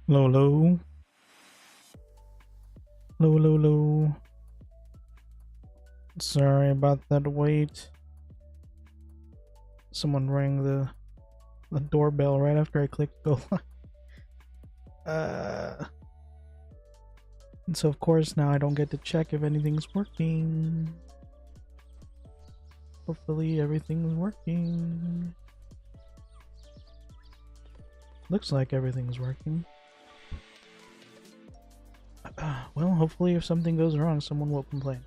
Low, low. Low, low, low. Sorry about that wait. Someone rang the doorbell right after I clicked go live. And so of course now I don't get to check if anything's working. Hopefully everything's working. Looks like everything's working. Well, hopefully if something goes wrong, someone will complain.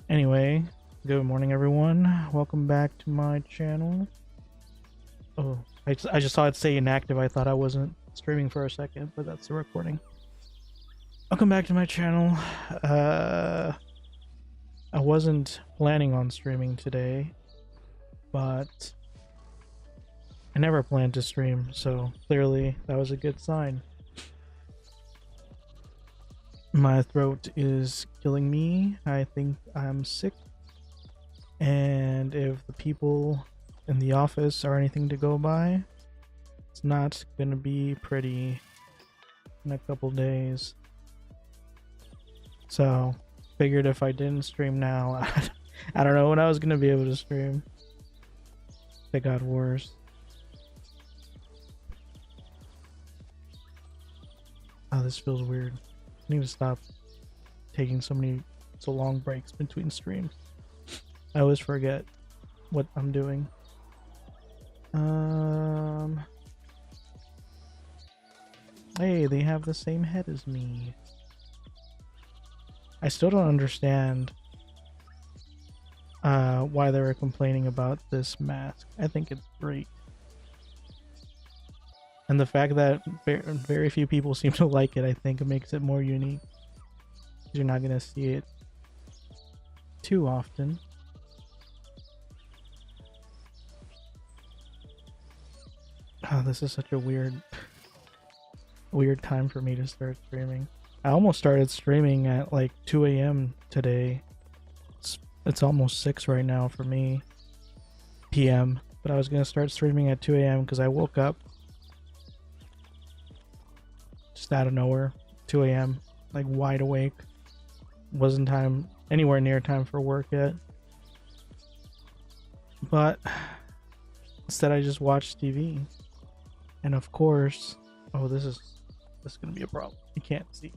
Anyway, good morning everyone. Welcome back to my channel. Oh, I just saw it say inactive. I thought I wasn't streaming for a second, but that's the recording. Welcome back to my channel. I wasn't planning on streaming today, but I never planned to stream, so clearly that was a good sign. My throat is killing me. I think I'm sick. And if the people in the office are anything to go by, it's not gonna be pretty in a couple days. So, figured if I didn't stream now, I don't know when I was gonna be able to stream. It got worse. Oh, this feels weird. I need to stop taking so long breaks between streams. I always forget what I'm doing. Hey, they have the same head as me. I still don't understand why they were complaining about this mask. I think it's great. And the fact that very few people seem to like it, I think it makes it more unique. You're not going to see it too often. Oh, this is such a weird time for me to start streaming. I almost started streaming at like 2 a.m. today. It's almost 6 right now for me. PM. But I was going to start streaming at 2 a.m. because I woke up just out of nowhere. 2 a.m. like wide awake. Wasn't anywhere near time for work yet. But instead I just watched TV. And of course, oh, this is gonna be a problem. You can't see.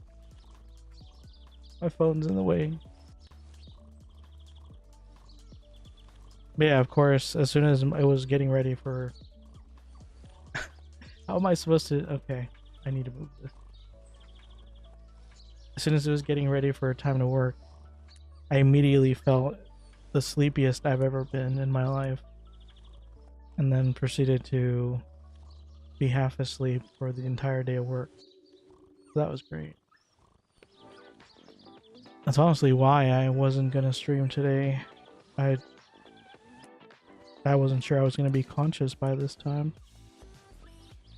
My phone's in the way. But yeah, of course, as soon as I was getting ready for how am I supposed to okay, I need to move this. As soon as it was getting ready for time to work, I immediately felt the sleepiest I've ever been in my life. And then proceeded to be half asleep for the entire day of work. So that was great. That's honestly why I wasn't gonna stream today. I wasn't sure I was gonna be conscious by this time.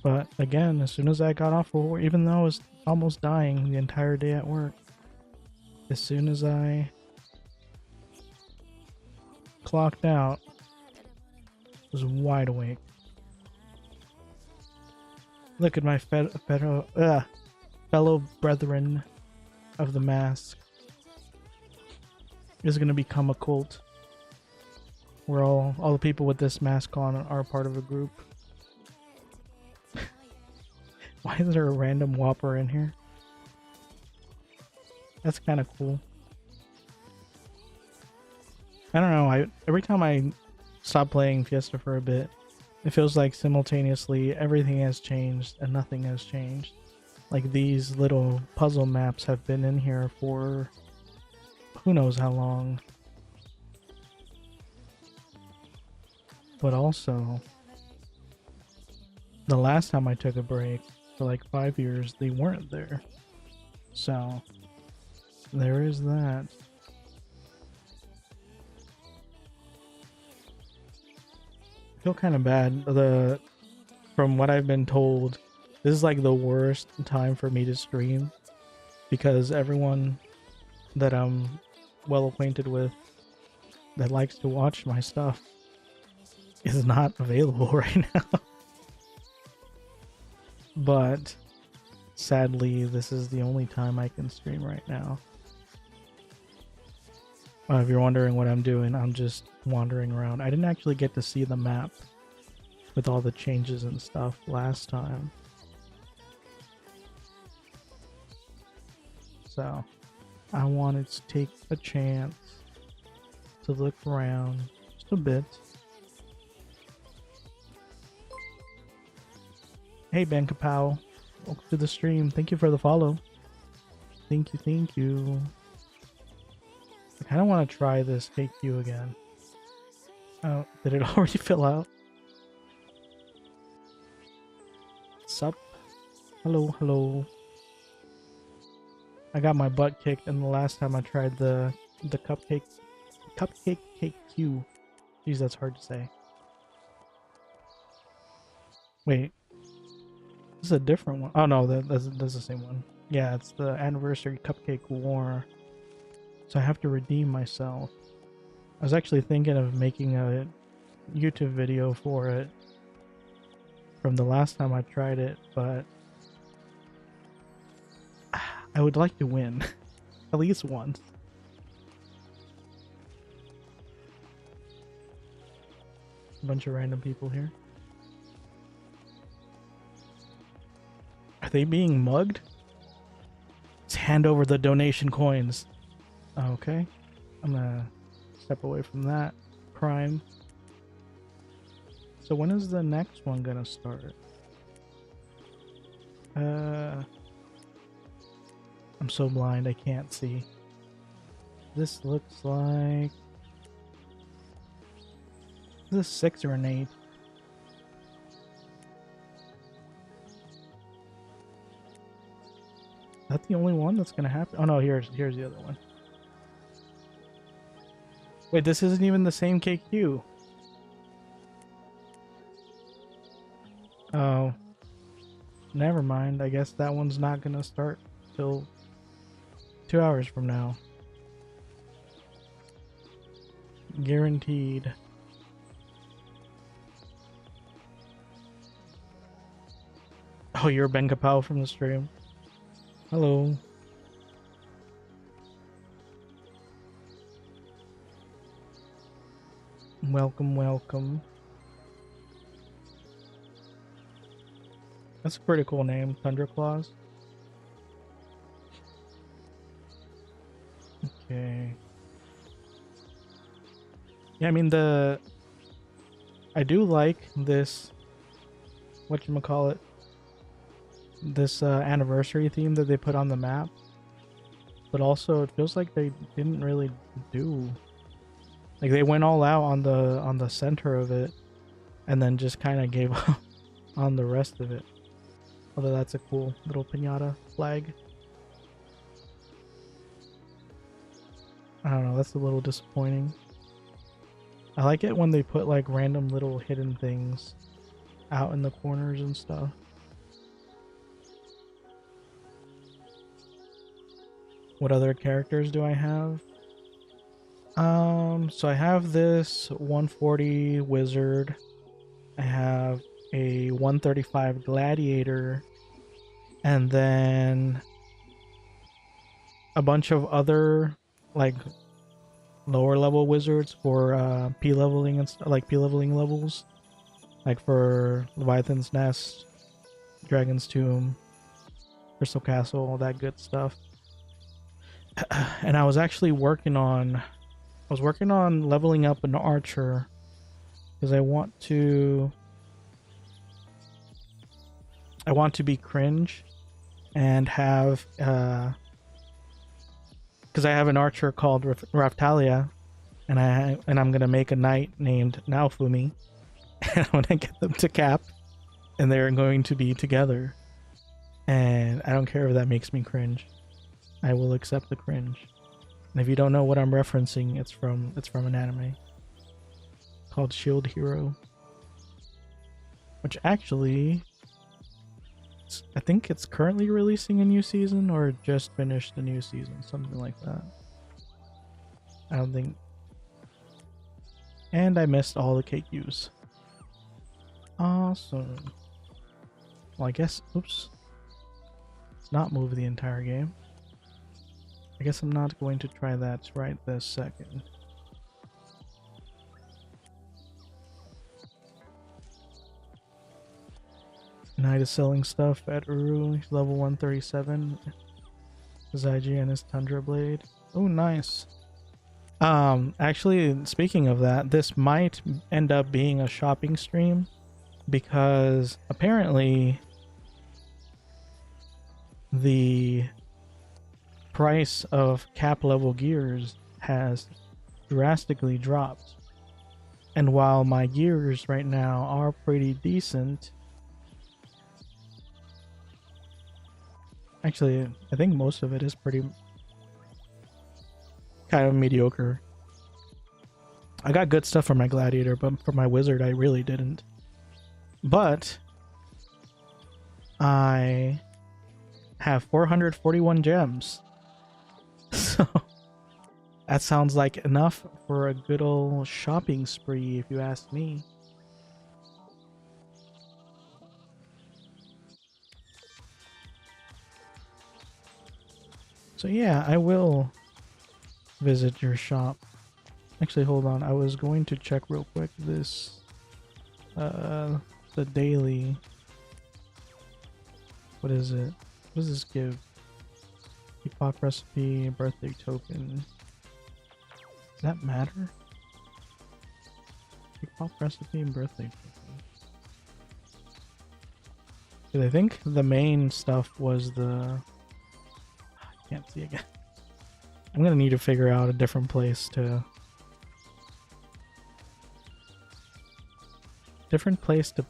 But again, as soon as I got off of work, even though I was almost dying the entire day at work, as soon as I clocked out, I was wide awake. Look at my fellow brethren of the mask. Is going to become a cult where all the people with this mask on are part of a group. Why is there a random whopper in here? That's kind of cool. I don't know, every time I stop playing Fiesta for a bit, it feels like simultaneously everything has changed and nothing has changed. Like these little puzzle maps have been in here for who knows how long. But also, the last time I took a break for like 5 years, they weren't there. So, there is that. I feel kind of bad. From what I've been told, this is like the worst time for me to stream because everyone that I'm well acquainted with that likes to watch my stuff is not available right now. But Sadly, this is the only time I can stream right now. If you're wondering what I'm doing, I'm just wandering around. I didn't actually get to see the map with all the changes and stuff last time. So, I wanted to take a chance to look around just a bit. Hey, Ben Kapow. Welcome to the stream. Thank you for the follow. Thank you, thank you. I kind of want to try this KQ again. Oh, did it already fill out? Sup? Hello, hello. I got my butt kicked, and the last time I tried the cupcake KQ. Jeez, that's hard to say. Wait, this is a different one. Oh no, that's the same one. Yeah, it's the anniversary cupcake war. So I have to redeem myself. I was actually thinking of making a YouTube video for it from the last time I tried it, but I would like to win at least once. A bunch of random people here. Are they being mugged? Let's hand over the donation coins. Okay, I'm gonna step away from that crime. So when is the next one gonna start? I'm so blind I can't see. This looks like... Is this 6 or an 8? Is that the only one that's gonna happen? Oh no, here's the other one. Wait, this isn't even the same KQ. Oh. Never mind. I guess that one's not gonna start till 2 hours from now. Guaranteed. Oh, you're Ben Kapow from the stream. Hello. Welcome, welcome. That's a pretty cool name, Thunderclaws. Okay. Yeah, I mean I do like this, whatchamacallit, this anniversary theme that they put on the map. But also it feels like they didn't really do, like they went all out on the center of it and then just kind of gave up on the rest of it. Although that's a cool little piñata flag. I don't know, that's a little disappointing. I like it when they put like random little hidden things out in the corners and stuff. What other characters do I have? So I have this 140 wizard. I have a 135 gladiator, and then a bunch of other like lower level wizards for P leveling and like P leveling levels, like for Leviathan's Nest, Dragon's Tomb, Crystal Castle, all that good stuff. And I was actually working on leveling up an archer because I want to be cringe and have because I have an archer called Raftalia, and I'm gonna make a knight named Naofumi, and I'm gonna get them to cap, and they're going to be together. And I don't care if that makes me cringe. I will accept the cringe. And if you don't know what I'm referencing, it's from an anime called Shield Hero, which actually I think it's currently releasing a new season or just finished the new season, something like that. I don't think. And I missed all the KQs. Awesome. Well, I guess, oops. Let's not move the entire game. I guess I'm not going to try that right this second. Knight is selling stuff at Uru. He's level 137. Zygi and his Tundra Blade. Oh, nice. Actually, speaking of that, this might end up being a shopping stream because apparently the price of cap level gears has drastically dropped. And while my gears right now are pretty decent, actually, I think most of it is pretty kind of mediocre. I got good stuff for my gladiator, but for my wizard I really didn't. But I have 441 gems. So that sounds like enough for a good old shopping spree, if you ask me. So yeah, I will visit your shop. Actually, hold on. I was going to check real quick this the daily. What is it? What does this give? Epoch recipe, birthday token. Does that matter? Epoch recipe and birthday token. Because I think the main stuff was the... I can't see again. I'm gonna need to figure out a different place to...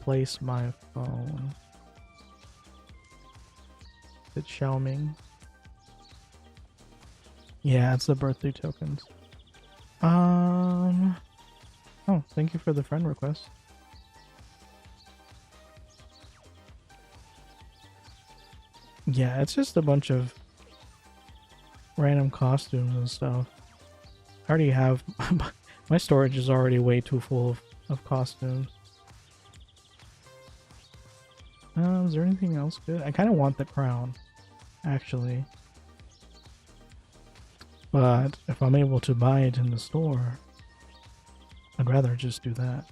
place my phone. Is it Xiaoming? Yeah, it's the birthday tokens. Oh, thank you for the friend request. Yeah, it's just a bunch of random costumes and stuff. I already have... my storage is already way too full of costumes. Is there anything else good? I kind of want the crown, actually. But if I'm able to buy it in the store, I'd rather just do that.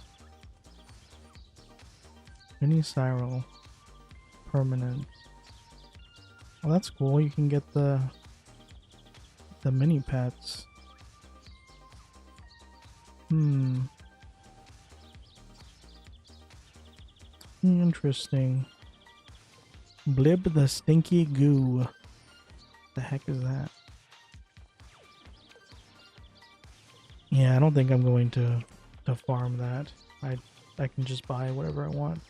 Mini Cyril. Permanent. Well, that's cool. You can get the mini pets. Interesting. Blib the Stinky Goo. The heck is that? Yeah, I don't think I'm going to farm that. I can just buy whatever I want.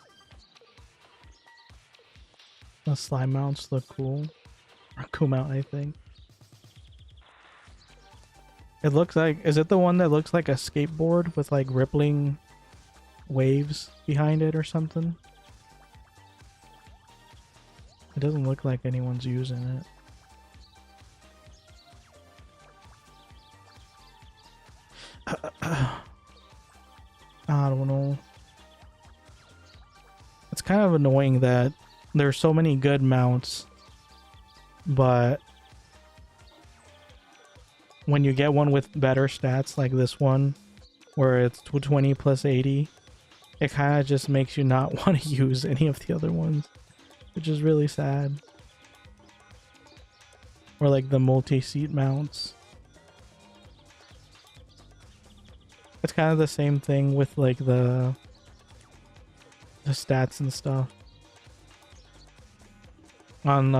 The slime mounts look cool. Or cool mount, I think. It looks like... Is it the one that looks like a skateboard with like rippling waves behind it or something? It doesn't look like anyone's using it. I don't know. It's kind of annoying that there's so many good mounts, but when you get one with better stats like this one, where it's 220 plus 80, it kind of just makes you not want to use any of the other ones, which is really sad. Or like the multi-seat mounts. It's kind of the same thing with like the stats and stuff on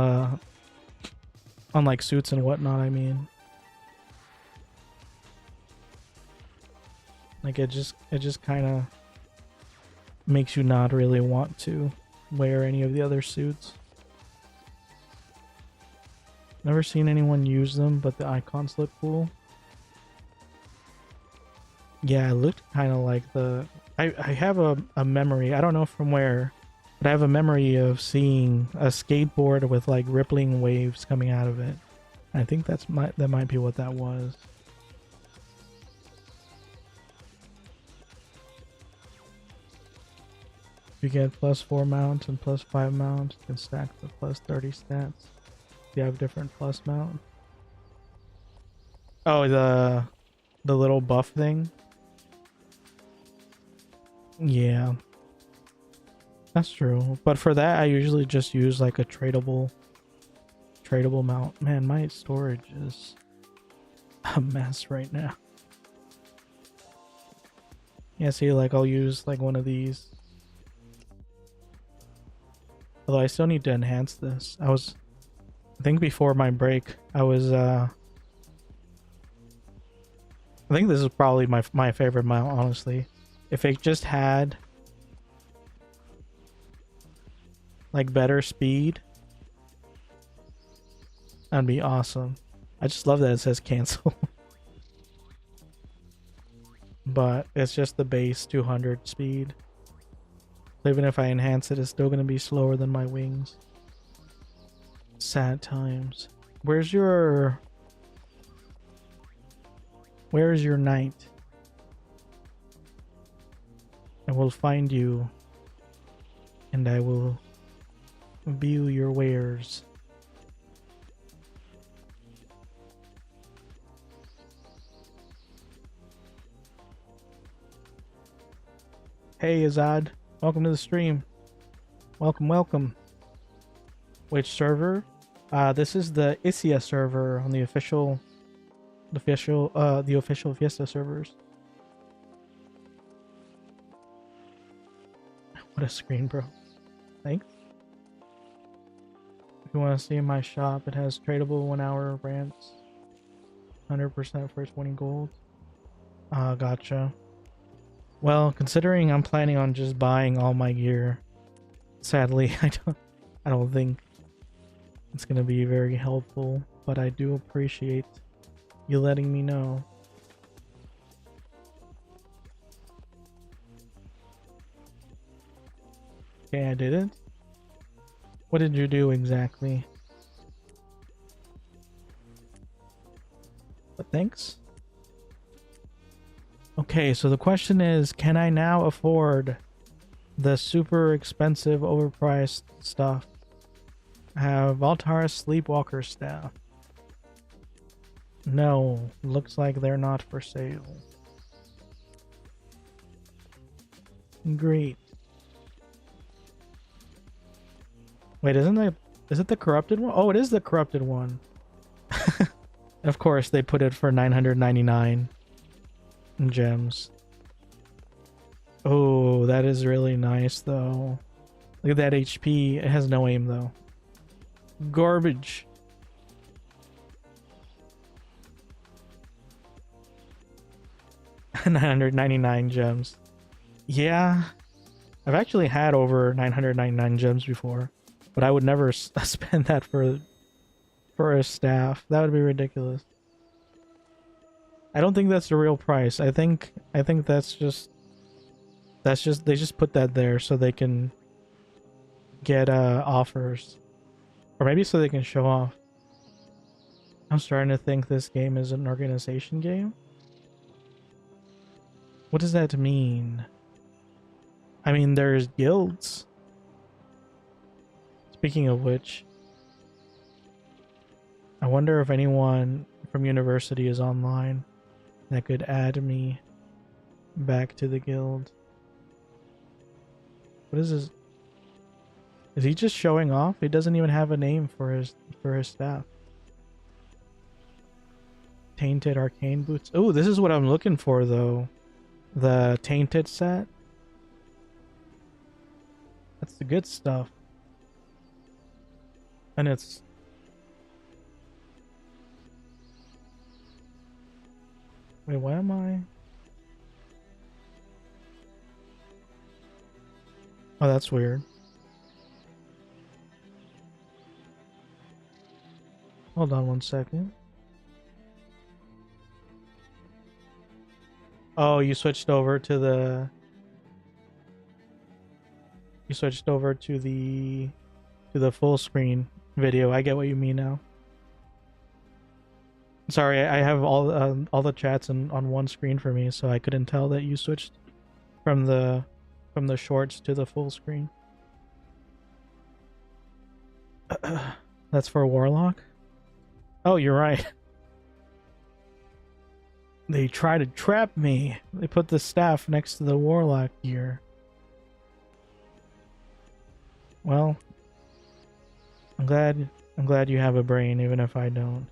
like suits and whatnot. I mean, like it just kind of makes you not really want to wear any of the other suits. Never seen anyone use them, but the icons look cool. Yeah, it looked kind of like the... I have a memory, I don't know from where, but I have a memory of seeing a skateboard with like rippling waves coming out of it. I think that might be what that was. You get +4 mounts and +5 mounts, you can stack the +30 stats. you have different plus mount. Oh, the little buff thing. Yeah, that's true. But for that, I usually just use like a tradable mount. Man, my storage is a mess right now. Yeah, see, like I'll use like one of these. Although I still need to enhance this. I think before my break, I think this is probably my favorite mount, honestly. If it just had like better speed, that'd be awesome. I just love that it says cancel. But it's just the base 200 speed. So even if I enhance it, it's still going to be slower than my wings. Sad times. Where is your knight? I will find you, and I will view your wares. Hey Azad, welcome to the stream. Welcome. Which server? This is the Isya server on the official Fiesta servers. What a screen, bro. Thanks. If you want to see my shop, it has tradable 1 hour rants. 100% for 20 gold. Gotcha. Well, considering I'm planning on just buying all my gear, sadly, I don't think it's gonna be very helpful, but I do appreciate you letting me know. Okay, I did it. What did you do exactly? But thanks. Okay, so the question is, can I now afford the super expensive, overpriced stuff? I have Valtara's Sleepwalker staff. No, looks like they're not for sale. Great. Wait, is it the corrupted one? Oh, it is the corrupted one. Of course, they put it for 999 gems. Oh, that is really nice though. Look at that HP. It has no aim though. Garbage. $999 gems. Yeah, I've actually had over 999 gems before, but I would never spend that for a staff. That would be ridiculous. I don't think that's the real price. I think that's just they just put that there so they can get offers, or maybe so they can show off. I'm starting to think this game is an organization game. What does that mean? I mean, there's guilds. Speaking of which, I wonder if anyone from university is online that could add me back to the guild. What is this? Is he just showing off? He doesn't even have a name for his staff. Tainted arcane boots. Oh, this is what I'm looking for though. The tainted set. That's the good stuff. And it's wait, why am I? Oh, that's weird. Hold on one second. Oh, you switched over to the full screen video. I get what you mean now. Sorry, I have all the chats on one screen for me, so I couldn't tell that you switched from the shorts to the full screen. That's for a warlock? Oh, you're right. They try to trap me. They put the staff next to the warlock gear. Well, I'm glad you have a brain, even if I don't.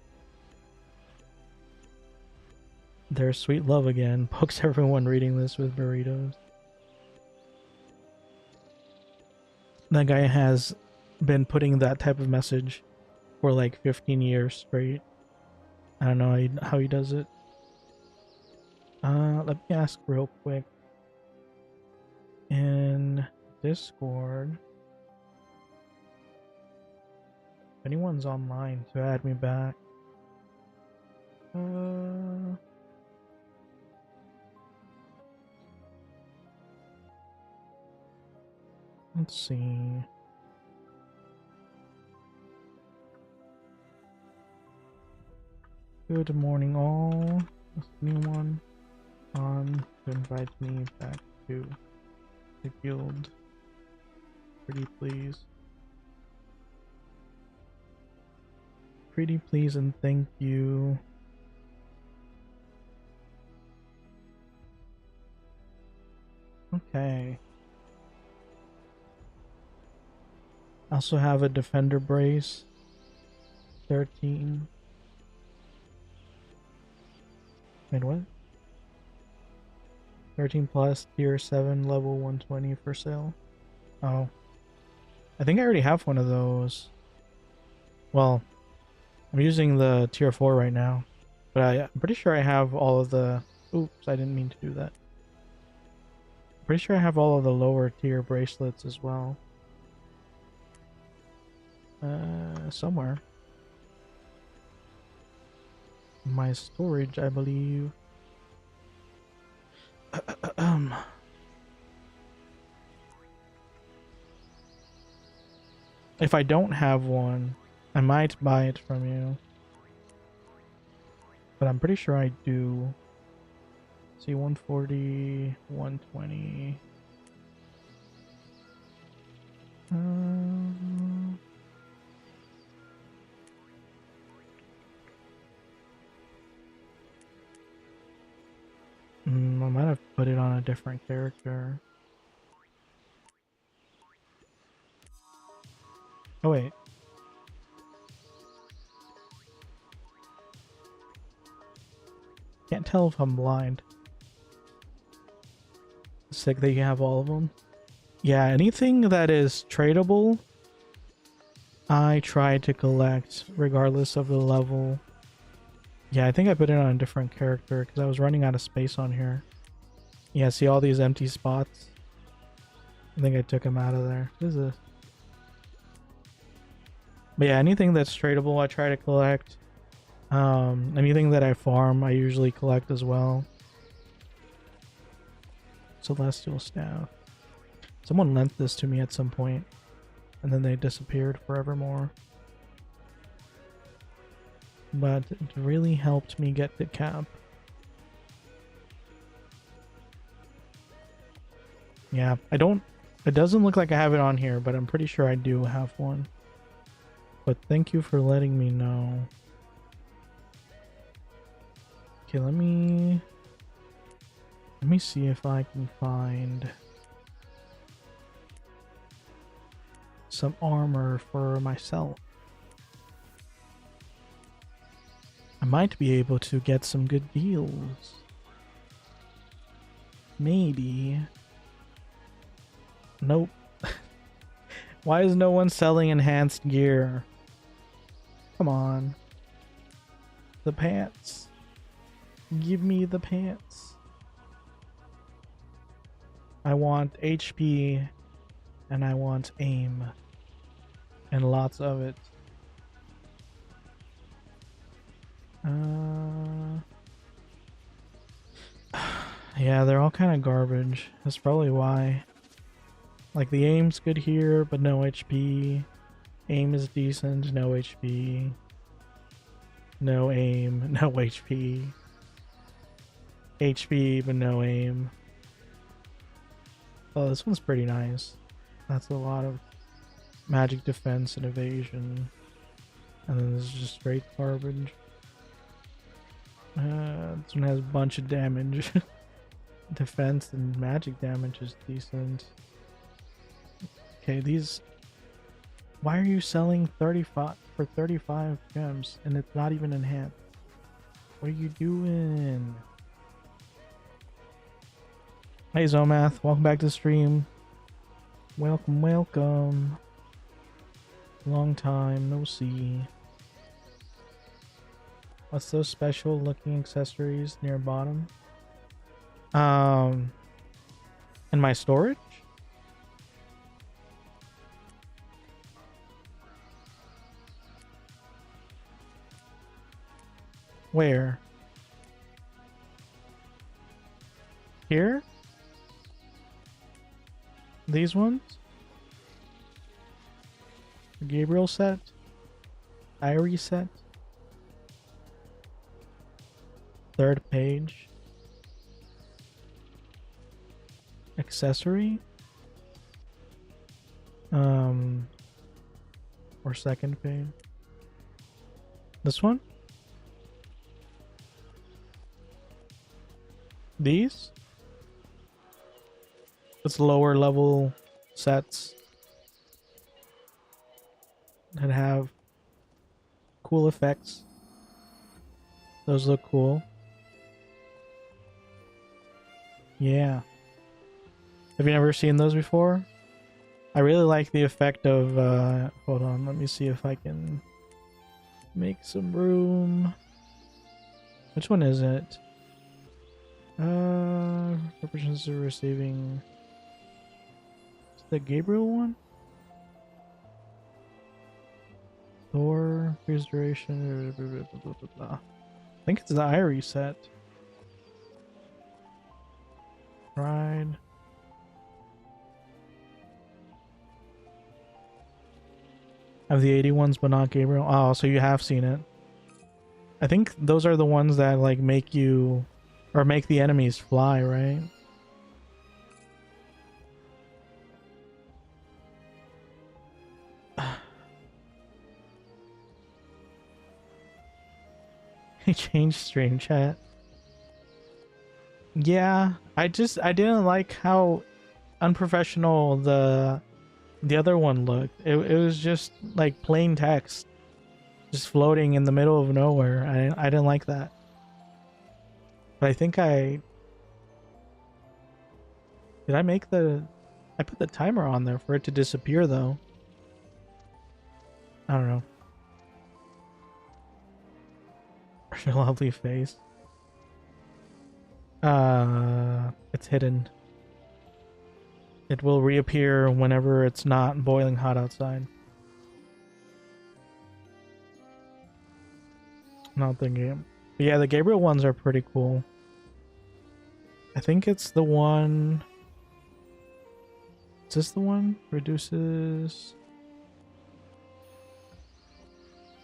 There's sweet love again. Pokes everyone reading this with burritos. That guy has been putting that type of message for like 15 years straight. I don't know how he does it. Let me ask real quick. In Discord, if anyone's online to add me back. Let's see. Good morning, all. Is anyone on to invite me back to the guild? Pretty please. Pretty please and thank you. Okay. I also have a defender brace. 13. Wait, what? 13 plus tier 7 level 120 for sale. Oh. I think I already have one of those. Well, I'm using the tier 4 right now. But I'm pretty sure I have all of the... Oops, I didn't mean to do that. I'm pretty sure I have all of the lower tier bracelets as well. Somewhere. My storage, I believe. If I don't have one, I might buy it from you. But I'm pretty sure I do. See, 140, 120. I might have put it on a different character. Oh wait. Can't tell if I'm blind. Sick that you have all of them. Yeah, anything that is tradable, I try to collect regardless of the level. Yeah, I think I put it on a different character because I was running out of space on here. Yeah, see all these empty spots? I think I took them out of there. What is this? But yeah, anything that's tradable, I try to collect. Anything that I farm, I usually collect as well. Celestial Staff. Someone lent this to me at some point, and then they disappeared forevermore. But it really helped me get to cap. Yeah, I don't... It doesn't look like I have it on here, but I'm pretty sure I do have one. But thank you for letting me know. Okay, let me see if I can find some armor for myself. I might be able to get some good deals. Maybe. Nope. Why is no one selling enhanced gear? Come on. The pants. Give me the pants. I want HP and I want aim. And lots of it. Yeah, they're all kind of garbage. That's probably why. Like, the aim's good here, but no HP. Aim is decent, no HP. No aim, no HP. HP, but no aim. Oh, this one's pretty nice. That's a lot of magic defense and evasion. And then this is just straight garbage. This one has a bunch of damage. Defense and magic damage is decent. Okay, these... Why are you selling 35 for 35 gems and it's not even enhanced? What are you doing? Hey Zomath, welcome back to the stream. Welcome, welcome. Long time no see. What's those special looking accessories near bottom? In my storage? Where? Here? These ones? The Gabriel set? Irie set? Third page? Accessory? Or second page? This one? These? It's lower level sets that have cool effects. Those look cool. Yeah. Have you never seen those before? I really like the effect of, hold on, let me see if I can make some room. Which one is it? Represents receiving... Is the Gabriel one? Thor, freeze duration, blah, blah, blah, blah, blah. I think it's the Irie set. Pride. Of the 80 ones, but not Gabriel. Oh, so you have seen it. I think those are the ones that like make you, or make the enemies fly, right? He changed stream chat. Yeah, I didn't like how unprofessional the other one looked. It was just like plain text, just floating in the middle of nowhere. I didn't like that. But I think did I make I put the timer on there for it to disappear though. I don't know. Your lovely face. It's hidden. It will reappear whenever it's not boiling hot outside. Not the game. But yeah, the Gabriel ones are pretty cool. I think it's the one... Is this the one? Reduces...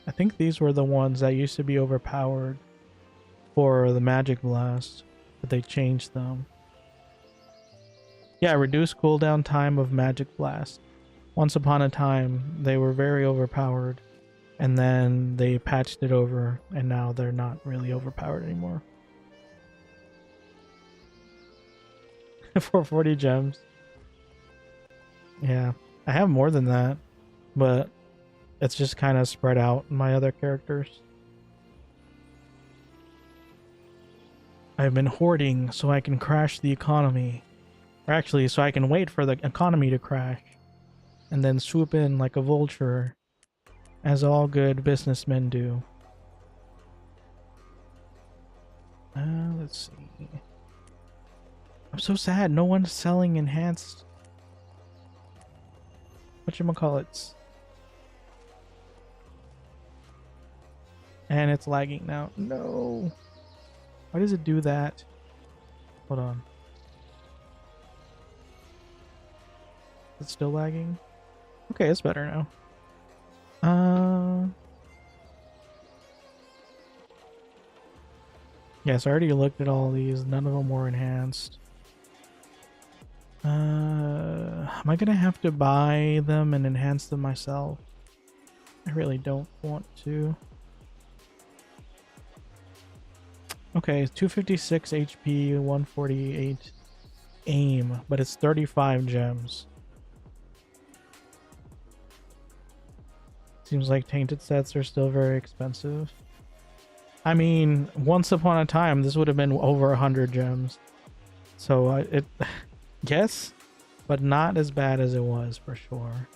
I think these were the ones that used to be overpowered for the Magic Blast, but they changed them. Yeah, reduce cooldown time of Magic Blast. Once upon a time, they were very overpowered, and then they patched it over, and now they're not really overpowered anymore. For 40 gems. Yeah, I have more than that, but it's just kind of spread out in my other characters. I've been hoarding so I can crash the economy. Or actually, so I can wait for the economy to crash. And then swoop in like a vulture. As all good businessmen do. Let's see. I'm so sad. No one's selling enhanced... whatchamacallits. And it's lagging now. No. Why does it do that? Hold on. It's still lagging? Okay, it's better now. Yes, I already looked at all these. None of them were enhanced. Am I gonna have to buy them and enhance them myself? I really don't want to. Okay, 256 HP, 148 aim, but it's 35 gems. Seems like tainted sets are still very expensive. I mean, once upon a time, this would have been over 100 gems. So it, yes, but not as bad as it was for sure.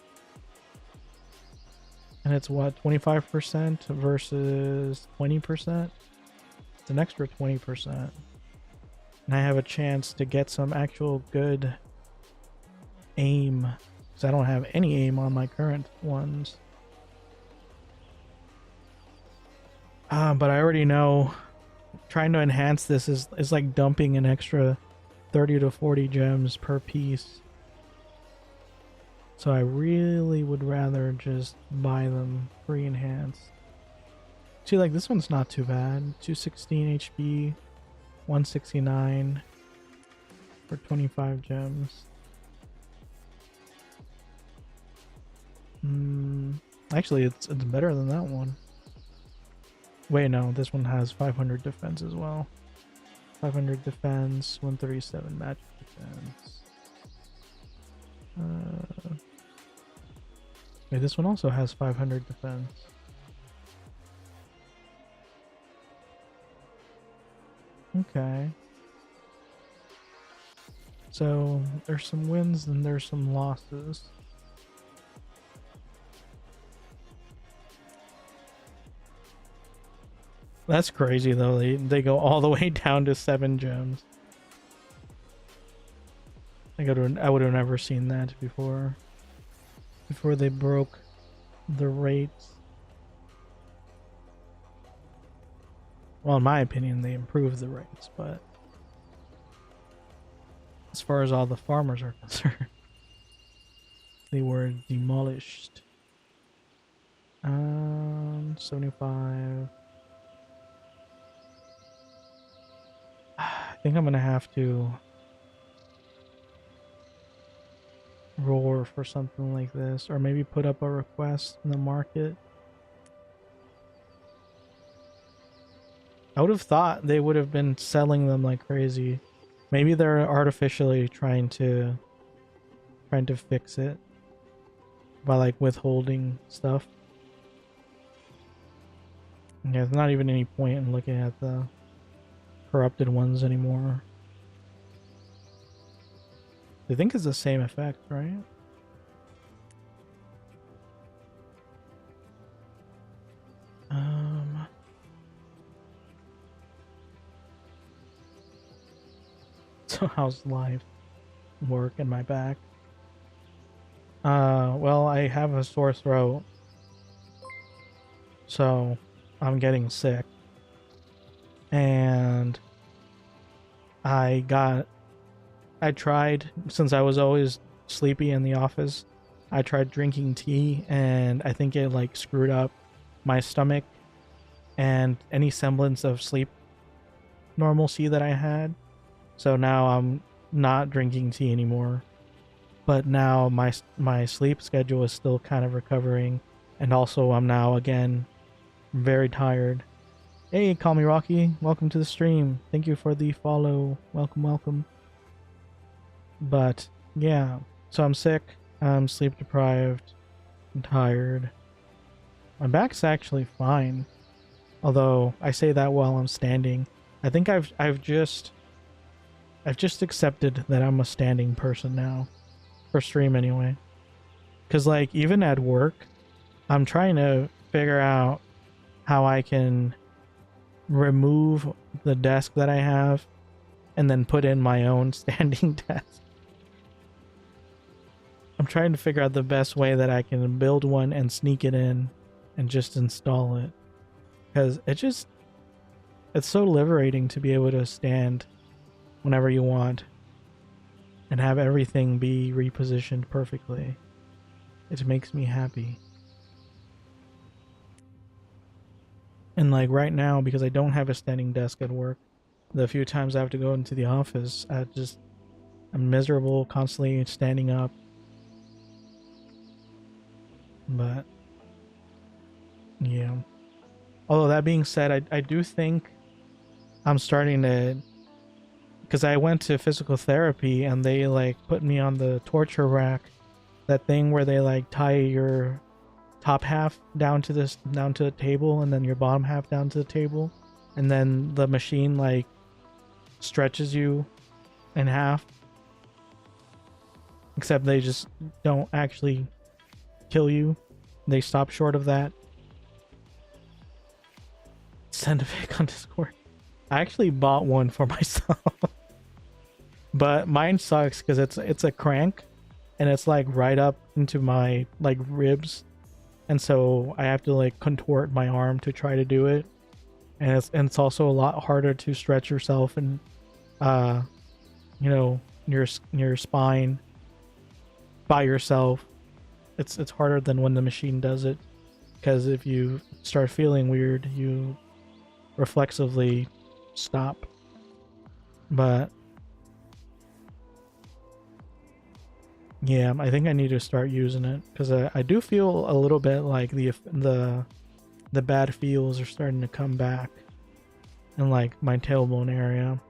And it's what, 25% versus 20%? It's an extra 20%. And I have a chance to get some actual good aim, because I don't have any aim on my current ones. But I already know trying to enhance this is like dumping an extra 30 to 40 gems per piece. So I really would rather just buy them pre-enhanced. See, like this one's not too bad. 216 HP, 169 for 25 gems. Actually, it's better than that one. Wait, no, this one has 500 defense as well. 500 defense, 137 magic defense. Wait, this one also has 500 defense. Okay. So there's some wins and there's some losses. That's crazy though. They go all the way down to 7 gems. I would have never seen that before. Before they broke the rates. Well, in my opinion, they improved the rates, but as far as all the farmers are concerned, they were demolished. 75. I think I'm gonna have to roar for something like this, or maybe put up a request in the market. I would have thought they would have been selling them like crazy. Maybe they're artificially trying to fix it by like withholding stuff. Yeah, there's not even any point in looking at the corrupted ones anymore. I think it's the same effect, right? So how's life, work, and my back? Well, I have a sore throat, so I'm getting sick, and I tried, since I was always sleepy in the office, I tried drinking tea, and I think it like screwed up my stomach and any semblance of sleep normalcy that I had. So now I'm not drinking tea anymore. But now my sleep schedule is still kind of recovering, and also I'm now again very tired. Hey, call me Rocky. Welcome to the stream. Thank you for the follow. Welcome, welcome. But yeah, so I'm sick. I'm sleep deprived. I'm tired. My back's actually fine, although I say that while I'm standing. I think I've just accepted that I'm a standing person now, for stream anyway. Because like even at work, I'm trying to figure out how I can remove the desk that I have and then put in my own standing desk. I'm trying to figure out the best way that I can build one and sneak it in and just install it. Because it's so liberating to be able to stand whenever you want and have everything be repositioned perfectly. It makes me happy. And like right now, because I don't have a standing desk at work, the few times I have to go into the office, I'm miserable, constantly standing up. But Yeah. Although that being said, I do think I'm starting to, because I went to physical therapy and they like put me on the torture rack, that thing where they like tie your top half down to the table and then your bottom half down to the table, and then the machine like stretches you in half, except they just don't actually kill you. They stop short of that. Send a pic on Discord. I actually bought one for myself. But mine sucks because it's a crank and it's like right up into my like ribs, and so I have to like contort my arm to try to do it, and it's also a lot harder to stretch yourself and uh you know, your spine by yourself. It's harder than when the machine does it, because if you start feeling weird, you reflexively stop. But yeah, I think I need to start using it because I do feel a little bit like the bad feels are starting to come back in like my tailbone area.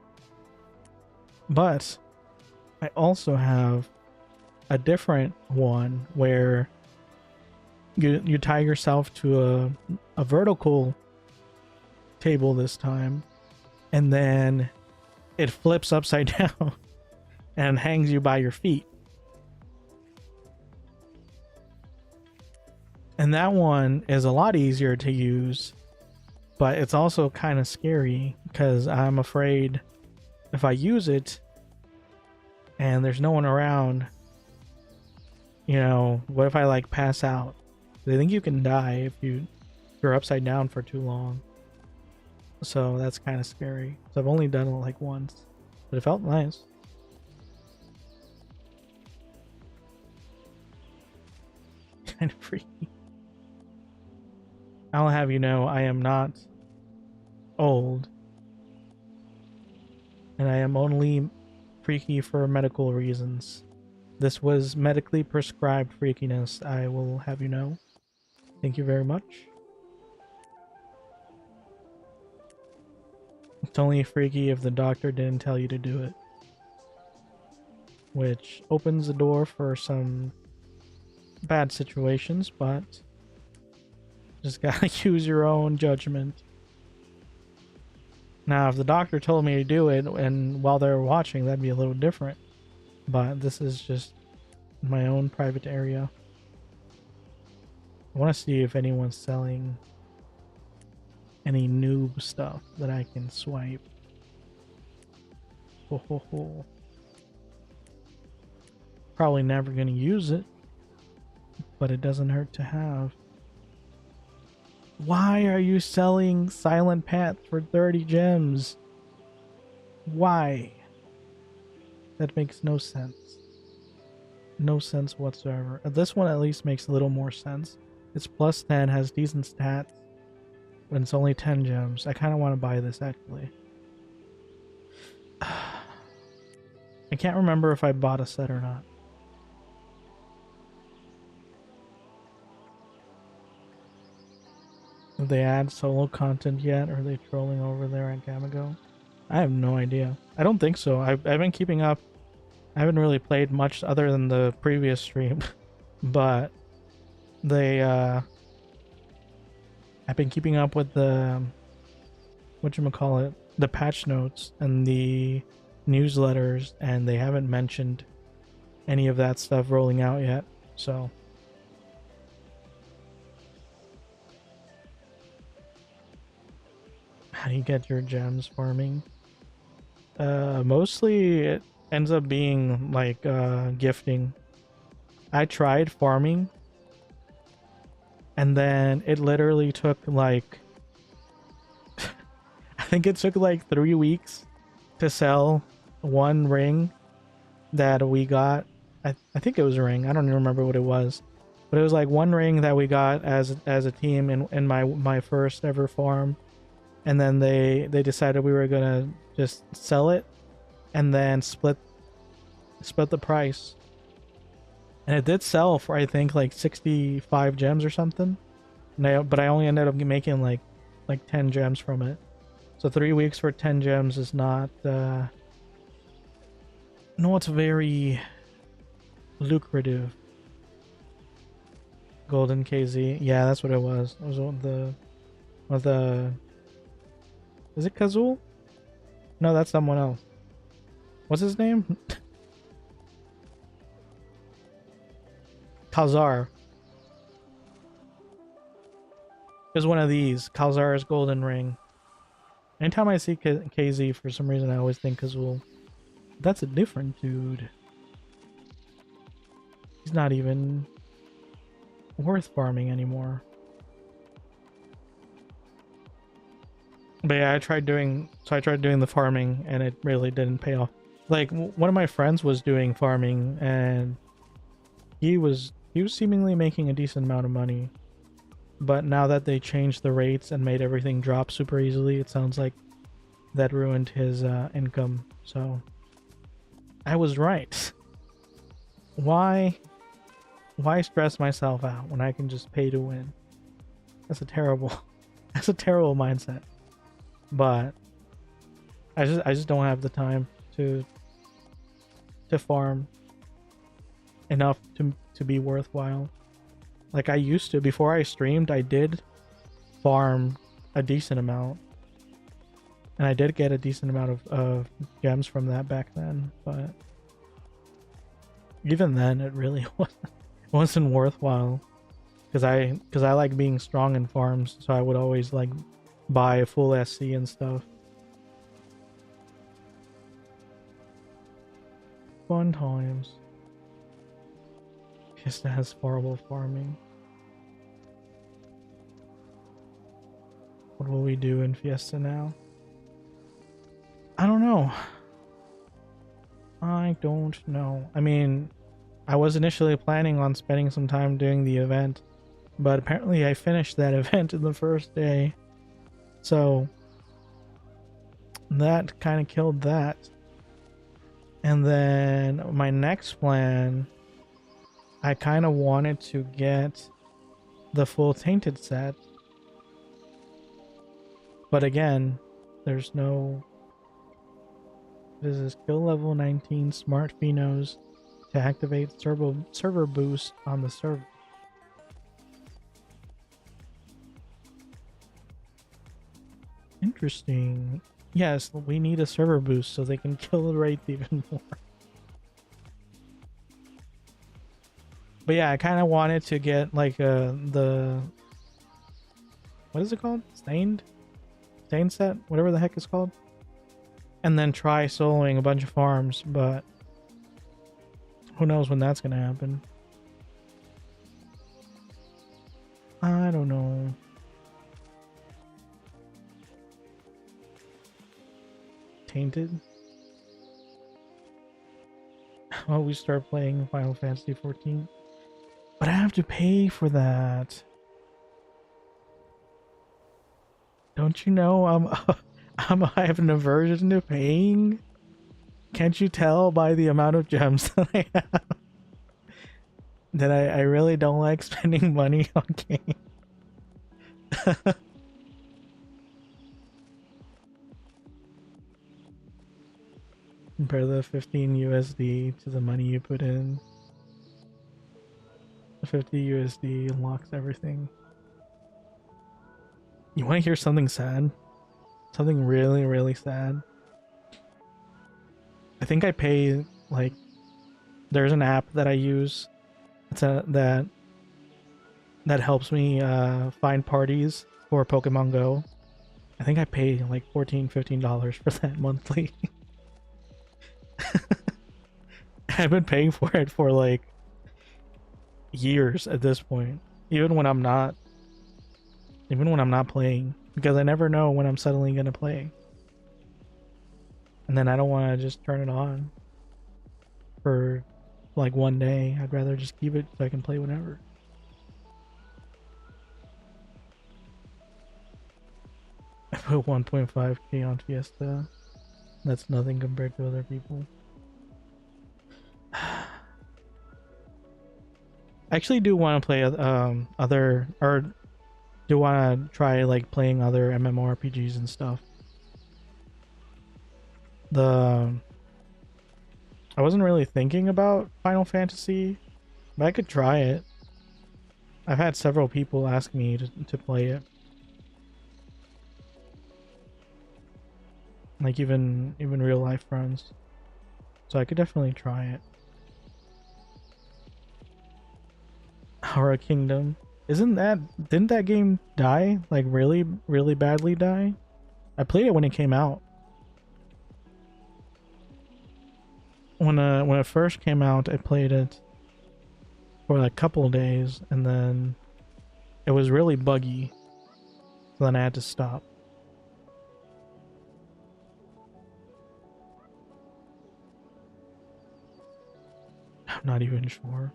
But I also have a different one where you tie yourself to a vertical table this time, and then it flips upside down and hangs you by your feet. And that one is a lot easier to use, but it's also kind of scary because I'm afraid if I use it and there's no one around, you know, what if I like pass out? They think you can die if you're upside down for too long. So that's kind of scary. So I've only done it like once, but it felt nice. Kind of freaky. I'll have you know, I am not old, and I am only freaky for medical reasons. This was medically prescribed freakiness, I will have you know. Thank you very much. It's only freaky if the doctor didn't tell you to do it, which opens the door for some bad situations, but just gotta use your own judgment. Now, if the doctor told me to do it and while they were watching, that'd be a little different. But this is just my own private area. I want to see if anyone's selling any noob stuff that I can swipe. Ho ho ho. Probably never gonna use it, but it doesn't hurt to have. Why are you selling Silent Path for 30 gems? Why? That makes no sense. No sense whatsoever. This one at least makes a little more sense. It's plus 10, has decent stats, but it's only 10 gems. I kind of want to buy this actually. I can't remember if I bought a set or not. Have they add solo content yet? Or are they trolling over there at Gamago? I have no idea. I don't think so. I've been keeping up. I haven't really played much other than the previous stream, but they I've been keeping up with the whatchamacallit, the patch notes and the newsletters, and they haven't mentioned any of that stuff rolling out yet. So how do you get your gems farming? Mostly it ends up being like gifting. I tried farming and then it literally took like I think it took like 3 weeks to sell one ring that we got. I think it was a ring. I don't even remember what it was, but it was like one ring that we got as a team in my first ever farm, and then they decided we were gonna just sell it and then split the price, and it did sell for I think like 65 gems or something. But I only ended up making like 10 gems from it. So 3 weeks for 10 gems is not no, it's very lucrative. Golden KZ, yeah, that's what it was. It was the is it Kazul? No, that's someone else. What's his name? Kalzar. There's one of these. Kalzar's golden ring. Anytime I see KZ, for some reason I always think Kazul. That's a different dude. He's not even worth farming anymore. But yeah, I tried doing the farming and it really didn't pay off. Like one of my friends was doing farming and he was seemingly making a decent amount of money. But now that they changed the rates and made everything drop super easily, it sounds like that ruined his income. So I was right. Why stress myself out when I can just pay to win? That's a terrible mindset. But I just don't have the time to farm enough to be worthwhile. Like I used to before I streamed, I did farm a decent amount. And I did get a decent amount of gems from that back then, but even then it really wasn't worthwhile. Because I like being strong in farms, so I would always like buy full SC and stuff. Fun times. Fiesta has horrible farming. What will we do in Fiesta now? I don't know. I don't know. I mean, I was initially planning on spending some time doing the event, but apparently I finished that event in the first day. So that kind of killed that. And then my next plan, I kind of wanted to get the full Tainted set. But again, there's no... This is skill level 19 smart phenos to activate server boost on the server. Interesting. Yes, we need a server boost so they can kill the rate even more. But yeah, I kind of wanted to get like the... What is it called? Stained set? Whatever the heck it's called. And then try soloing a bunch of farms, but who knows when that's gonna happen. I don't know. Tainted? Oh, we start playing Final Fantasy 14. But I have to pay for that. Don't you know I have an aversion to paying? Can't you tell by the amount of gems that I have? That I really don't like spending money on games. Compare the 15 USD to the money you put in. The 50 USD unlocks everything. You want to hear something sad? Something really, really sad. I think I pay, like, there's an app that I use that helps me find parties for Pokemon Go. I think I pay like $14-15 for that monthly. I've been paying for it for like years at this point, even when I'm not playing, because I never know when I'm suddenly gonna play, and then I don't want to just turn it on for like one day. I'd rather just keep it so I can play whenever. I put 1.5k on Fiesta. That's nothing compared to other people. I actually do want to play do want to try like playing other MMORPGs and stuff. The I wasn't really thinking about Final Fantasy, but I could try it. I've had several people ask me to play it. Like even real life friends. So I could definitely try it. Horror Kingdom. Didn't that game die? Like really, really badly die? I played it when it came out. When it first came out, I played it for a couple days, and then it was really buggy. So then I had to stop. I'm not even sure.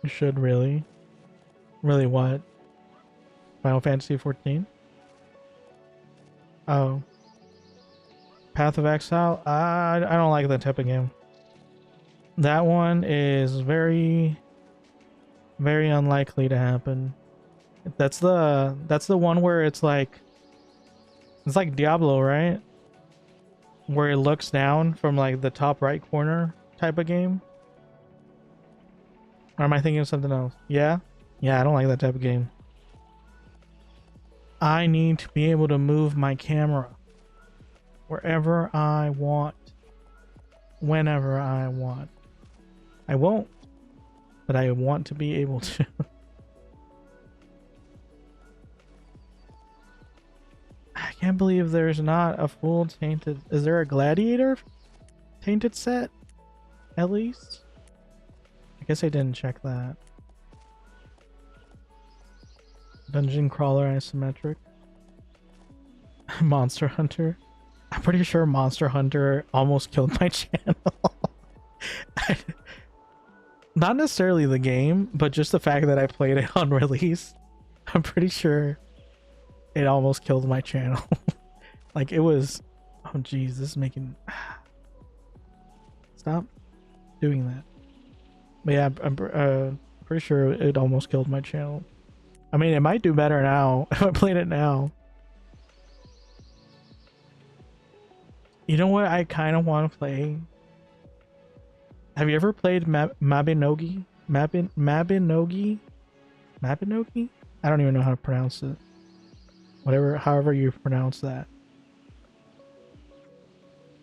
You should really. Really what? Final Fantasy 14? Oh. Path of Exile? I don't like that type of game. That one is very, very unlikely to happen. That's the one where it's like Diablo, right? Where it looks down from like the top right corner type of game. Or am I thinking of something else? Yeah? Yeah, I don't like that type of game. I need to be able to move my camera wherever I want, whenever I want. I won't, but I want to be able to. I can't believe there's not a full tainted. Is there a gladiator tainted set? At least? I guess I didn't check that. Dungeon crawler isometric. Monster Hunter. I'm pretty sure Monster Hunter almost killed my channel. Not necessarily the game, but just the fact that I played it on release. I'm pretty sure it almost killed my channel. Like it was, oh geez, this is making, stop doing that. But yeah, I'm pretty sure it almost killed my channel. I mean, it might do better now if I played it now. You know what I kind of want to play? Have you ever played Mabinogi? Mabinogi? Mabinogi? I don't even know how to pronounce it. However you pronounce that.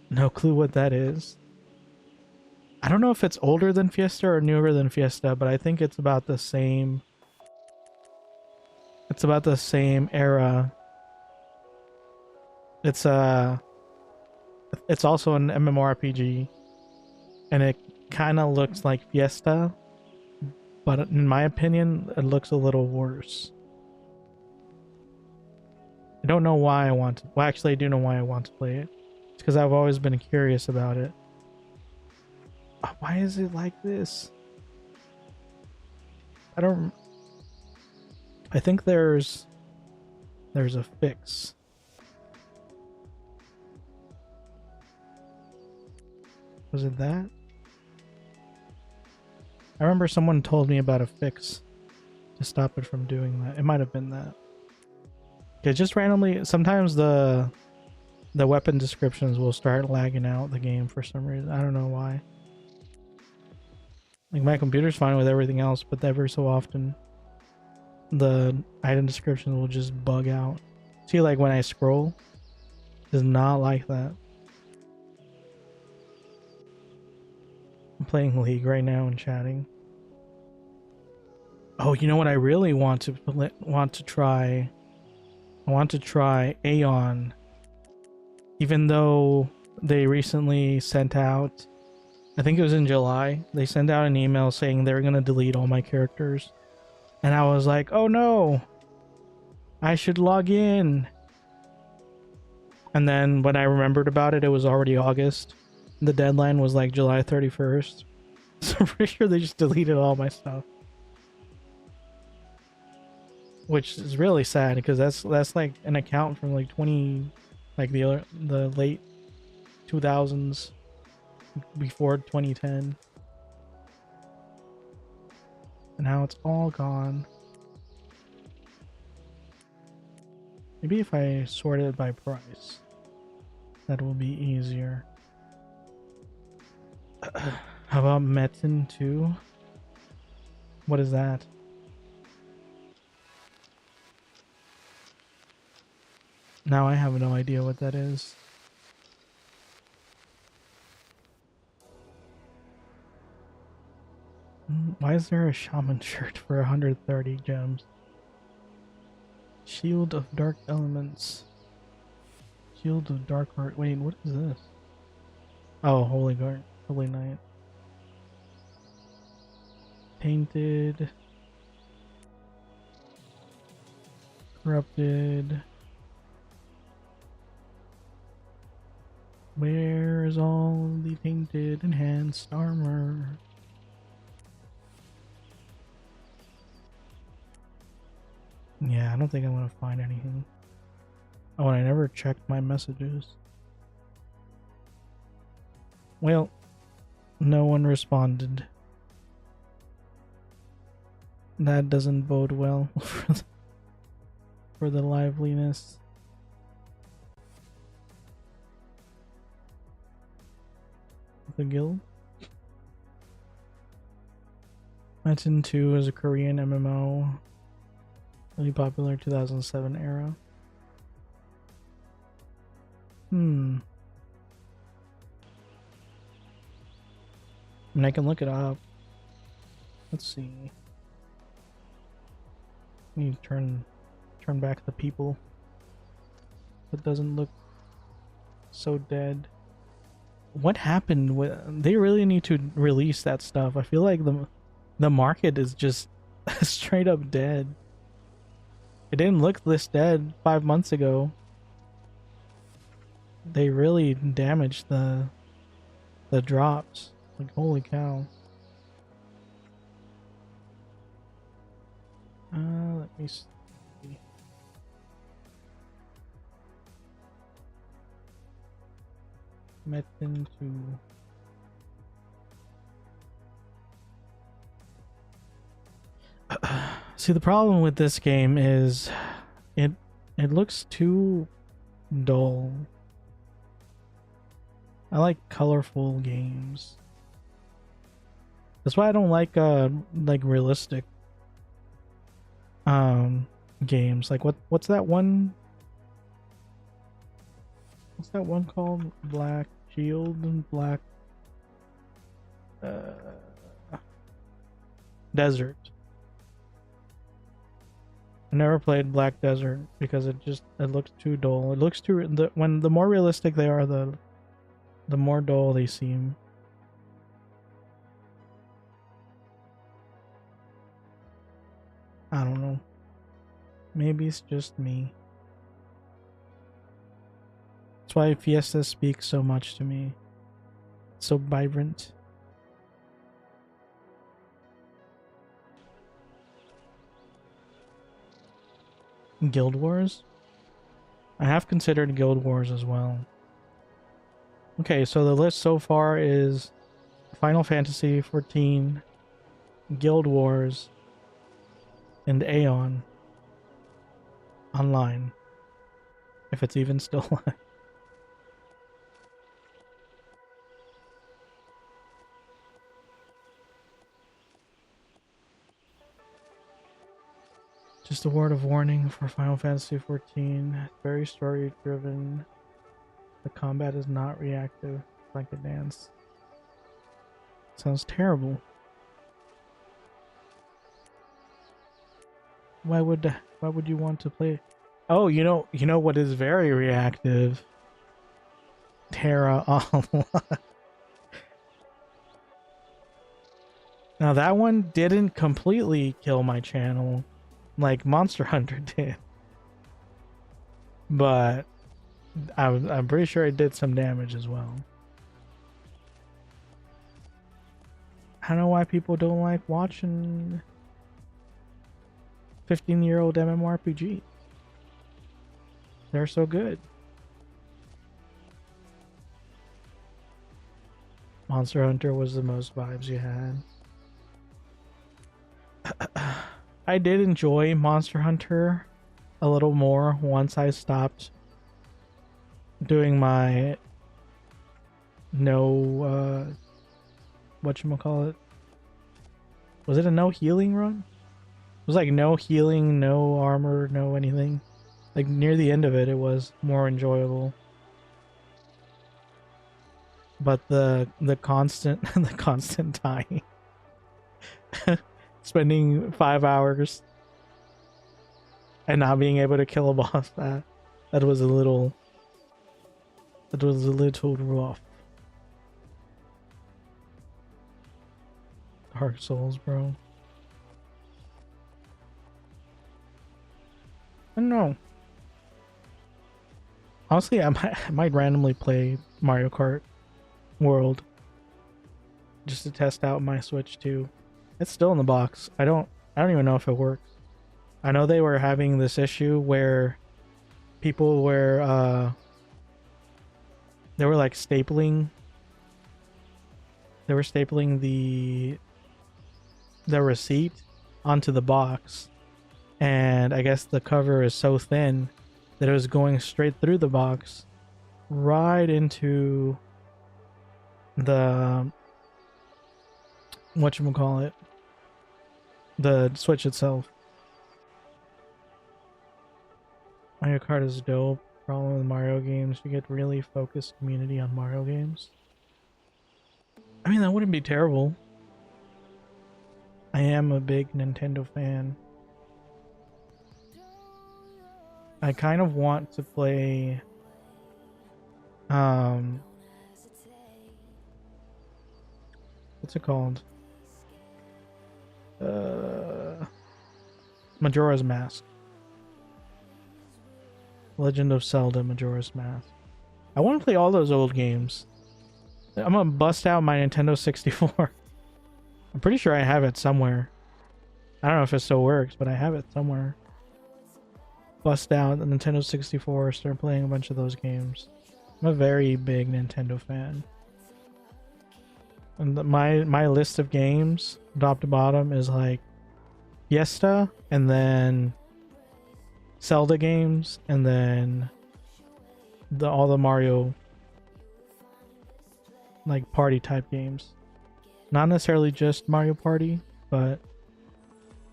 No clue what that is. I don't know if it's older than Fiesta or newer than Fiesta, but I think it's about the same. It's about the same era. It's also an MMORPG, and it kind of looks like Fiesta, but in my opinion, it looks a little worse. I don't know why I want to. Well, actually, I do know why I want to play it. It's because I've always been curious about it. Why is it like this? I think there's a fix. Was it that? I remember someone told me about a fix to stop it from doing that. It might have been that. Okay, just randomly, sometimes the weapon descriptions will start lagging out the game for some reason. I don't know why. Like my computer's fine with everything else, but every so often the item descriptions will just bug out. See, like when I scroll, it does not like that. I'm playing League right now and chatting. Oh, you know what I really want to try? I want to try Aeon. Even though they recently sent out, I think it was in July, they sent out an email saying they were going to delete all my characters. And I was like, oh no, I should log in. And then when I remembered about it, it was already August. The deadline was like July 31st. So I'm pretty sure they just deleted all my stuff. Which is really sad because that's like an account from like the late 2000s, before 2010. And now it's all gone. Maybe if I sort it by price, that will be easier. How about Metin 2? What is that? Now I have no idea what that is. Why is there a shaman shirt for 130 gems? Shield of Dark Elements. Shield of Dark Heart. Wait, what is this? Oh, Holy Guard. Holy Knight. Tainted. Corrupted. Where is all the tainted enhanced armor? Yeah, I don't think I'm gonna find anything. Oh, and I never checked my messages. Well, no one responded. That doesn't bode well for the liveliness. The guild. Metin 2 is a Korean MMO. Really popular 2007 era. I mean, I can look it up. Let's see. Need to turn back the people. It doesn't look so dead. What happened with? They really need to release that stuff. I feel like the market is just straight up dead. It didn't look this dead 5 months ago. They really damaged the drops. Like, holy cow. Let me see. Metin 2. See, the problem with this game is it looks too dull. I like colorful games. That's why I don't like realistic games. Like what's that one? What's that one called? Black Shield and Black Desert. I never played Black Desert because it looks too dull. It looks too the more realistic they are, the more dull they seem. I don't know. Maybe it's just me. That's why Fiesta speaks so much to me. It's so vibrant. Guild Wars? I have considered Guild Wars as well. Okay, so the list so far is Final Fantasy 14, Guild Wars, and Aeon Online. If it's even still alive. Just a word of warning for Final Fantasy 14. Very story driven. The combat is not reactive like a dance. Sounds terrible. Why would you want to play? Oh, you know what is very reactive? Terra Online. Now that one didn't completely kill my channel like Monster Hunter did, but I'm pretty sure it did some damage as well. I don't know why people don't like watching 15-year-old MMORPG. They're so good. Monster Hunter was the most vibes you had. I did enjoy Monster Hunter a little more once I stopped doing my no whatchamacallit. Was it a no healing run? It was like no healing, no armor, no anything. Like near the end of it, it was more enjoyable. But the constant the constant dying, spending 5 hours and not being able to kill a boss, that was a little rough. Dark Souls, bro. I don't know. Honestly, I might randomly play Mario Kart World just to test out my Switch 2. It's still in the box. I don't even know if it works. I know they were having this issue where people were they were like stapling. They were stapling the receipt onto the box, and I guess the cover is so thin that it was going straight through the box right into the whatchamacallit, the Switch itself. Mario Kart is dope. Problem with Mario games, you get really focused community on Mario games. I mean, that wouldn't be terrible. I am a big Nintendo fan. I kind of want to play what's it called? Majora's Mask. Legend of Zelda Majora's Mask. I want to play all those old games. I'm gonna bust out my Nintendo 64. I'm pretty sure I have it somewhere. I don't know if it still works, but I have it somewhere. Bust out the Nintendo 64, start playing a bunch of those games. I'm a very big Nintendo fan. And my list of games, top to bottom, is like Fiesta, and then Zelda games, and then all the Mario like party type games. Not necessarily just Mario Party, but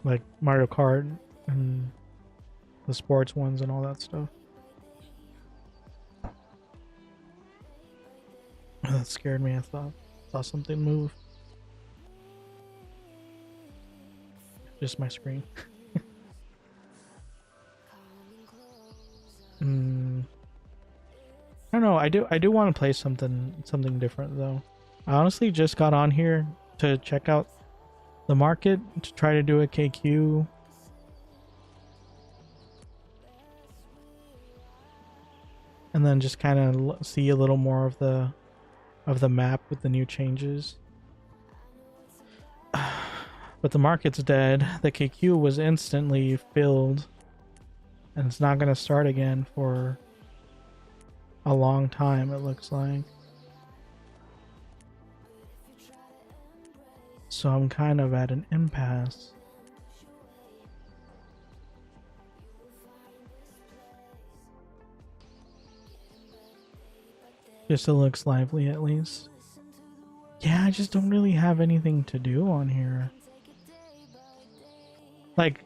like Mario Kart and the sports ones and all that stuff. That scared me. I saw something move. Just my screen. I don't know. I do want to play something different though. I honestly just got on here to check out the market to try to do a KQ. And then just kind of see a little more of the map with the new changes. But the market's dead. The KQ was instantly filled, and it's not going to start again for a long time, it looks like. So I'm kind of at an impasse. Just it looks lively at least. Yeah, I just don't really have anything to do on here. Like,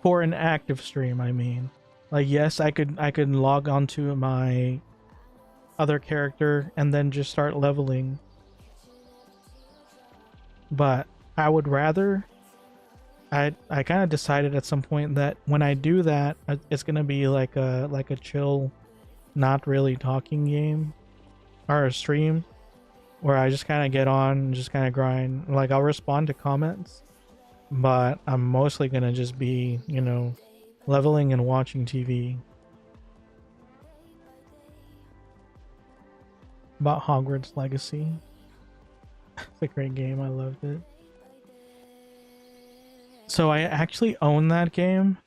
for an active stream, I mean. Like, yes, I could log onto my other character and then just start leveling. But I would rather, I kind of decided at some point that when I do that, it's gonna be like a chill, not really talking game or a stream where I just kind of get on and just kind of grind. Like, I'll respond to comments, but I'm mostly gonna just be, you know, leveling and watching TV. About Hogwarts Legacy. It's a great game. I loved it. So I actually own that game,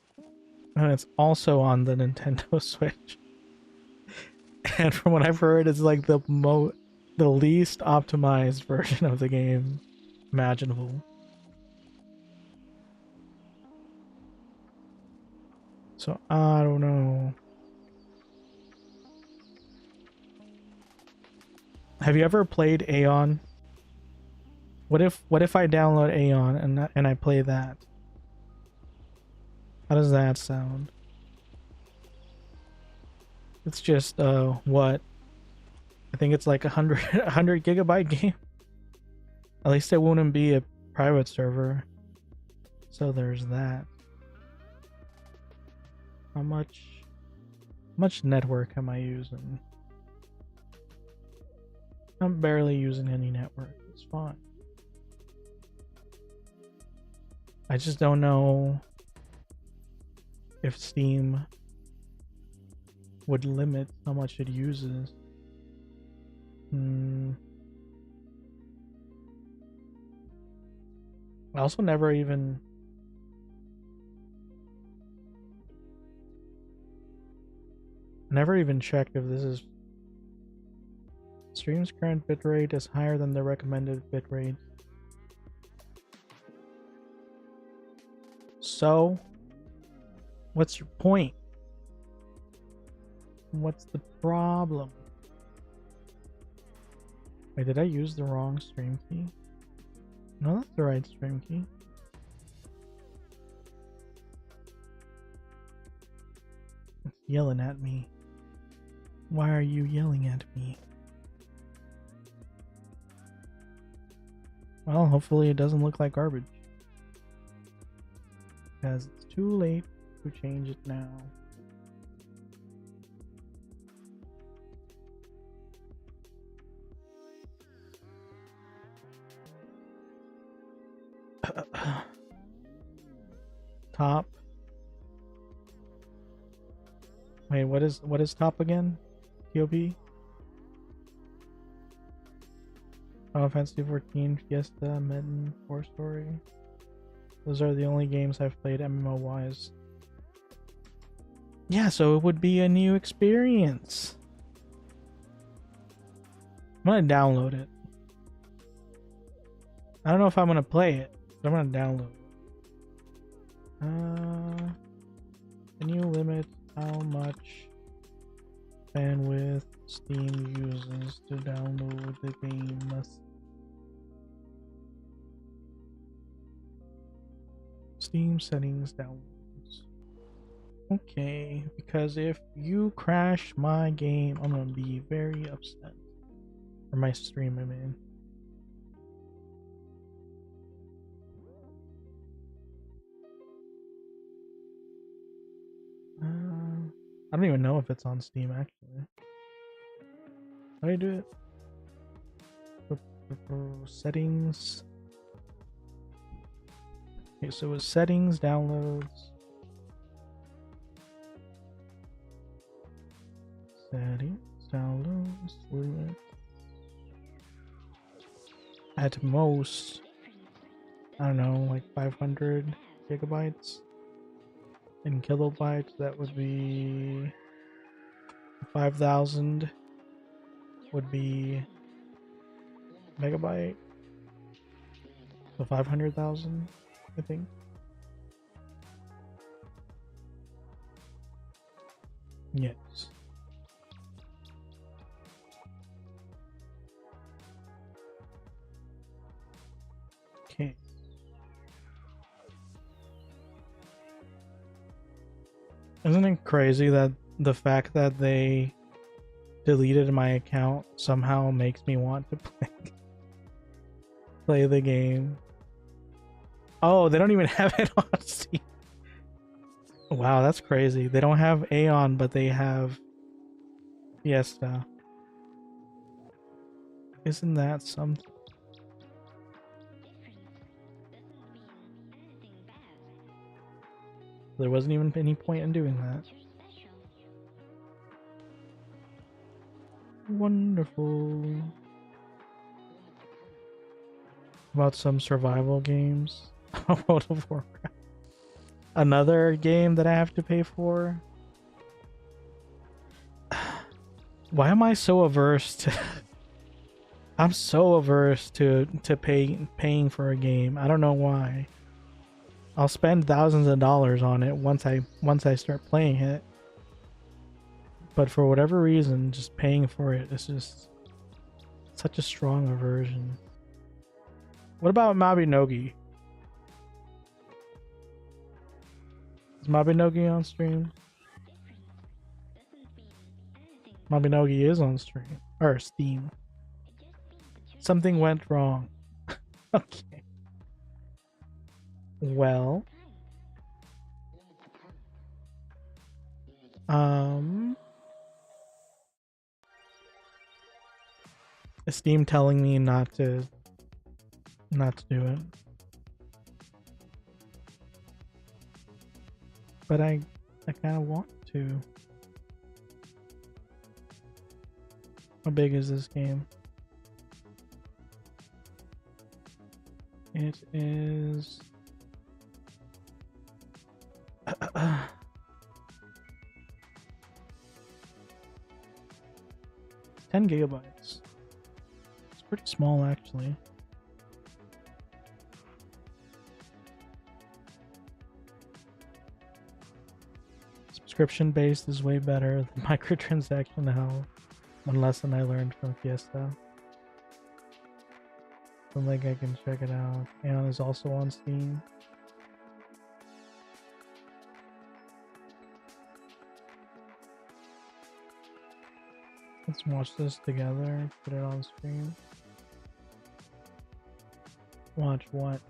and it's also on the Nintendo Switch. And from what I've heard, it's like the least optimized version of the game imaginable. So I don't know. Have you ever played Aeon? What if I download Aeon and I play that? How does that sound? It's just what? I think it's like a 100 gigabyte game. At least it wouldn't be a private server. So there's that. How much network am I using? I'm barely using any network. It's fine. I just don't know if Steam would limit how much it uses. I also never even checked if this is stream's current bitrate is higher than the recommended bitrate. So, what's your point? What's the problem? Wait, did I use the wrong stream key? No, that's the right stream key. It's yelling at me. Why are you yelling at me? Well, hopefully it doesn't look like garbage. Because it's too late to change it now. Top. Wait, what is top again? TOP? Final Fantasy 14, Fiesta, Medin, 4-story. Those are the only games I've played MMO-wise. Yeah, so it would be a new experience. I'm gonna download it. I don't know if I'm gonna play it, but I'm gonna download it. Can you limit how much bandwidth Steam uses to download the game? Steam settings downloads. Okay, because if you crash my game, I'm gonna be very upset. Or my stream, I mean. I don't even know if it's on Steam actually. How do I do it? Settings. Okay, so it's settings, downloads. Settings, downloads, limit. At most, I don't know, like 500 gigabytes. In kilobytes, that would be 5,000 would be megabyte. So 500,000, I think. Yes. Okay. Isn't it crazy that the fact that they deleted my account somehow makes me want to play the game? Oh, they don't even have it on Steam. Wow, that's crazy. They don't have Aeon, but they have Fiesta. Isn't that something? There wasn't even any point in doing that. Wonderful. About some survival games. World of Warcraft. Another game that I have to pay for. Why am I so averse to I'm so averse to paying for a game. I don't know why. I'll spend thousands of dollars on it once I start playing it. But for whatever reason, just paying for it is just such a strong aversion. What about Mabinogi? Is Mabinogi on stream? Mabinogi is on stream. Or Steam. Something went wrong. Okay. Well. Is Steam telling me not to do it? But I kind of want to. How big is this game? It is 10 gigabytes. It's pretty small, actually. Subscription based is way better than microtransaction. Hell, one lesson I learned from Fiesta. Don't think I can check it out. Aeon is also on Steam. Let's watch this together. Put it on screen. Watch what?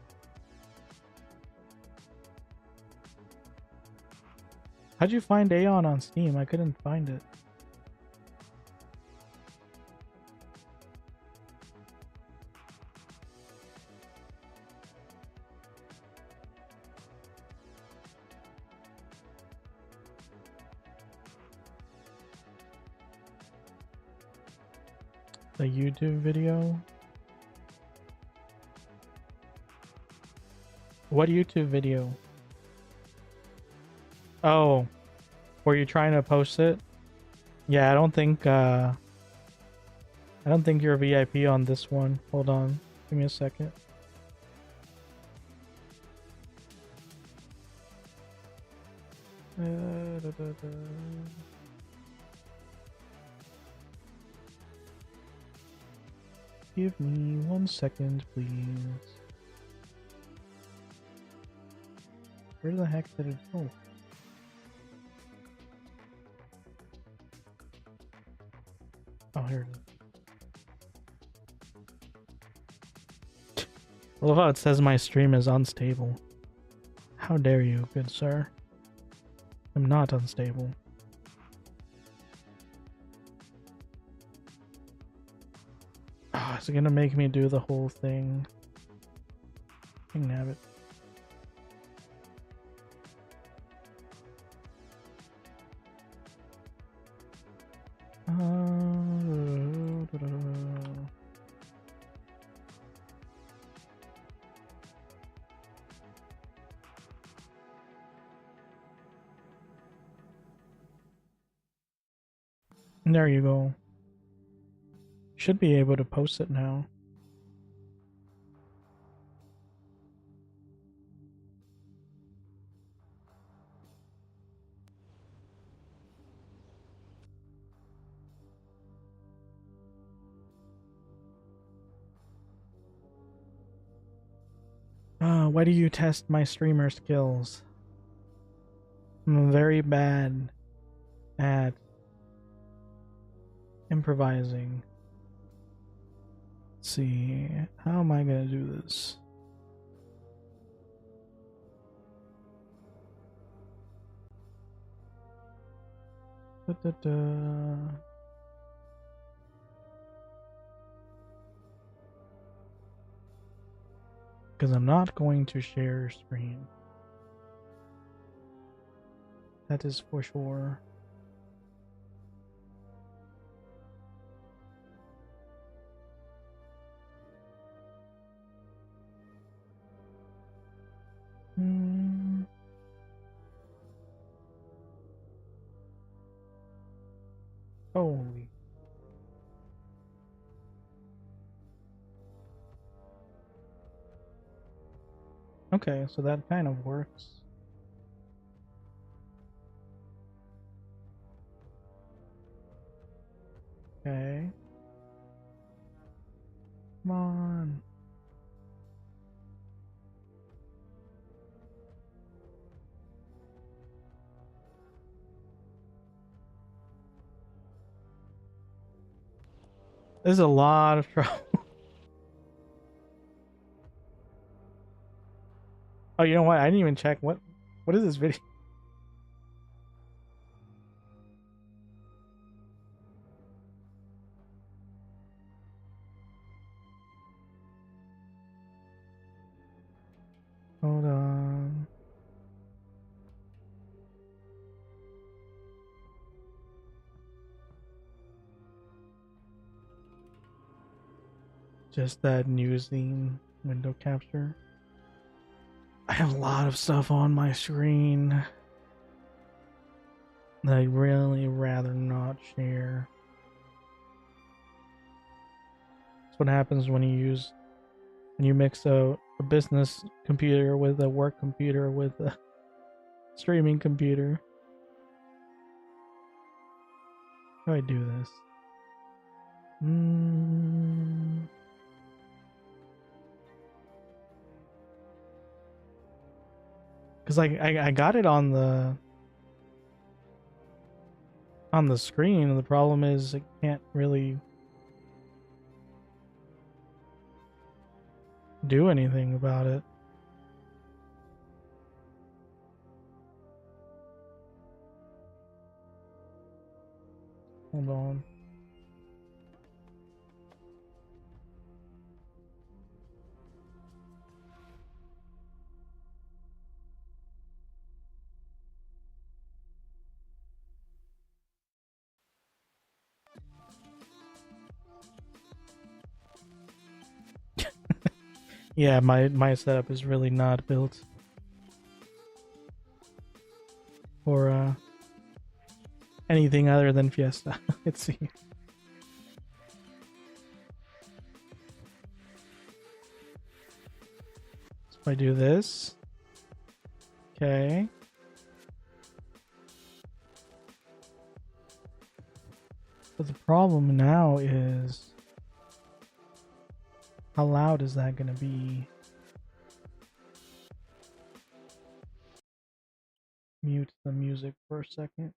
How'd you find Aeon on Steam? I couldn't find it. The YouTube video? What YouTube video? Oh, were you trying to post it? Yeah, I don't think you're a VIP on this one. Hold on. Give me a second. Give me 1 second, please. Where the heck did it go? Oh, here it is. I love how it says my stream is unstable. How dare you, good sir? I'm not unstable. Oh, is it gonna make me do the whole thing? I can have it. There you go. Should be able to post it now. Why do you test my streamer skills? I'm very bad at improvising. Let's see, how am I gonna do this? Because I'm not going to share screen. That is for sure. Holy. Okay, so that kind of works. Okay. Come on. This is a lot of trouble. Oh, you know what? I didn't even check. What is this video? Hold on. Just that newsing window capture. I have a lot of stuff on my screen that I'd really rather not share. That's what happens when you mix a business computer with a work computer with a streaming computer. How do I do this? Because I got it on the screen. The problem is I can't really do anything about it. Hold on. Yeah, my setup is really not built for anything other than Fiesta. Let's see. So if I do this, okay. But the problem now is, how loud is that going to be? Mute the music for a second.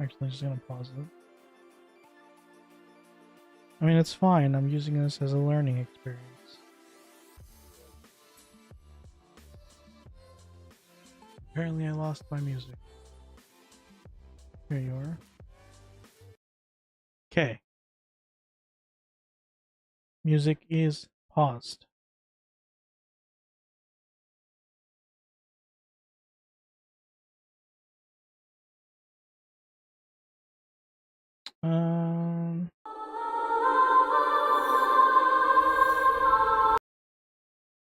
Actually, I'm just going to pause it. I mean, it's fine. I'm using this as a learning experience. Apparently, I lost my music. Here you are. Okay. Music is paused.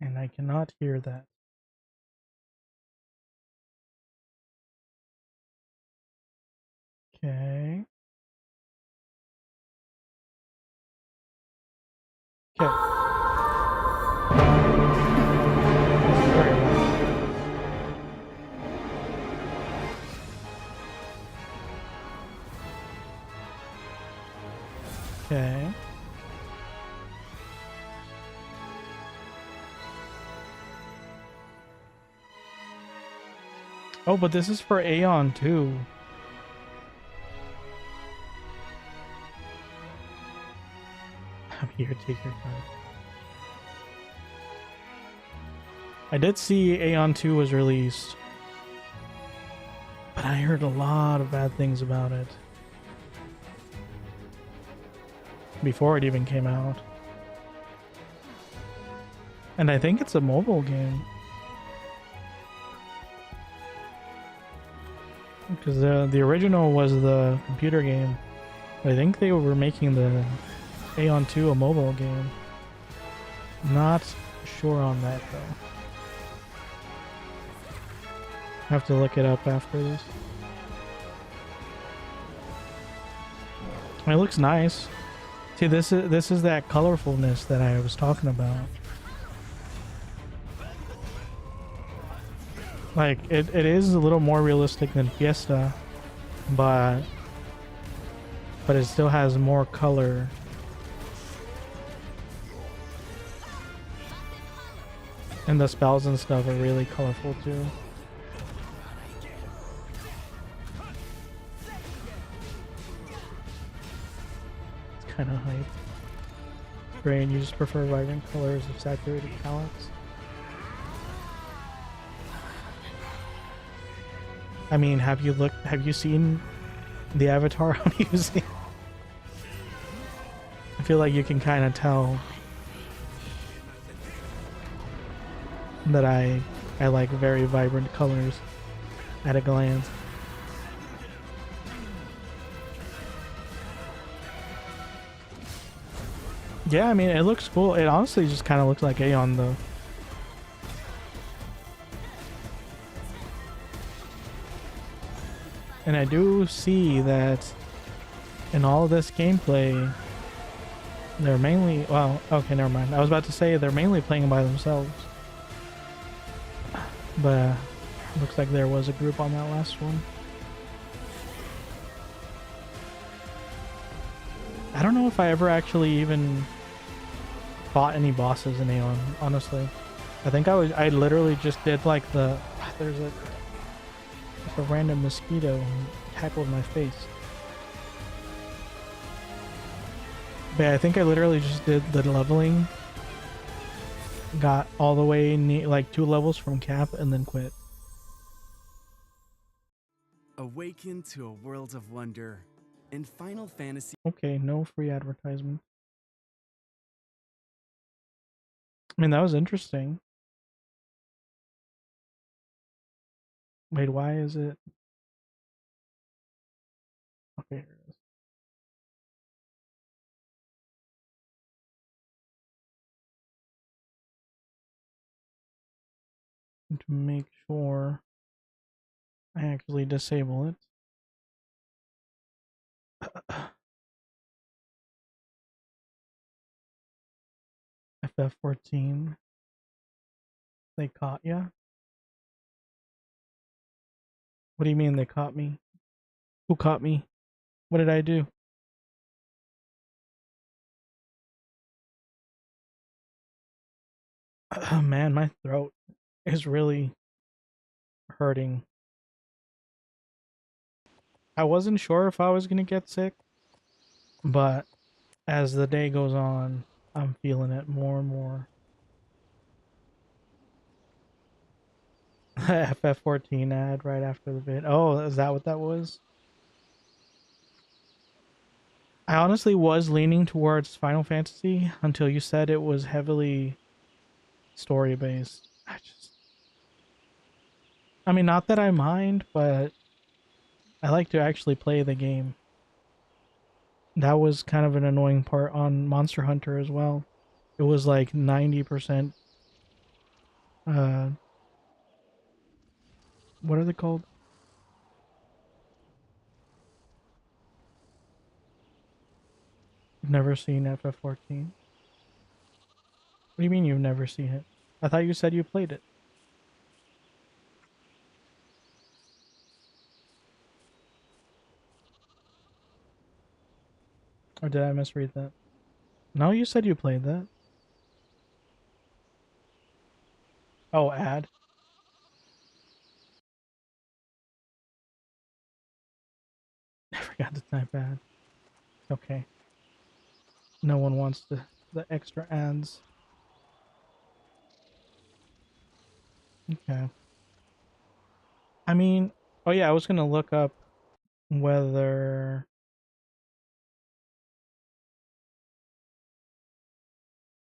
And I cannot hear that. Okay. Okay. Okay. Oh, but this is for Aeon too. I'm here, take your time. I did see Aeon 2 was released, but I heard a lot of bad things about it before it even came out. And I think it's a mobile game. Because the original was the computer game. I think they were making the Aeon 2 a mobile game. Not sure on that though. Have to look it up after this. It looks nice. See, this is that colorfulness that I was talking about. Like it is a little more realistic than Fiesta, but it still has more color. And the spells and stuff are really colorful too. It's kind of hype. Brain, you just prefer vibrant colors of saturated palettes? I mean, have you seen the avatar I'm using? I feel like you can kind of tell that I like very vibrant colors at a glance. Yeah, I mean, it looks cool. It honestly just kind of looks like Aeon though. And I do see that in all of this gameplay, they're mainly, well, okay, never mind. I was about to say they're mainly playing by themselves. But looks like there was a group on that last one. I don't know if I ever actually even fought any bosses in Aeon, honestly. I think I literally just did like there's a random mosquito tackled my face. But yeah, I think I literally just did the leveling, got all the way like 2 levels from cap, and then quit. Awaken to a world of wonder in Final Fantasy. Okay, no free advertisement. I mean, that was interesting. Wait, why is it? Okay, here it is. And to make sure I actually disable it. FF14. They caught ya? What do you mean they caught me? Who caught me? What did I do? Man, my throat is really hurting. I wasn't sure if I was gonna get sick, but as the day goes on, I'm feeling it more and more. FF14 ad right after the vid. Oh, is that what that was? I honestly was leaning towards Final Fantasy until you said it was heavily story based. I mean, not that I mind, but I like to actually play the game. That was kind of an annoying part on Monster Hunter as well. It was like 90%, uh, what are they called? I've never seen FF14. What do you mean you've never seen it? I thought you said you played it. Or did I misread that? No, you said you played that. Oh, ad. I forgot to type ad. Okay. No one wants the extra ads. Okay. I mean, oh yeah, I was gonna look up whether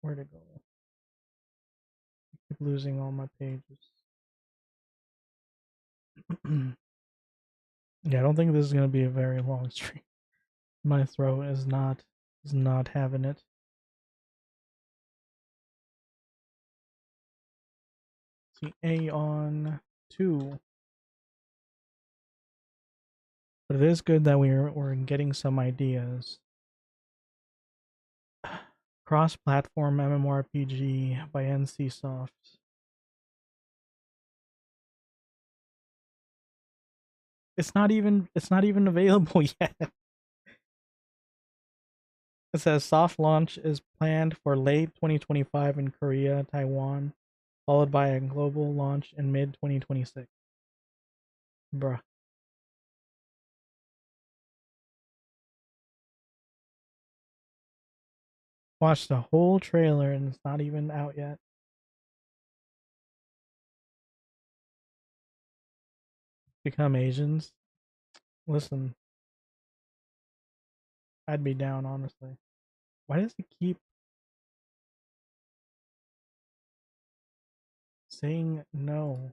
where to go. I keep losing all my pages. Yeah, I don't think this is gonna be a very long stream. My throat is not having it. See, Aeon 2. But it is good that we're getting some ideas. cross-platform MMORPG by NCSoft. It's not even available yet. It says soft launch is planned for late 2025 in Korea, Taiwan, followed by a global launch in mid 2026. Bruh. Watched the whole trailer and it's not even out yet. Become Asians. Listen, I'd be down, honestly. Why does it keep saying no?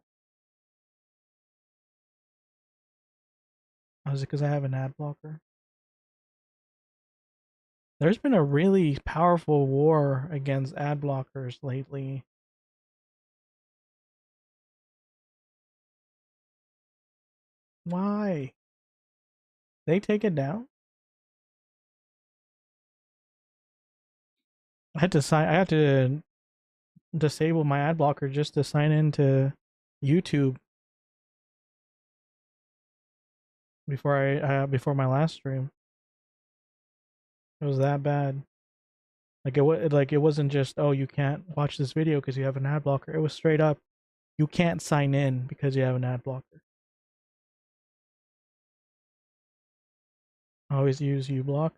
Oh, is it because I have an ad blocker? There's been a really powerful war against ad blockers lately. Why? They take it down? I had to disable my ad blocker just to sign into YouTube before my last stream. It was that bad. It wasn't just, oh, you can't watch this video because you have an ad blocker. It was straight up, you can't sign in because you have an ad blocker. Always use uBlock.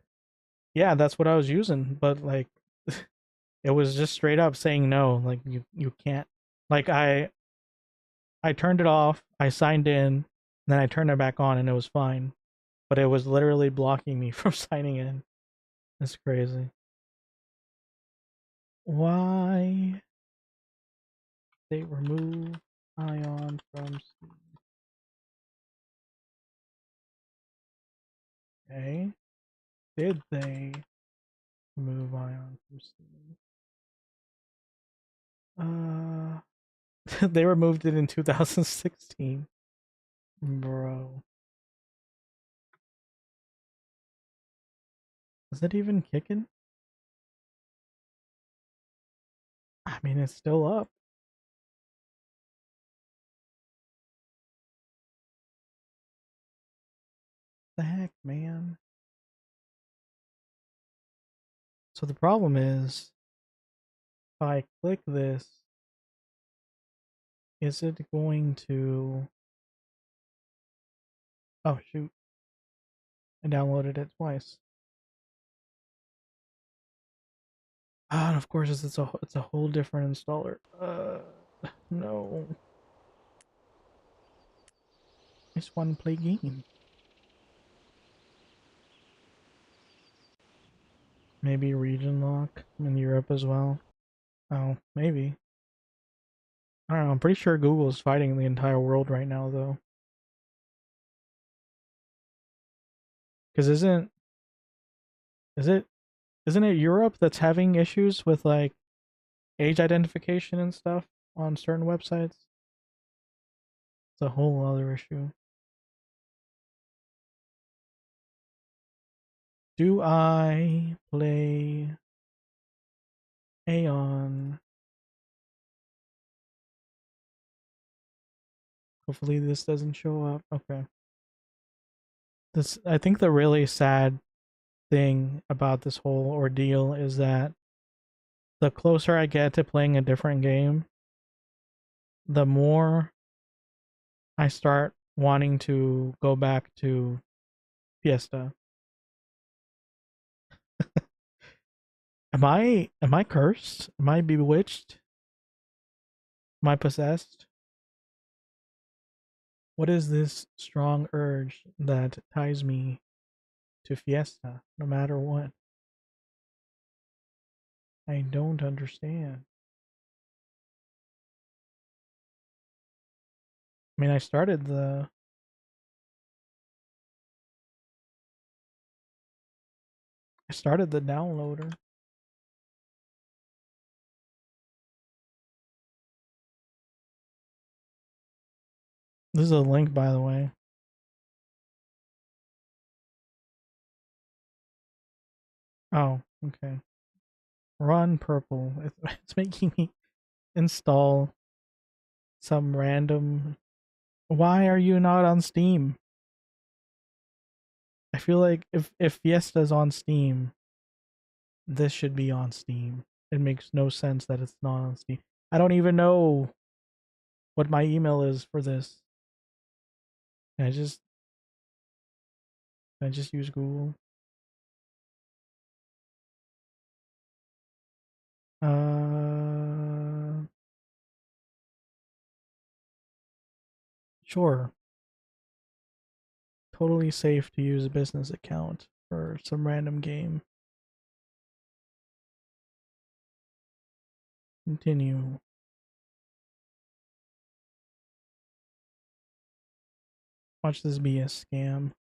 Yeah, that's what I was using, but like it was just straight up saying no, like you can't. Like I turned it off, I signed in, then I turned it back on and it was fine. But it was literally blocking me from signing in. It's crazy. Why they remove Ion from Steam? Okay. Did they remove Ion from Steam? They removed it in 2016. Bro. Is it even kicking? I mean, it's still up. The heck, man? So the problem is, if I click this, is it going to... Oh, shoot. I downloaded it twice. Ah, and of course, it's a whole different installer. No. I just want to play game. Maybe region lock in Europe as well. Oh, maybe. I don't know. I'm pretty sure Google's fighting the entire world right now, though. Because is it isn't it Europe that's having issues with like age identification and stuff on certain websites? It's a whole other issue. Do I play Aeon? Hopefully this doesn't show up. Okay. I think the really sad thing about this whole ordeal is that the closer I get to playing a different game, the more I start wanting to go back to Fiesta. Am I cursed? Am I bewitched? Am I possessed? What is this strong urge that ties me to Fiesta no matter what? I don't understand. I mean, I started the downloader. This is a link, by the way. Oh, okay. Run purple. It's making me install some random. Why are you not on Steam? I feel like if Fiesta's on Steam, this should be on Steam. It makes no sense that it's not on Steam. I don't even know what my email is for this. Can I just use Google? Uh, sure. Totally safe to use a business account for some random game. Continue. Watch this be a scam.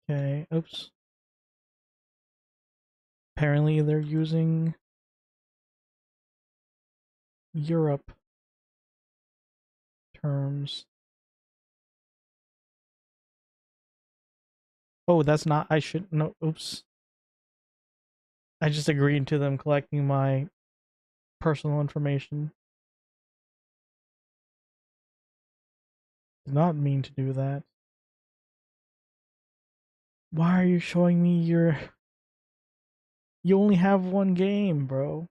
Okay. Oops. Apparently they're using Europe terms. Oh, that's not. I should. No. Oops. I just agreed to them collecting my personal information. Did not mean to do that. Why are you showing me your. You only have one game, bro.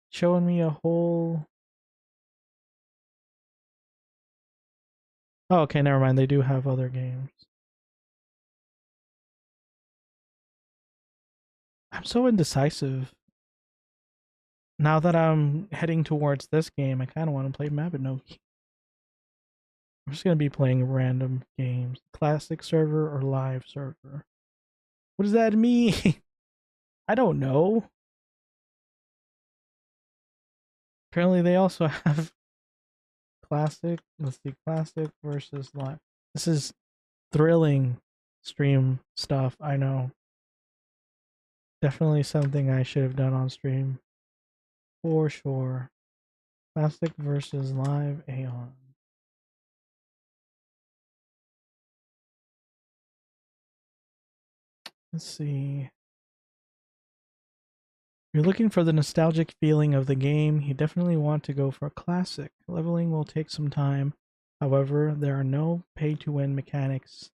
Showing me a whole. Oh, okay, never mind. They do have other games. I'm so indecisive. Now that I'm heading towards this game, I kind of want to play Mabinogi. I'm just going to be playing random games. Classic server or live server. What does that mean? I don't know. Apparently, they also have classic. Let's see, classic versus live. This is thrilling stream stuff. I know. Definitely something I should have done on stream. For sure. Classic versus live Aeon. Let's see. If you're looking for the nostalgic feeling of the game, you definitely want to go for a classic. Leveling will take some time. However, there are no pay-to-win mechanics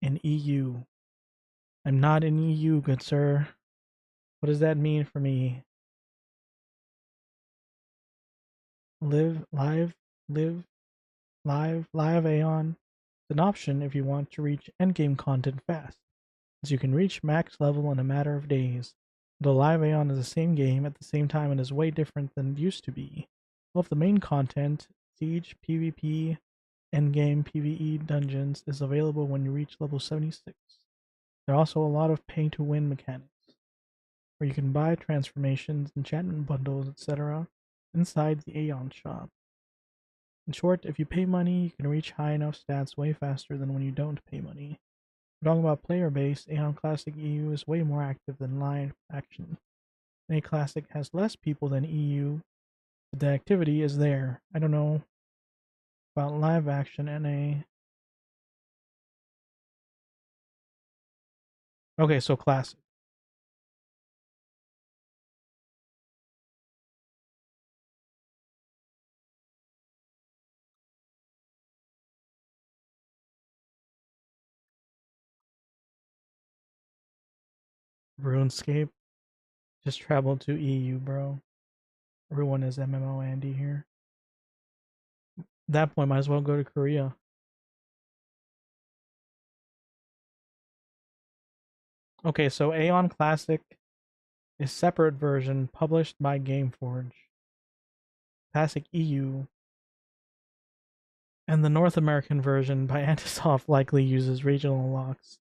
in EU. I'm not in EU, good sir. What does that mean for me? Live, live, live, live Aeon. It's an option if you want to reach endgame content fast, as you can reach max level in a matter of days. The live Aeon is the same game at the same time and is way different than it used to be. All of the main content, Siege, PvP, endgame PvE dungeons, is available when you reach level 76. There are also a lot of pay to win mechanics, where you can buy transformations, enchantment bundles, etc. inside the Aeon shop. In short, if you pay money, you can reach high enough stats way faster than when you don't pay money. Talking about player base, Aeon Classic EU is way more active than live action. NA Classic has less people than EU, but the activity is there. I don't know about live action NA. Okay, so Classic. RuneScape. Just travel to EU, bro. Everyone is MMO Andy here. At that point, might as well go to Korea. Okay, so Aeon Classic is separate version published by Gameforge. Classic EU and the North American version by Antisoft likely uses regional locks.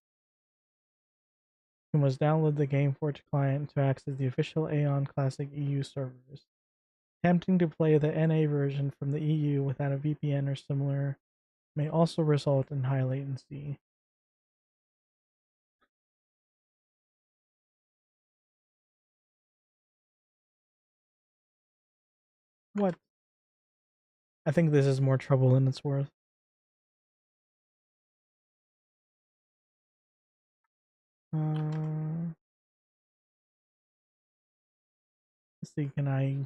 You must download the Gameforge client to access the official Aeon Classic EU servers. Attempting to play the NA version from the EU without a VPN or similar may also result in high latency. What? I think this is more trouble than it's worth. Let's see, can I...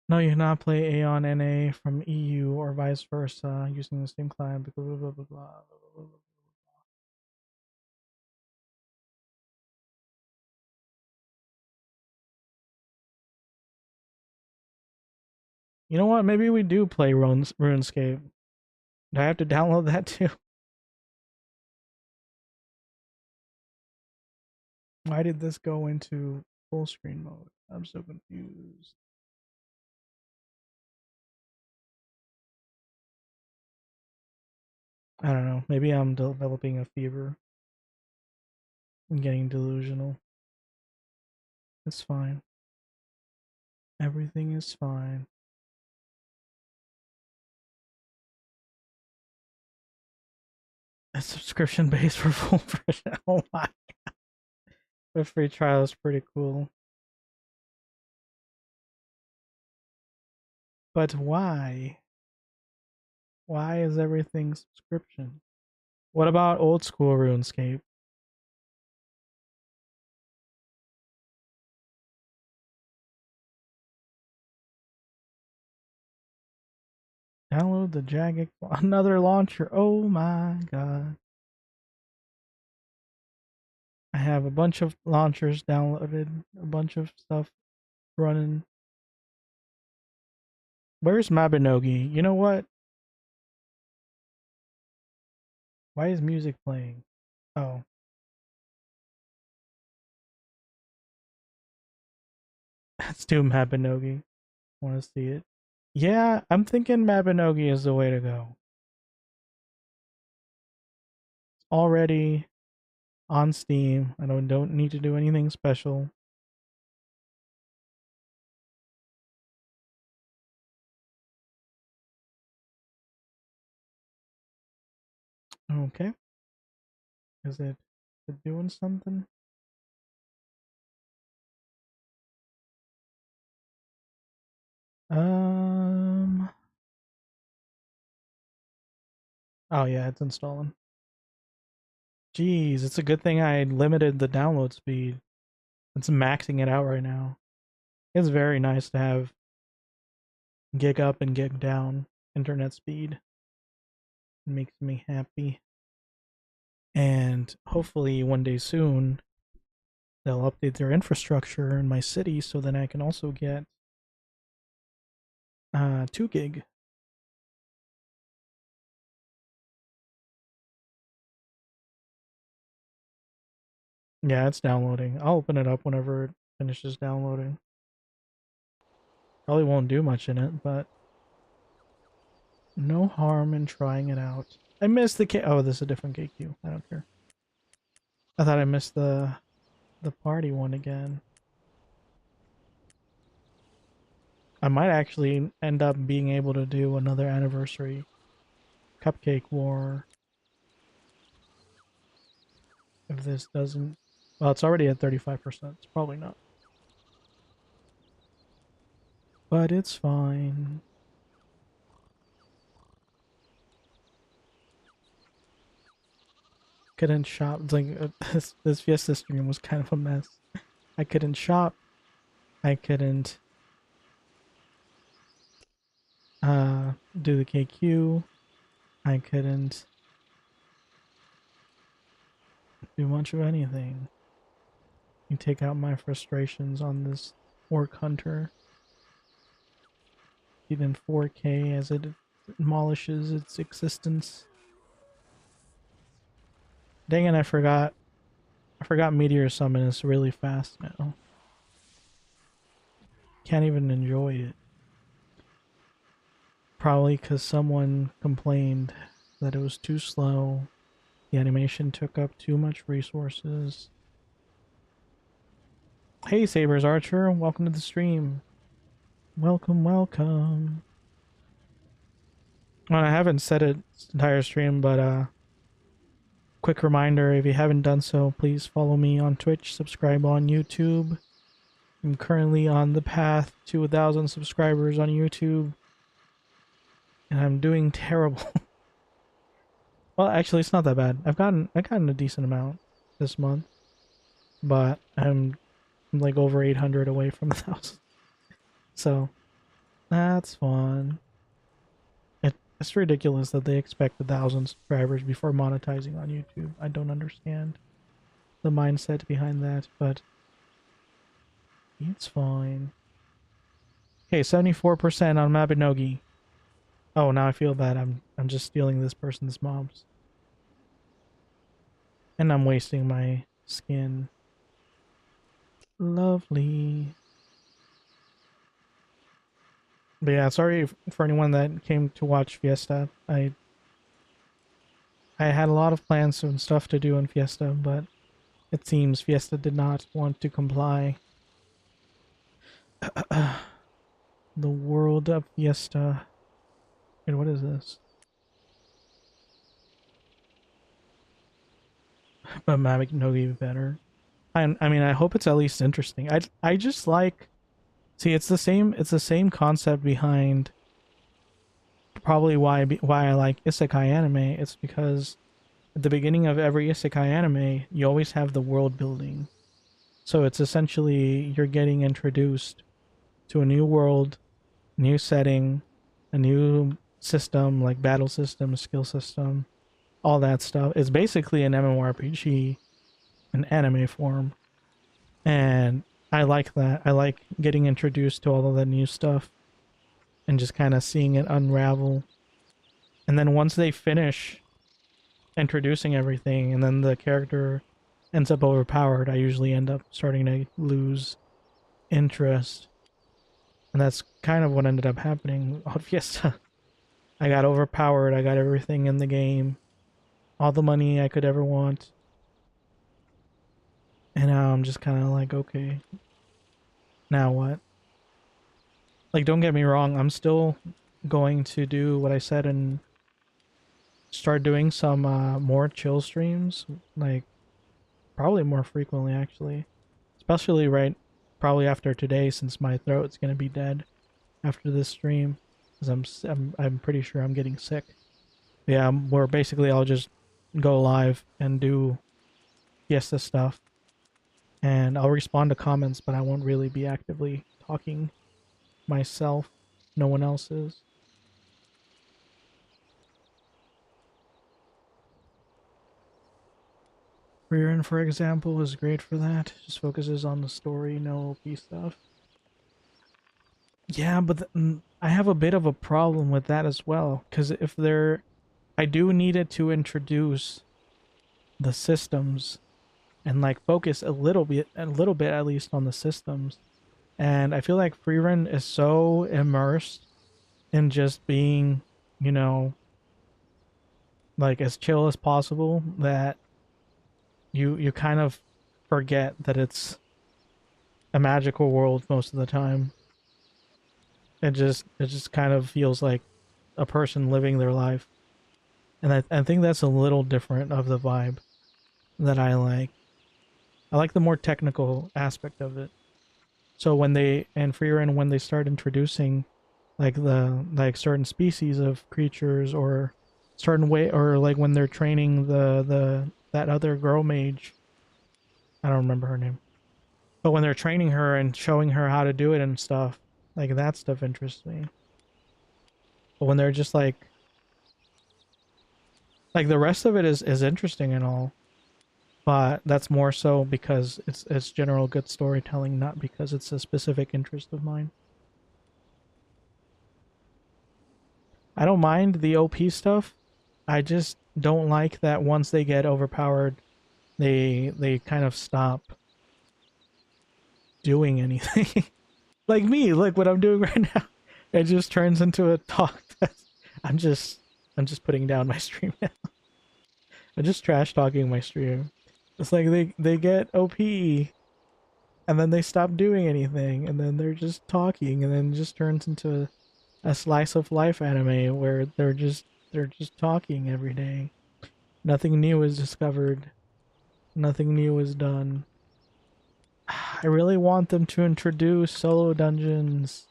No, you cannot play Aeon NA from EU or vice versa using the same client because blah, blah, blah, blah, blah, blah. You know what? Maybe we do play RuneScape. Do I have to download that too? Why did this go into full screen mode? I'm so confused. I don't know. Maybe I'm developing a fever. I'm getting delusional. It's fine. Everything is fine. A subscription base for full version. Oh my. The free trial is pretty cool. But why? Why is everything subscription? What about old school RuneScape? Download the Jagex, another launcher. Oh my god. I have a bunch of launchers downloaded, a bunch of stuff running. Where's Mabinogi? You know what? Why is music playing? Oh. Let's do Mabinogi. Want to see it? Yeah, I'm thinking Mabinogi is the way to go. It's already on Steam. I don't need to do anything special. Okay. Is it doing something? Um. Oh yeah, it's installing. Jeez, it's a good thing I limited the download speed. It's maxing it out right now. It's very nice to have gig up and gig down internet speed. It makes me happy. And hopefully one day soon they'll update their infrastructure in my city so then I can also get 2 gig. Yeah, it's downloading. I'll open it up whenever it finishes downloading. Probably won't do much in it, but no harm in trying it out. I missed the oh, this is a different KQ. I don't care. I thought I missed the party one again. I might actually end up being able to do another anniversary cupcake war if this doesn't. Well, it's already at 35%. It's probably not. But it's fine. Couldn't shop. It's like this Fiesta stream was kind of a mess. I couldn't shop. I couldn't do the KQ. I couldn't do much of anything. You take out my frustrations on this orc hunter. Even 4K as it demolishes its existence. Dang it, I forgot. I forgot Meteor Summon is really fast now. Can't even enjoy it. Probably because someone complained that it was too slow. The animation took up too much resources. Hey Sabers Archer, welcome to the stream. Welcome, welcome. Well, I haven't said it this entire stream, but quick reminder, if you haven't done so, please follow me on Twitch, subscribe on YouTube. I'm currently on the path to 1,000 subscribers on YouTube. And I'm doing terrible. Well, actually, it's not that bad. I gotten a decent amount this month, but I'm like over 800 away from 1,000. So that's fun. It's ridiculous that they expect 1,000 subscribers before monetizing on YouTube. I don't understand the mindset behind that, but it's fine. Okay, 74% on Mabinogi. Oh, now I feel bad. I'm just stealing this person's mobs. And I'm wasting my skin. Lovely. But yeah, sorry for anyone that came to watch Fiesta. I had a lot of plans and stuff to do in Fiesta, but it seems Fiesta did not want to comply. The world of Fiesta. Wait, what is this? But Mavic Nogi better. I mean, I hope it's at least interesting. I just like, see, it's the same concept behind probably why I like isekai anime. It's because at the beginning of every isekai anime, you always have the world building. So it's essentially you're getting introduced to a new world, new setting, a new system like battle system, skill system, all that stuff. It's basically an MMORPG in anime form. And I like that. I like getting introduced to all of that new stuff and just kind of seeing it unravel. And then once they finish introducing everything and then the character ends up overpowered, I usually end up starting to lose interest. And that's kind of what ended up happening on Fiesta. I got overpowered, I got everything in the game, all the money I could ever want. And now I'm just kind of like, okay, now what? Like, don't get me wrong, I'm still going to do what I said and start doing some more chill streams, like probably more frequently actually, especially probably after today since my throat's gonna be dead after this stream, because I'm pretty sure I'm getting sick. Yeah, where basically I'll just go live and do Fiesta stuff, and I'll respond to comments, but I won't really be actively talking myself. No one else is. Rearin, for example, is great for that. Just focuses on the story, no OP stuff. Yeah, but I have a bit of a problem with that as well. Because if they're... I do need it to introduce the systems and like focus a little bit at least on the systems. And I feel like Freerun is so immersed in just being, you know, like as chill as possible that you kind of forget that it's a magical world most of the time. It just kind of feels like a person living their life. And I think that's a little different of the vibe that I like. I like the more technical aspect of it. So when they and Freerun, when they start introducing like the certain species of creatures or certain way, or like when they're training the that other girl mage, I don't remember her name, but when they're training her and showing her how to do it and stuff, like that stuff interests me. But when they're just like the rest of it is interesting and all, but that's more so because it's general good storytelling, not because it's a specific interest of mine. I don't mind the OP stuff. I just don't like that once they get overpowered, they kind of stop doing anything. Like me, like what I'm doing right now. It just turns into a talk test. I'm just putting down my stream now. I'm just trash talking my stream. It's like they get OP and then they stop doing anything and then they're just talking and then it just turns into a slice of life anime where they're just talking every day. Nothing new is discovered. Nothing new is done. I really want them to introduce solo dungeons.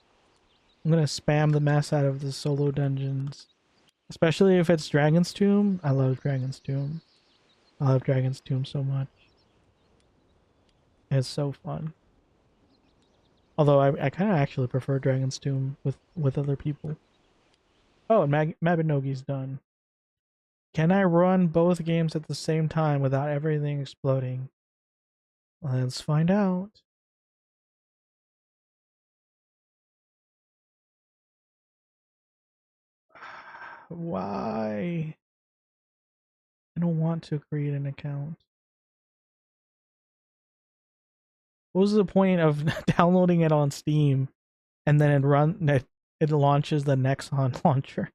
I'm gonna spam the mess out of the solo dungeons. Especially if it's Dragon's Tomb. I love Dragon's Tomb. I love Dragon's Tomb so much. It's so fun. Although I kind of actually prefer Dragon's Tomb with other people. Oh, and Mabinogi's done. Can I run both games at the same time without everything exploding? Let's find out. Why? I don't want to create an account. What was the point of downloading it on Steam and then it launches the Nexon launcher?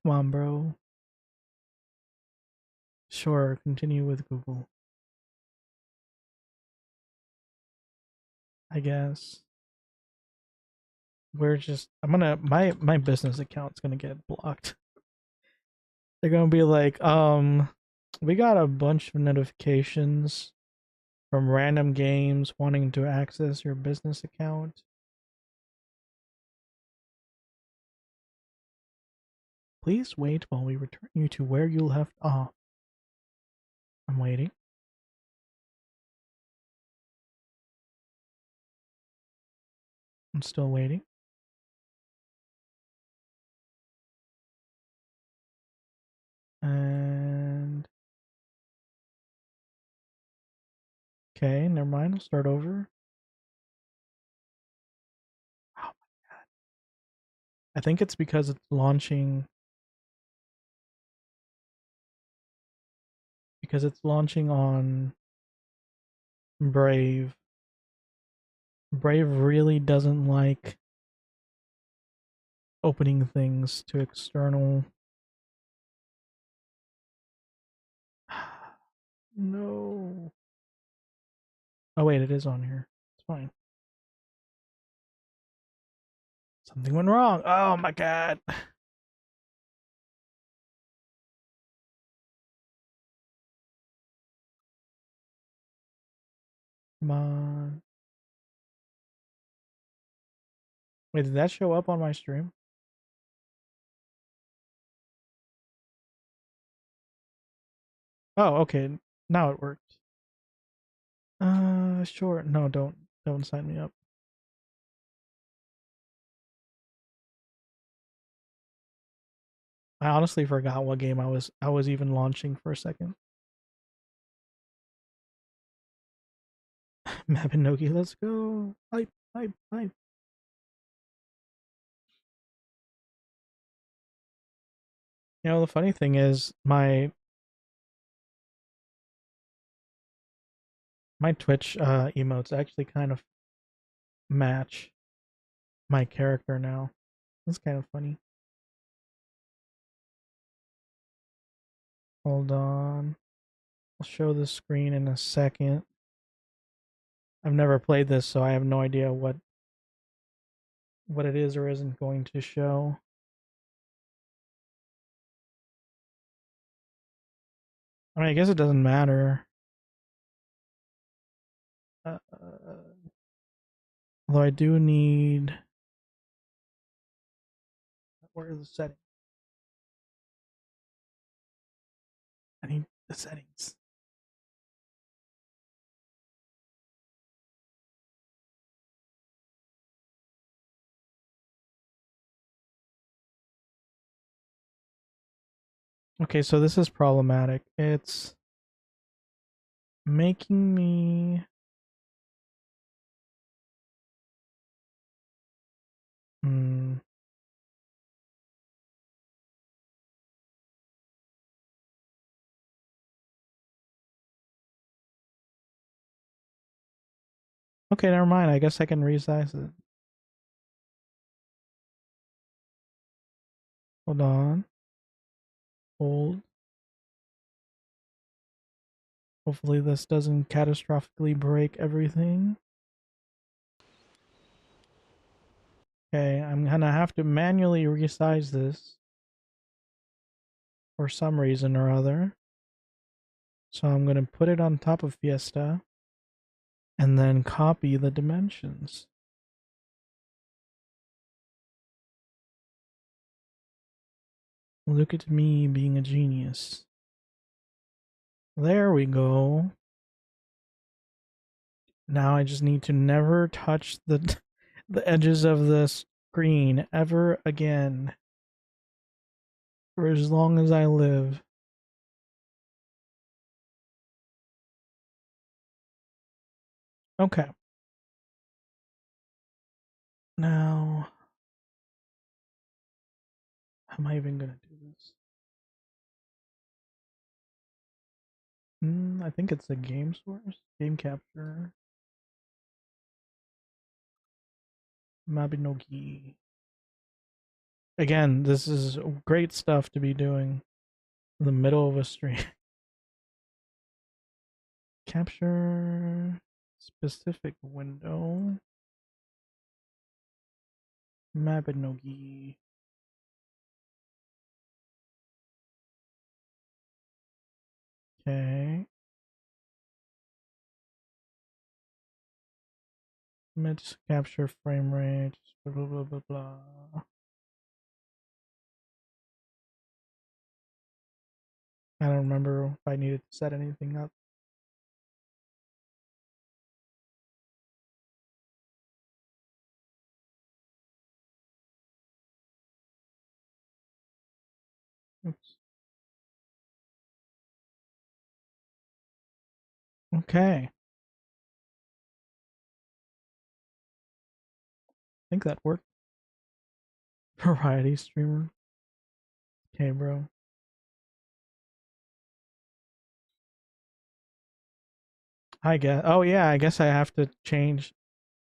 Come on, bro. Sure, continue with Google. I guess. We're just I'm gonna my business account's gonna get blocked. They're gonna be like, we got a bunch of notifications from random games wanting to access your business account. Please wait while we return you to where you left off. I'm waiting. I'm still waiting. And okay, never mind. I'll start over. Oh my god. I think it's because it's launching on Brave. Brave really doesn't like opening things to external. No. Oh wait, it is on here. It's fine. Something went wrong. Oh my god. Come on. Wait, did that show up on my stream? Oh, okay. Now it worked. Sure. No, don't sign me up. I honestly forgot what game I was even launching for a second. Mabinogi, let's go. Hype, hype, hype. You know, the funny thing is my Twitch emotes actually kind of match my character now. That's kind of funny. Hold on. I'll show the screen in a second. I've never played this, so I have no idea what it is or isn't going to show. I mean, I guess it doesn't matter. Although I do need. Where are the settings? I need the settings. Okay, so this is problematic. It's making me. Hmm. Okay, never mind. I guess I can resize it. Hold on. Hold. Hopefully this doesn't catastrophically break everything. Okay, I'm gonna have to manually resize this for some reason or other. So I'm gonna put it on top of Fiesta and then copy the dimensions. Look at me being a genius. There we go. Now I just need to never touch the the edges of the screen ever again for as long as I live. Okay. Now, how am I even gonna do this? I think it's a game source, game capture, Mabinogi. Again, this is great stuff to be doing in the middle of a stream. Capture specific window, Mabinogi. Okay. Let's capture frame rate, blah blah blah blah. I don't remember if I needed to set anything up. Oops. Okay. I think that worked. Variety streamer. Okay, bro. I guess. Oh yeah, I guess I have to change.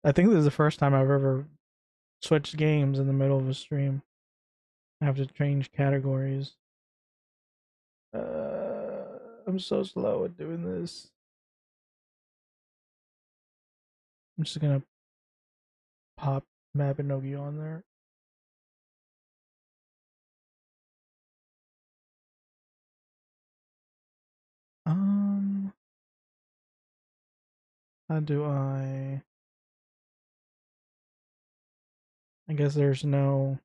I think this is the first time I've ever switched games in the middle of a stream. I have to change categories. I'm so slow at doing this. I'm just gonna pop Mabinogi on there. How do I? I guess there's no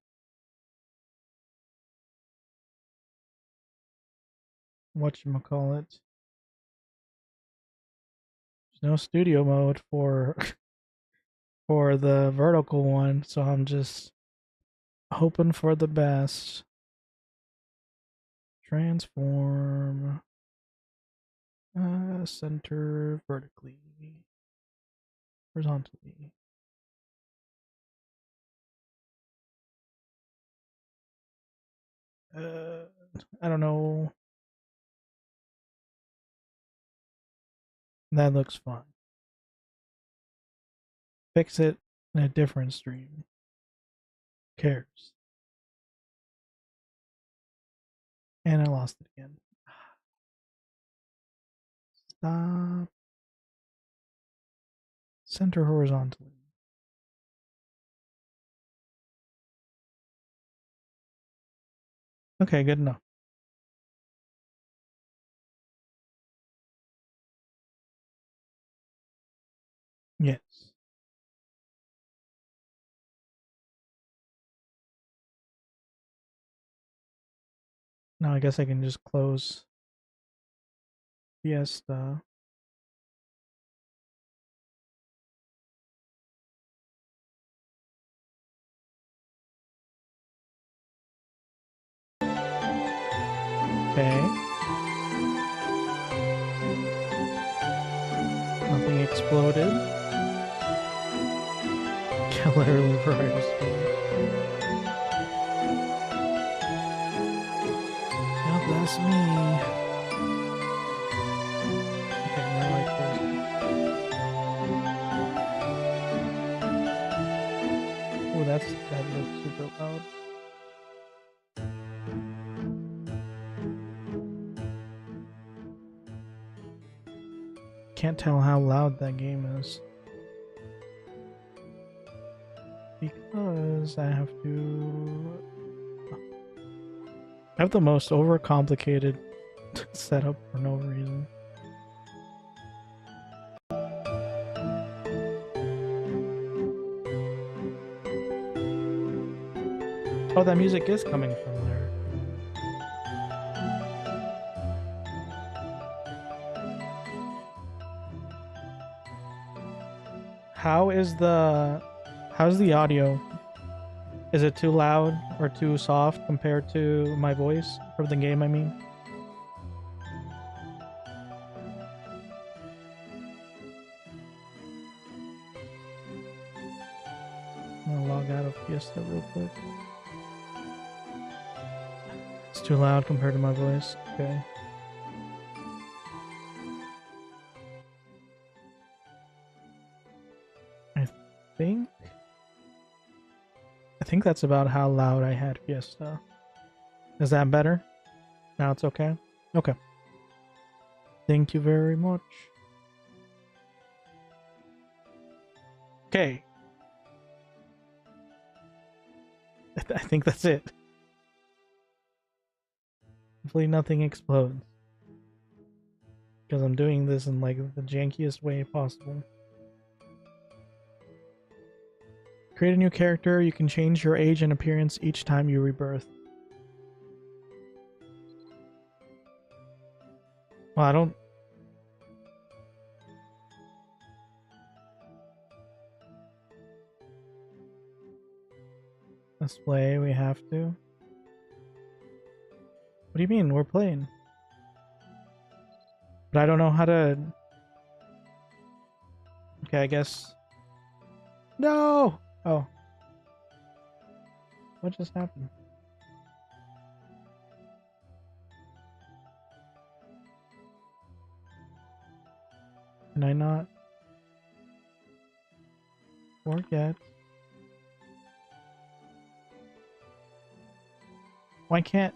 whatchamacallit. There's no studio mode for for the vertical one, so I'm just hoping for the best. Transform center vertically, horizontally. Uh, I don't know. That looks fine. Fix it in a different stream. Who cares? And I lost it again. Stop. Center horizontally. Okay, good enough. Yes. Now I guess I can just close Fiesta. Okay. Nothing exploded. Killer Libraries. God bless me. Okay, now I close it. Oh, that looks super loud. Can't tell how loud that game is. Because I have to... I have the most overcomplicated setup for no reason. Oh, that music is coming from there. How's the audio? Is it too loud or too soft compared to my voice for the game, I mean? I'm gonna log out of Fiesta real quick. It's too loud compared to my voice. Okay. I think that's about how loud I had Fiesta. Is that better? Now it's okay? Okay. Thank you very much. Okay. I think that's it. Hopefully nothing explodes. Because I'm doing this in like the jankiest way possible. Create a new character. You can change your age and appearance each time you rebirth. Well, I don't... Let's play. We have to. What do you mean? We're playing. But I don't know how to... Okay, I guess... No! Oh. What just happened? Can I not forget? Why can't...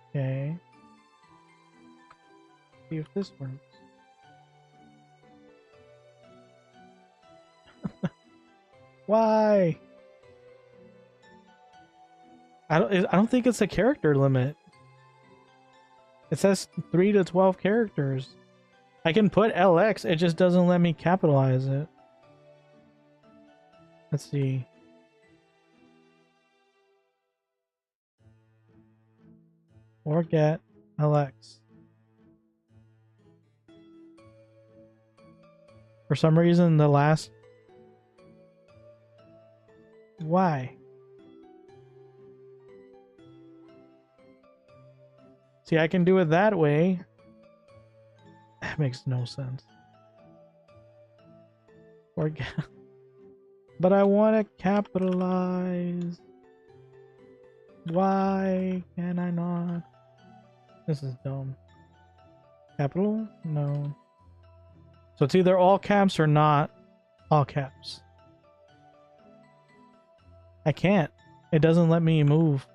Okay. See if this works. Why? I don't think it's a character limit. It says 3 to 12 characters. I can put LX, it just doesn't let me capitalize it. Let's see. Forget LX. For some reason, the last... Why? See, I can do it that way. That makes no sense. Forget. But I want to capitalize. Why can I not? This is dumb. Capital? No. So it's either all caps or not all caps. I can't. It doesn't let me move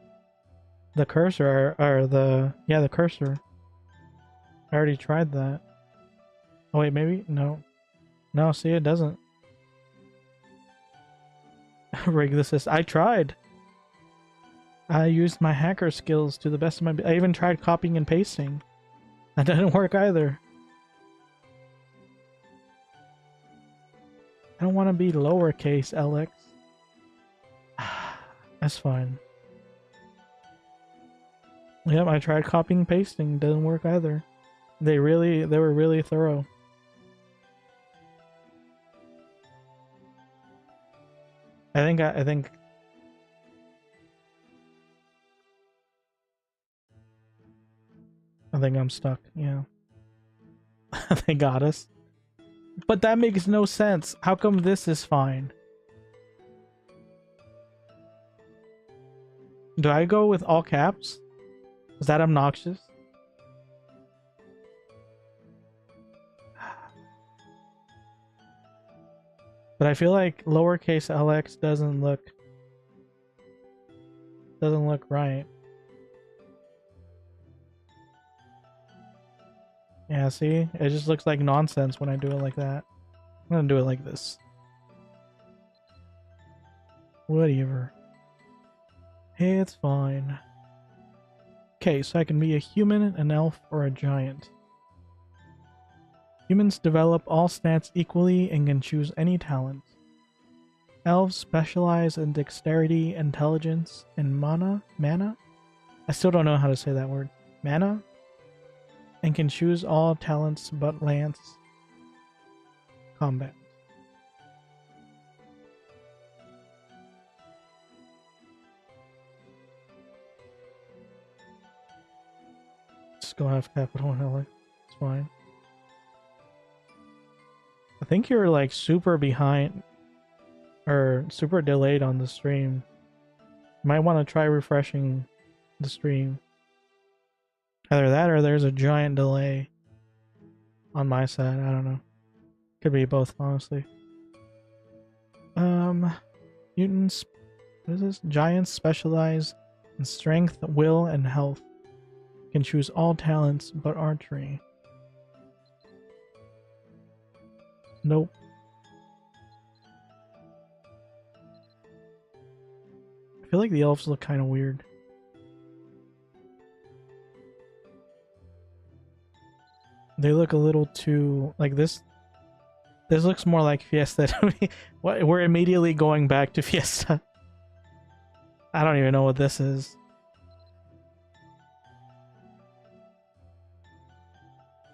the cursor or the cursor. I already tried that. Oh wait, maybe? No. No, see, it doesn't. Rig the system. I tried. I used my hacker skills to the best of my... I even tried copying and pasting. That didn't work either. I don't want to be lowercase LX. That's fine. Yep, I tried copying and pasting. Didn't work either. They were really thorough. I think I'm stuck. Yeah. They got us. But that makes no sense. How come this is fine? Do I go with all caps? Is that obnoxious? But I feel like lowercase LX doesn't look right. Yeah, see? It just looks like nonsense when I do it like that. I'm gonna do it like this. Whatever. Hey, it's fine. Okay, so I can be a human, an elf, or a giant. Humans develop all stats equally and can choose any talent. Elves specialize in dexterity, intelligence, and mana? I still don't know how to say that word. Mana? and can choose all talents but lance combat. Just go have capital and LA. It's fine. I think you're like super behind or super delayed on the stream. You might want to try refreshing the stream. Either that or there's a giant delay on my side. I don't know. Could be both, honestly. Mutants. What is this? Giants specialize in strength, will, and health. Can choose all talents but archery. Nope. I feel like the elves look kind of weird. They look a little too like this. This looks more like Fiesta to me. We're immediately going back to Fiesta. I don't even know what this is.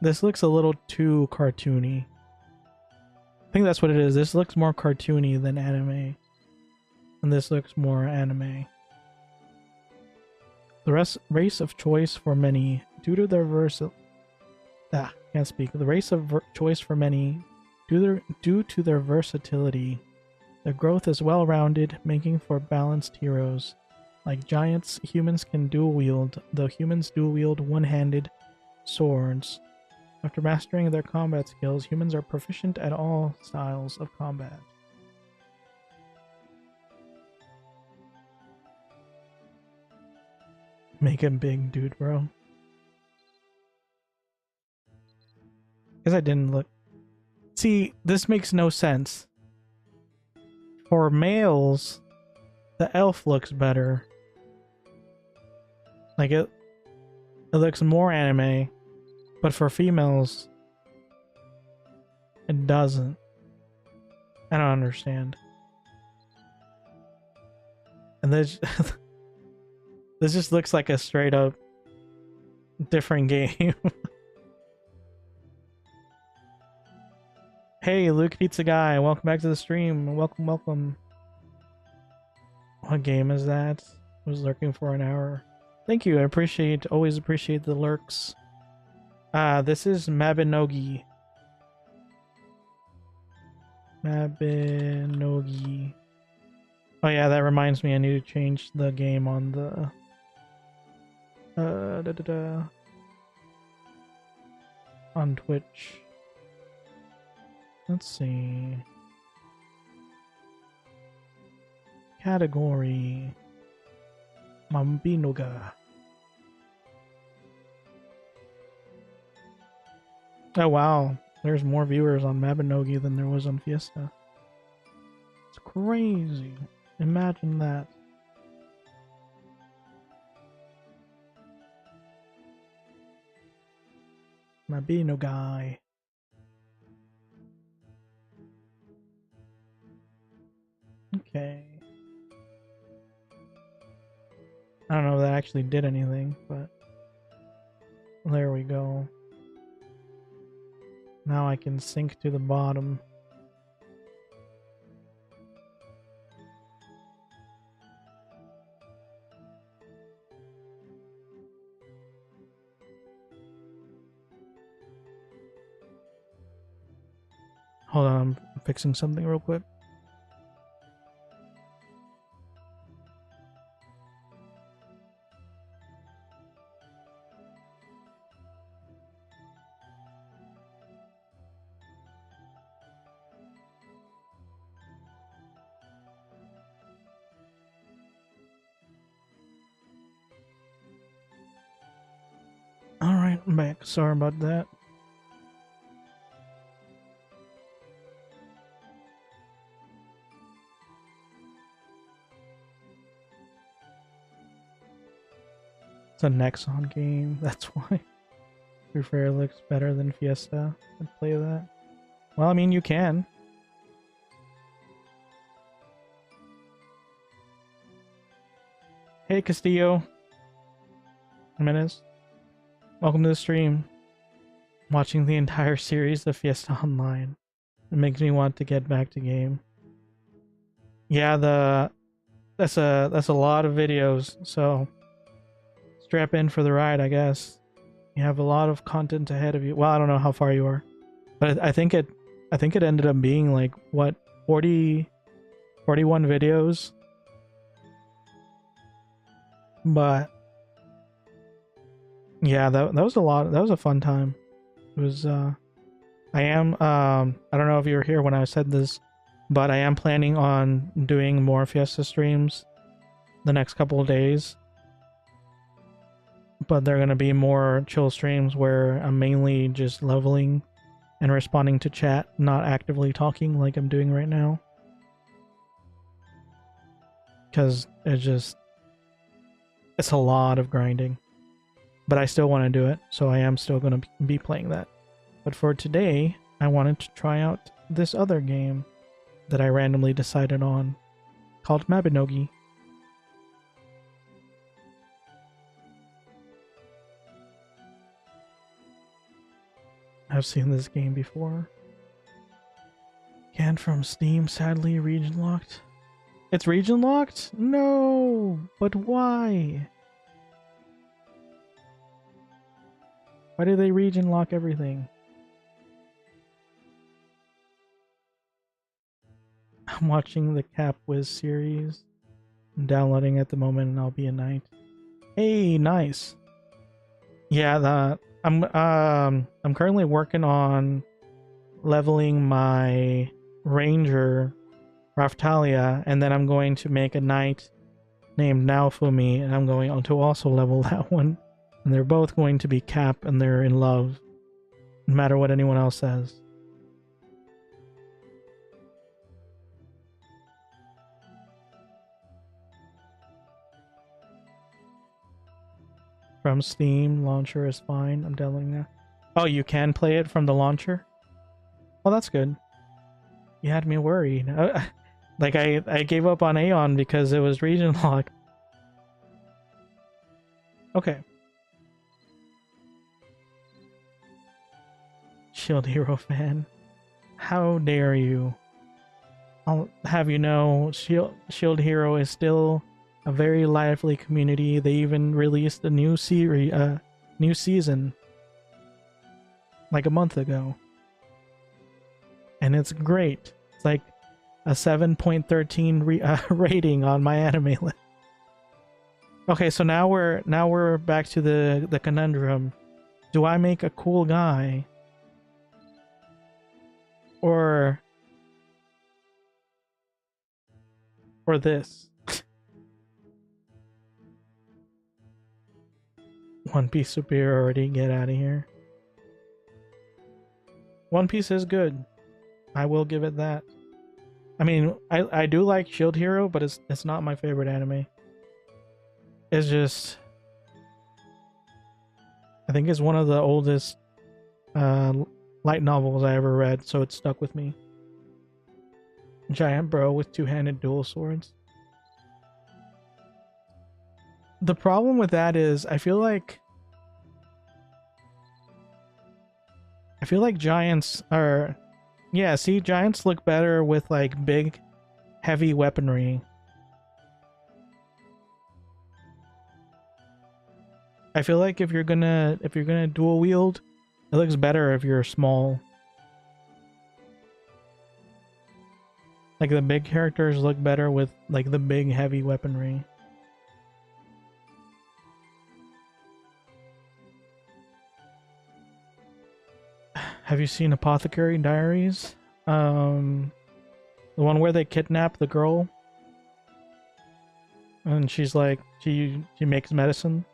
This looks a little too cartoony. I think that's what it is. This looks more cartoony than anime. And this looks more anime. The race of choice for many, due to their can't speak. The race of choice for many, due to their versatility. Their growth is well-rounded, making for balanced heroes. Like giants, humans can dual-wield, though humans dual-wield one-handed swords. After mastering their combat skills, humans are proficient at all styles of combat. Make him big, dude, bro. Guess I didn't look. See, this makes no sense. For males, the elf looks better. Like it looks more anime, but for females, it doesn't. I don't understand. And this this just looks like a straight up different game. Hey, Luke Pizza Guy, welcome back to the stream. Welcome, welcome. What game is that? I was lurking for an hour. Thank you, always appreciate the lurks. This is Mabinogi. Mabinogi. Oh yeah, that reminds me I need to change the game on the... on Twitch. Let's see. Category. Mabinoga. Oh wow, there's more viewers on Mabinogi than there was on Fiesta. It's crazy. Imagine that. Mabinogi. Okay. I don't know if that actually did anything, but there we go. Now I can sink to the bottom. Hold on, I'm fixing something real quick. Alright, I'm back. Sorry about that. It's a Nexon game, that's why. Free Fire looks better than Fiesta. I'd play that. Well, I mean, you can. Hey, Castillo. Jimenez. Welcome to the stream. Watching the entire series of Fiesta Online. It makes me want to get back to game. Yeah, that's a lot of videos, so strap in for the ride, I guess. You have a lot of content ahead of you. Well, I don't know how far you are, but I think it ended up being like what 41 videos. But yeah, that was a lot. That was a fun time. It was I don't know if you were here when I said this, but I am planning on doing more Fiesta streams the next couple of days. But they're going to be more chill streams where I'm mainly just leveling and responding to chat, not actively talking like I'm doing right now. Because it's a lot of grinding. But I still want to do it, so I am still going to be playing that. But for today, I wanted to try out this other game that I randomly decided on, called Mabinogi. I've seen this game before. Canned from Steam, sadly region locked. It's region locked? No! But why? Why do they region lock everything? I'm watching the Cap Wiz series. I'm downloading at the moment and I'll be a knight. Hey, nice. Yeah, I'm currently working on leveling my ranger Raftalia, and then I'm going to make a knight named Naofumi, and I'm going to also level that one. And they're both going to be Cap, and they're in love, no matter what anyone else says. From Steam, launcher is fine. I'm downloading now. Oh, you can play it from the launcher? Well, that's good. You had me worried. Like, I gave up on Aeon because it was region locked. Okay. Shield Hero fan. How dare you? I'll have you know, Shield Hero is still a very lively community. They even released a new new season like a month ago. And it's great. It's like a 7.13 rating on my anime list. Okay, so now we're back to the conundrum. Do I make a cool guy? Or this? One Piece superiority, get out of here. One Piece is good. I will give it that. I mean, I do like Shield Hero, but it's not my favorite anime. It's just, I think it's one of the oldest light novels I ever read, so it stuck with me. Giant bro with two-handed dual swords. The problem with that is I feel like giants are, yeah, see, giants look better with like big heavy weaponry. I feel like if you're gonna dual wield, it looks better if you're small. Like the big characters look better with like the big heavy weaponry. Have you seen Apothecary Diaries? The one where they kidnap the girl and she's like she makes medicine.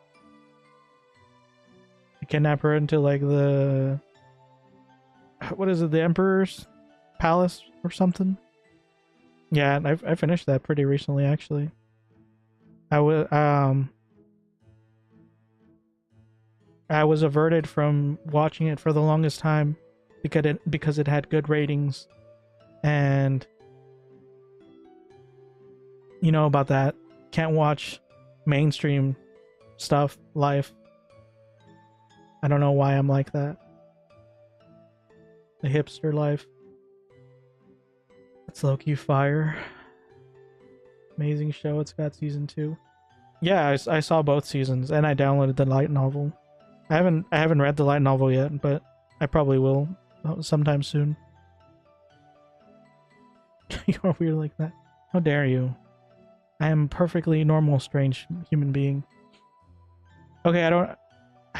They kidnap her into like the, what is it, the Emperor's Palace or something? Yeah, I finished that pretty recently actually. I was averted from watching it for the longest time because it had good ratings, and you know about that. Can't watch mainstream stuff live. I don't know why I'm like that. The hipster life. It's low-key fire. Amazing show. It's got season 2. Yeah, I saw both seasons, and I downloaded the light novel. I haven't read the light novel yet, but I probably will sometime soon. You're weird like that. How dare you? I am a perfectly normal, strange human being. Okay, I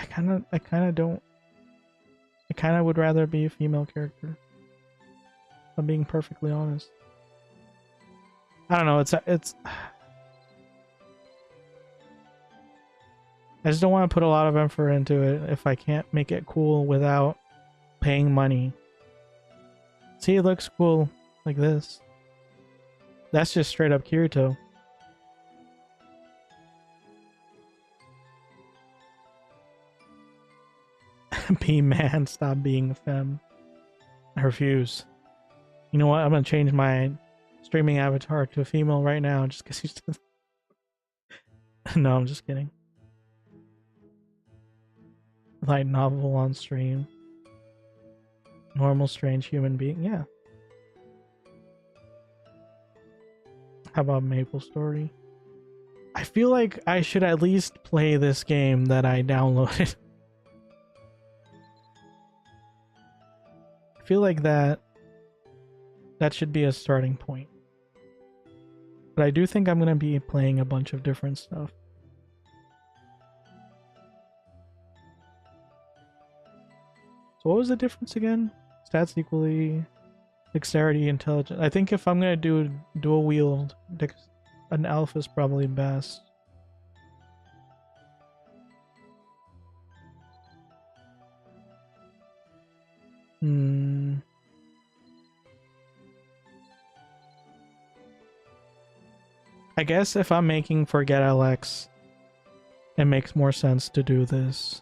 kind of would rather be a female character. I'm being perfectly honest. I don't know. It's. I just don't want to put a lot of effort into it if I can't make it cool without paying money. See, it looks cool like this. That's just straight up Kirito. Be man, stop being a femme. I refuse. You know what? I'm gonna change my streaming avatar to a female right now just because he's just... No, I'm just kidding. Light novel on stream. Normal, strange human being. Yeah. How about Maple Story? I feel like I should at least play this game that I downloaded. I feel like that should be a starting point. But I do think I'm going to be playing a bunch of different stuff. So what was the difference again? Stats equally, dexterity, intelligence. I think if I'm going to do dual wield, an alpha is probably best. I guess if I'm making ForgetLX, it makes more sense to do this.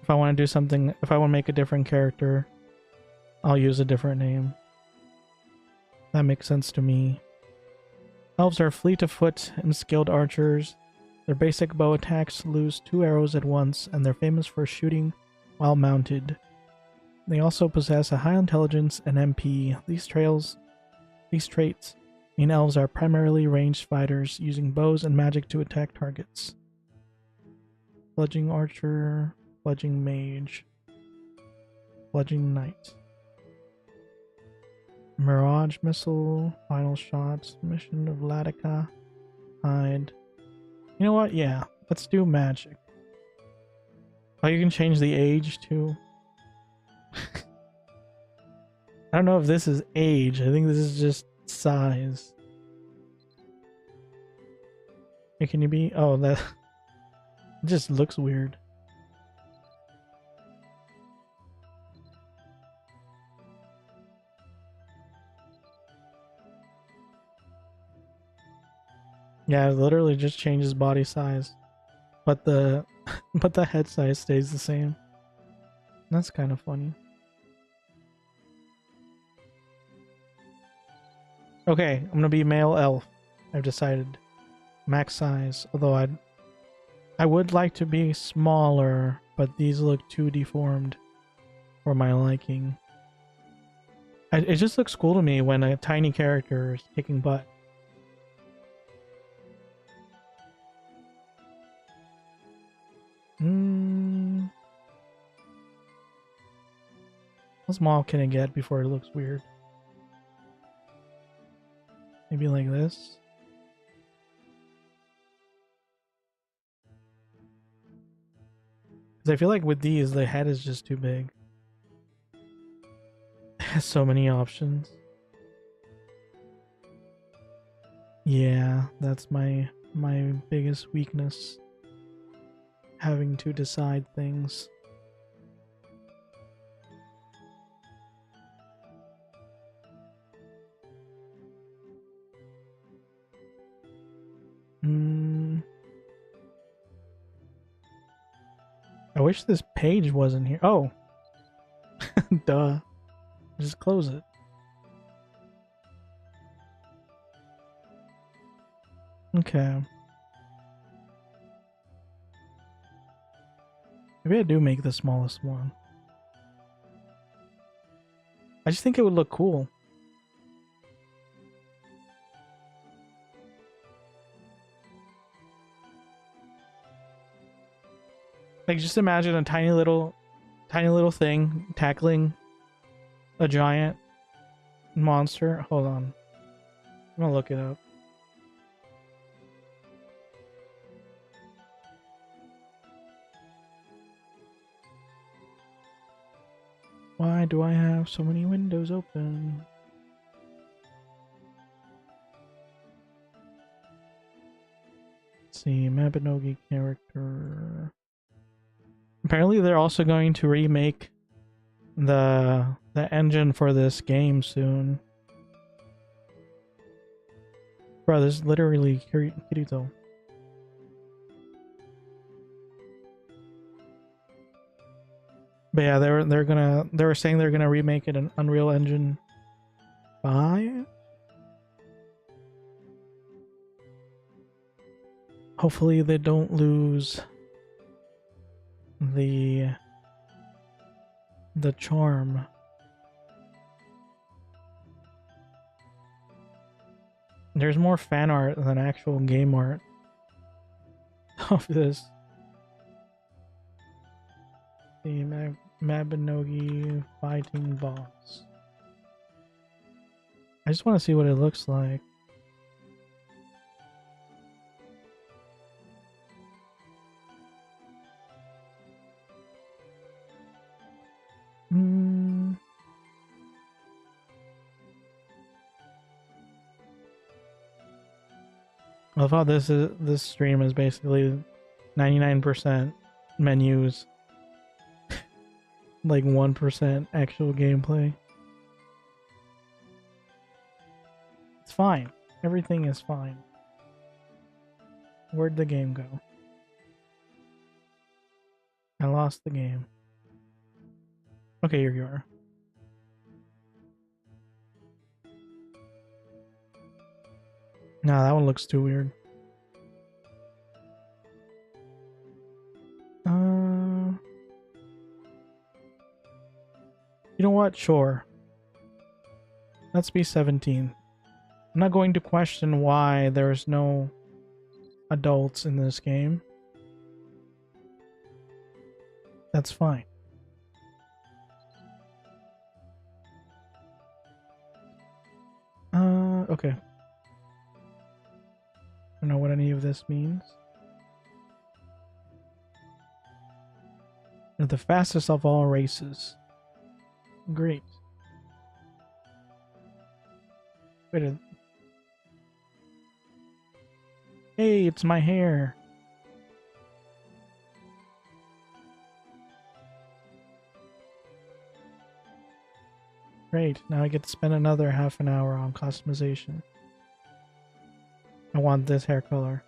If I want to do something, if I want to make a different character, I'll use a different name. That makes sense to me. Elves are fleet of foot and skilled archers. Their basic bow attacks lose 2 arrows at once, and they're famous for shooting while mounted. They also possess a high intelligence and MP. These traits mean elves are primarily ranged fighters, using bows and magic to attack targets. Bludgeoning archer, bludgeoning mage, bludgeoning knight. Mirage missile, final shots, mission of Latica, hide. You know what? Yeah, let's do magic. Oh, you can change the age too. I don't know if this is age. I think this is just size. Hey, can you be? Oh, that it just looks weird. Yeah, it literally just changes body size, but the head size stays the same. That's kind of funny. Okay, I'm gonna be male elf. I've decided. Max size. Although I would like to be smaller, but these look too deformed for my liking. It just looks cool to me when a tiny character is kicking butt. How small can it get before it looks weird? Maybe like this? Because I feel like with these, the head is just too big. It has so many options. Yeah, that's my biggest weakness. Having to decide things. I wish this page wasn't here. Oh. Duh. Just close it. Okay. Maybe I do make the smallest one. I just think it would look cool. Like, just imagine a tiny little thing tackling a giant monster. Hold on. I'm gonna look it up. Why do I have so many windows open? Let's see, Mabinogi character. Apparently they're also going to remake the engine for this game soon. Bro, this is literally Kirito. But yeah, they were saying they're gonna remake it in Unreal Engine 5. Hopefully they don't lose the charm. There's more fan art than actual game art of this. The Mabinogi fighting boss. I just want to see what it looks like. I love how this stream is basically 99% menus, like 1% actual gameplay. It's fine. Everything is fine. Where'd the game go? I lost the game. Okay, here you are. Nah, that one looks too weird. You know what? Sure. Let's be 17. I'm not going to question why there's no adults in this game. That's fine. Okay. I don't know what any of this means. You're the fastest of all races. Great. Wait. Hey, it's my hair. Great, now I get to spend another half an hour on customization. I want this hair color.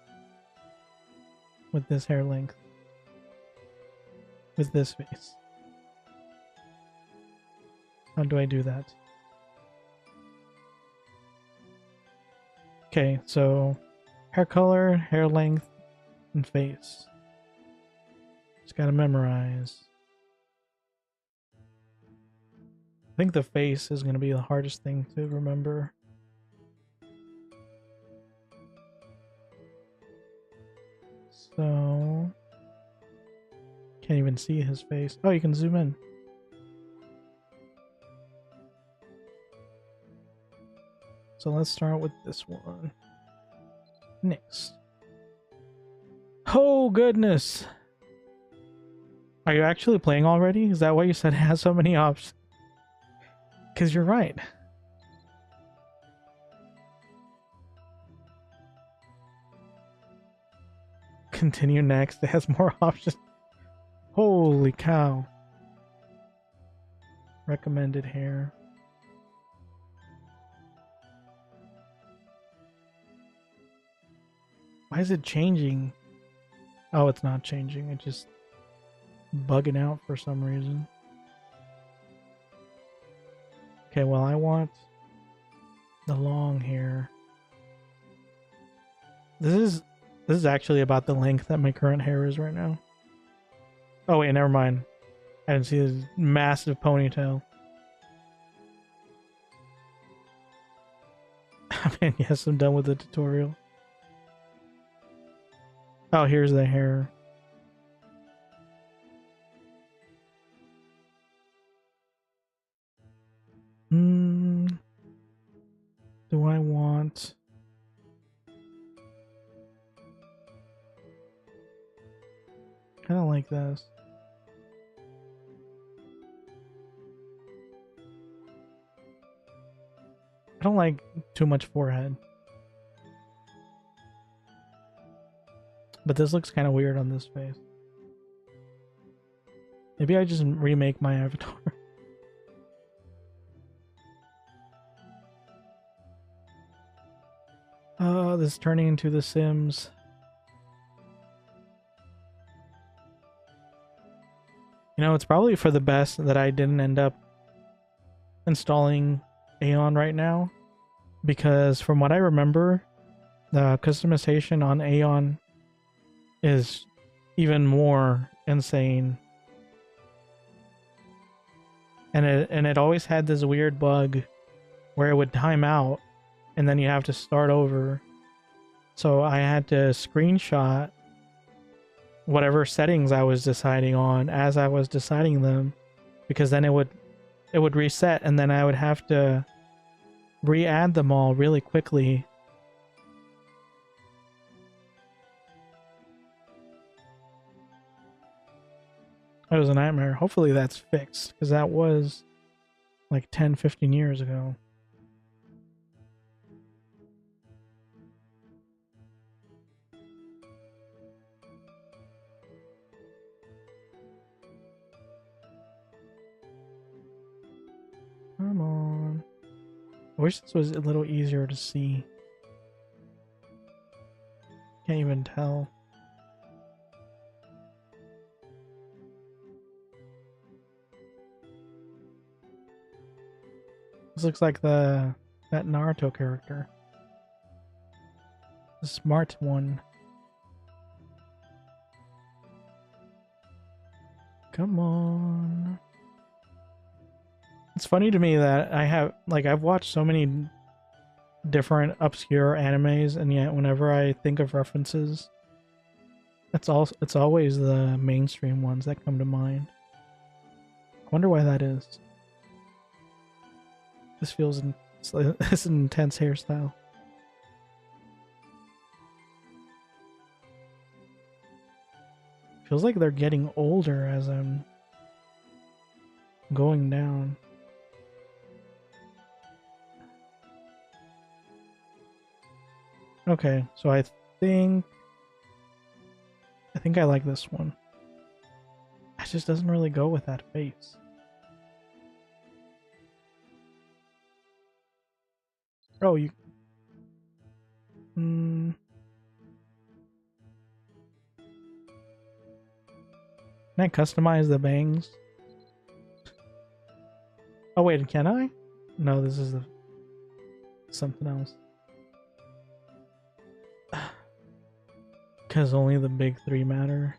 With this hair length. With this face. How do I do that? Okay, so hair color, hair length, and face. Just gotta memorize. I think the face is gonna be the hardest thing to remember. So can't even see his face. Oh, you can zoom in. So let's start with this one. Next. Oh goodness! Are you actually playing already? Is that why you said it has so many options? Because you're right. Continue next. It has more options. Holy cow. Recommended hair. Why is it changing? Oh, it's not changing. It's just bugging out for some reason. Okay, well, I want the long hair. This is actually about the length that my current hair is right now. Oh wait, never mind. I didn't see this massive ponytail. I mean, yes, I'm done with the tutorial. Oh, here's the hair. Do I want... I don't like this. I don't like too much forehead. But this looks kind of weird on this face. Maybe I just remake my avatar. Oh, this is turning into The Sims. You know, it's probably for the best that I didn't end up installing Aeon right now. Because from what I remember, the customization on Aeon is even more insane. And it always had this weird bug where it would time out and then you have to start over. So I had to screenshot whatever settings I was deciding on as I was deciding them, because then it would reset and then I would have to re-add them all really quickly. It was a nightmare. Hopefully that's fixed, because that was like 10-15 years ago. Come on. I wish this was a little easier to see. Can't even tell. This looks like that Naruto character. The smart one. Come on. It's funny to me that I've watched so many different obscure animes, and yet whenever I think of references, it's always the mainstream ones that come to mind. I wonder why that is. This feels it's an intense hairstyle. Feels like they're getting older as I'm going down. Okay, so I think I like this one. It just doesn't really go with that face. Oh, you... Can I customize the bangs? Oh wait, can I? No, this is something else. Because only the big three matter.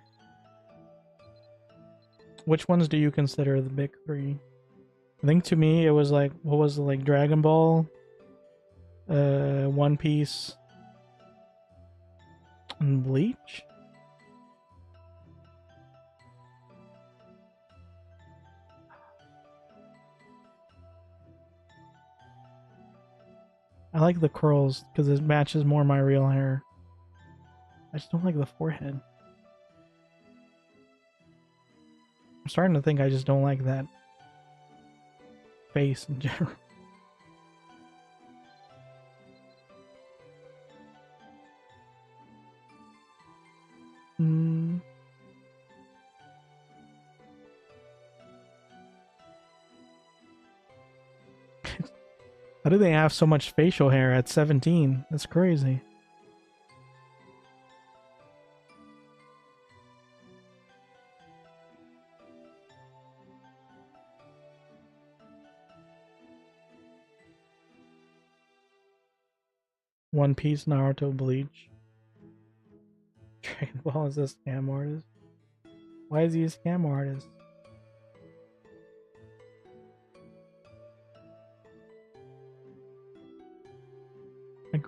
Which ones do you consider the big three? I think to me it was like, what was it, like Dragon Ball, One Piece, and Bleach? I like the curls because it matches more my real hair. I just don't like the forehead. I'm starting to think I just don't like that face in general. How do they have so much facial hair at 17? That's crazy. One Piece, Naruto, Bleach. Dragon Ball is a scam artist. Why is he a scam artist?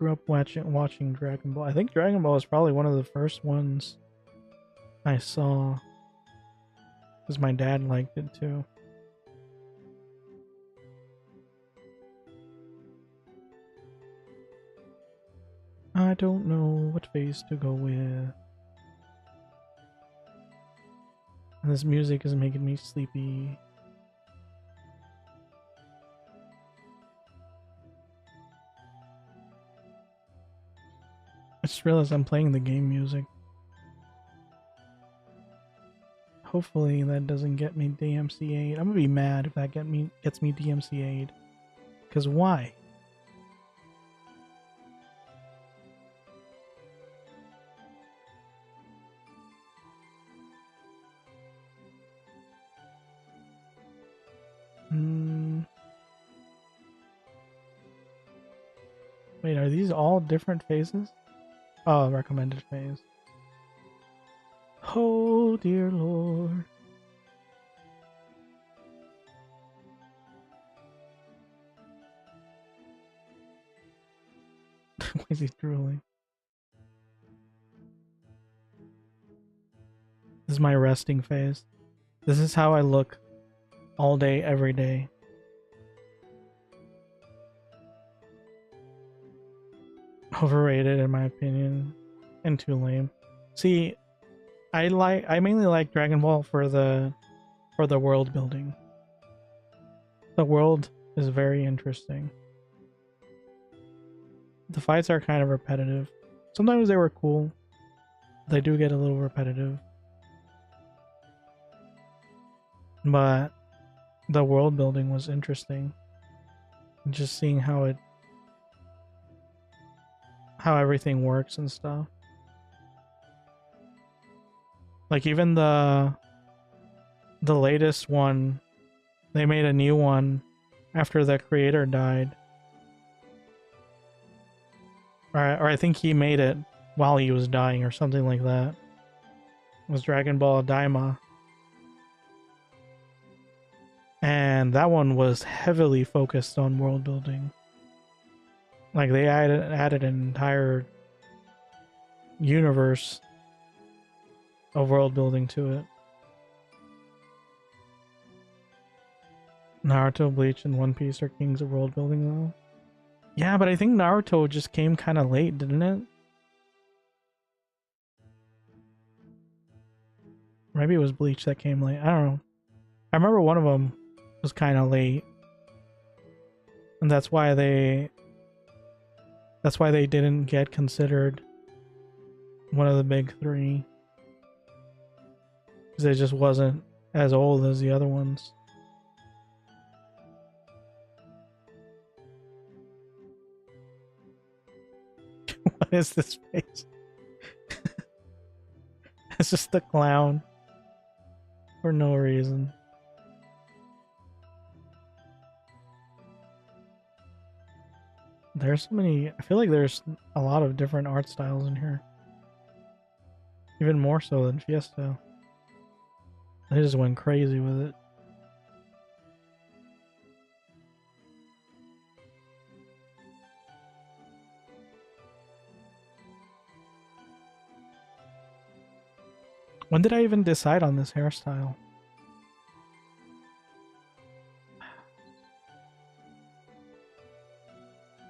grew up watching Dragon Ball. I think Dragon Ball was probably one of the first ones I saw, because my dad liked it too. I don't know what face to go with. This music is making me sleepy. I just realized I'm playing the game music. Hopefully that doesn't get me DMCA'd. I'm gonna be mad if that gets me DMCA'd. Cause why? Wait, are these all different phases? Oh, recommended phase. Oh dear lord. Why is he drooling? This is my resting phase. This is how I look all day, every day. Overrated in my opinion, and too lame. See, I mainly like Dragon Ball for the world building. The world is very interesting. The fights are kind of repetitive. Sometimes they were cool. They do get a little repetitive. But the world building was interesting. Just seeing how everything works and stuff. Like even the latest one, they made a new one after the creator died. Or I think he made it while he was dying or something like that. It was Dragon Ball Daima. And that one was heavily focused on world building. Like they added an entire universe of world building to it. Naruto, Bleach, and One Piece are kings of world building though. Yeah, but I think Naruto just came kind of late, didn't it? Maybe it was Bleach that came late. I don't know. I remember one of them was kind of late. And that's why they didn't get considered one of the big three. Because it just wasn't as old as the other ones. What is this face? It's just the clown. For no reason. There's so many. I feel like there's a lot of different art styles in here. Even more so than Fiesta. They just went crazy with it. When did I even decide on this hairstyle?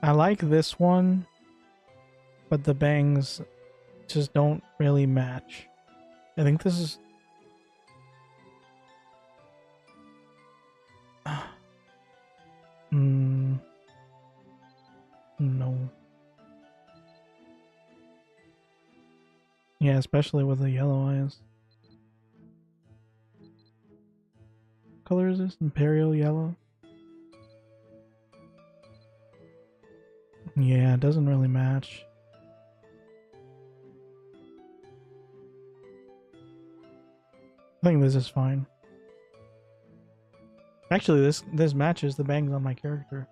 I like this one, but the bangs just don't really match. I think this is... No. Yeah, especially with the yellow eyes. What color is this? Imperial yellow? Yeah, it doesn't really match. I think this is fine. Actually, this matches the bangs on my character.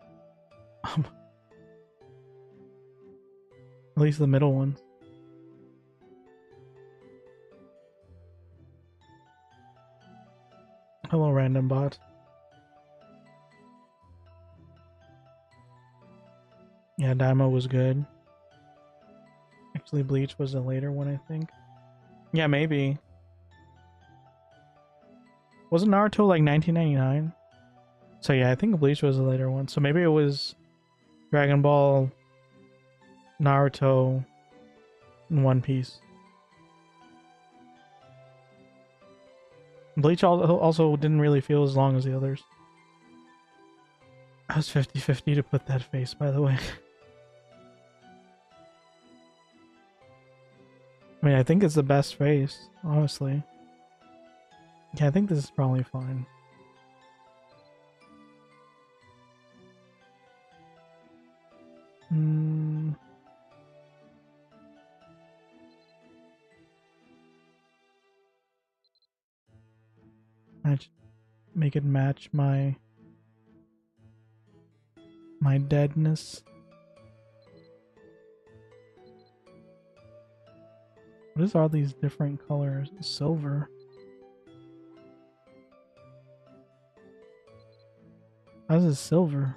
At least the middle one. Hello, random bot. Yeah, Daima was good. Actually, Bleach was a later one, I think. Yeah, maybe. Wasn't Naruto like 1999? So yeah, I think Bleach was a later one. So maybe it was Dragon Ball, Naruto, and One Piece. Bleach also didn't really feel as long as the others. I was 50-50 to put that face, by the way. I mean, I think it's the best face, honestly. Yeah, I think this is probably fine. I should make it match my deadness. What is all these different colors? Silver. How's it silver?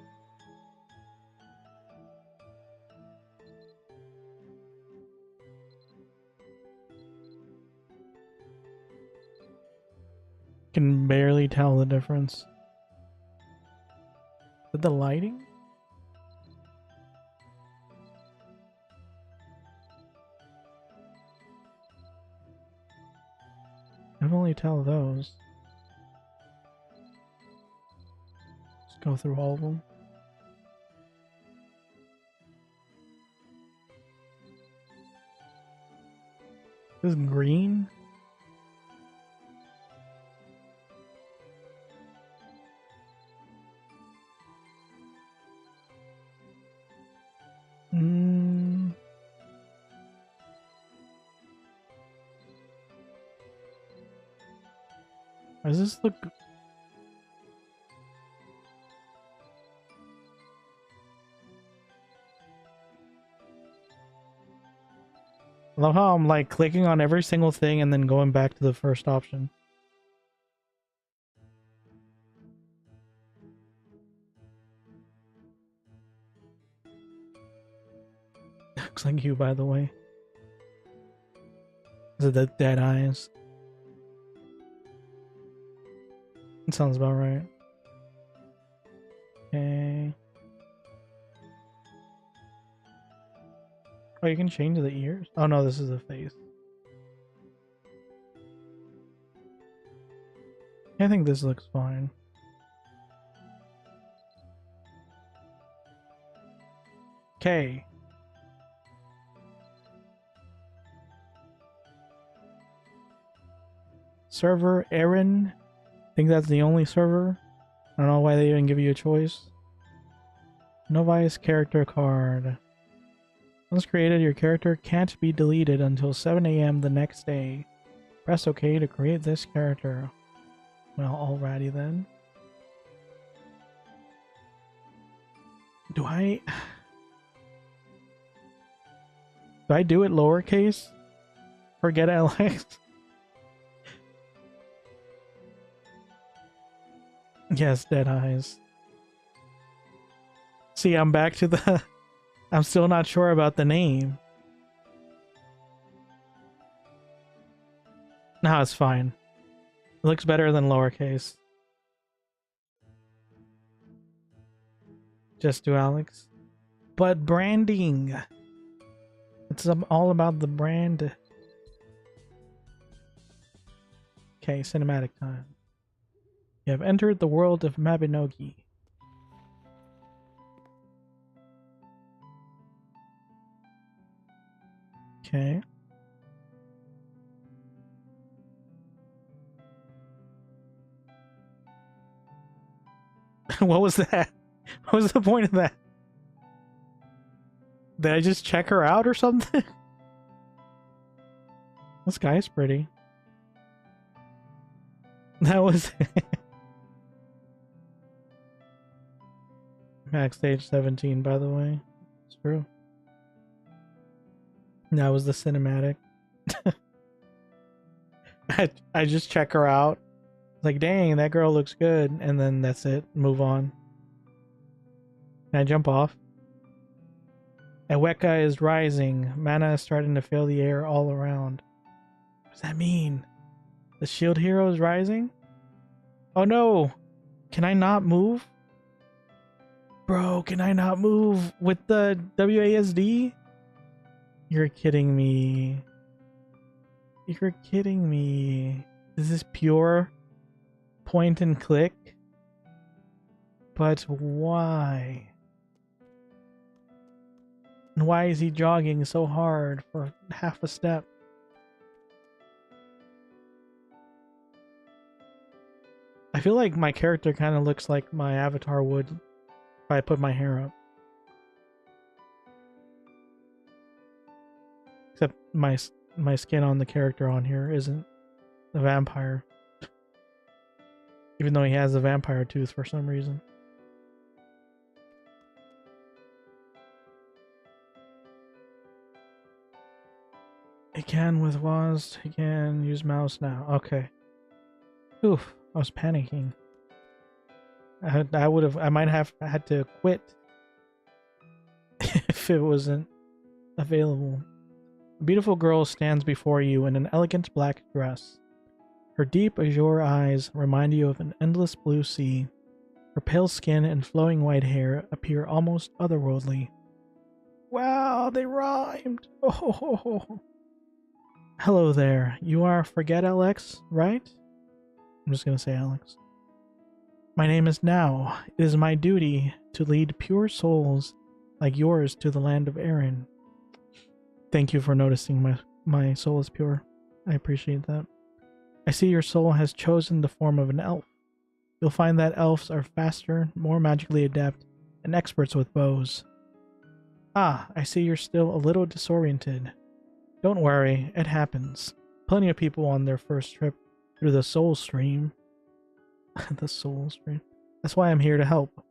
Can barely tell the difference. Is it the lighting? I can only tell those. Let's go through all of them. This is green? Does this look... I love how I'm like clicking on every single thing and then going back to the first option. Looks like you, by the way. Is it the dead eyes? It sounds about right. Okay. Oh, you can change the ears? Oh no, this is the face. I think this looks fine. Okay. Server Aaron. I think that's the only server. I don't know why they even give you a choice. Novice character card. Once created, your character can't be deleted until 7 AM the next day. Press OK to create this character. Well, alrighty then. Do I do it lowercase? ForgetLX? Yes, dead eyes. See, I'm back to the... I'm still not sure about the name. No, it's fine. It looks better than lowercase. Just do Alex. But branding. It's all about the brand. Okay, cinematic time. You have entered the world of Mabinogi. Okay. What was that? What was the point of that? Did I just check her out or something? This guy's pretty. That was... Max stage 17, by the way. It's true. That was the cinematic. I just check her out. Like, dang, that girl looks good. And then that's it. Move on. Can I jump off? Eweka is rising. Mana is starting to fill the air all around. What does that mean? The shield hero is rising? Oh no! Can I not move? Bro, can I not move with the WASD? You're kidding me. You're kidding me. Is this pure point and click? But why? And why is he jogging so hard for half a step? I feel like my character kind of looks like my avatar would if I put my hair up. Except my skin on the character on here isn't a vampire. Even though he has a vampire tooth for some reason. He can with WASD. He can use mouse now. Okay. Oof. I was panicking. I might have had to quit if it wasn't available. A beautiful girl stands before you in an elegant black dress. Her deep azure eyes remind you of an endless blue sea. Her pale skin and flowing white hair appear almost otherworldly. Wow, they rhymed! Oh. Hello there. You are ForgetLX, right? I'm just gonna say Alex. My name is Now. It is my duty to lead pure souls like yours to the land of Erin. Thank you for noticing my soul is pure. I appreciate that. I see your soul has chosen the form of an elf. You'll find that elves are faster, more magically adept, and experts with bows. Ah, I see you're still a little disoriented. Don't worry, it happens. Plenty of people on their first trip through the soul stream. The soul stream. That's why I'm here to help.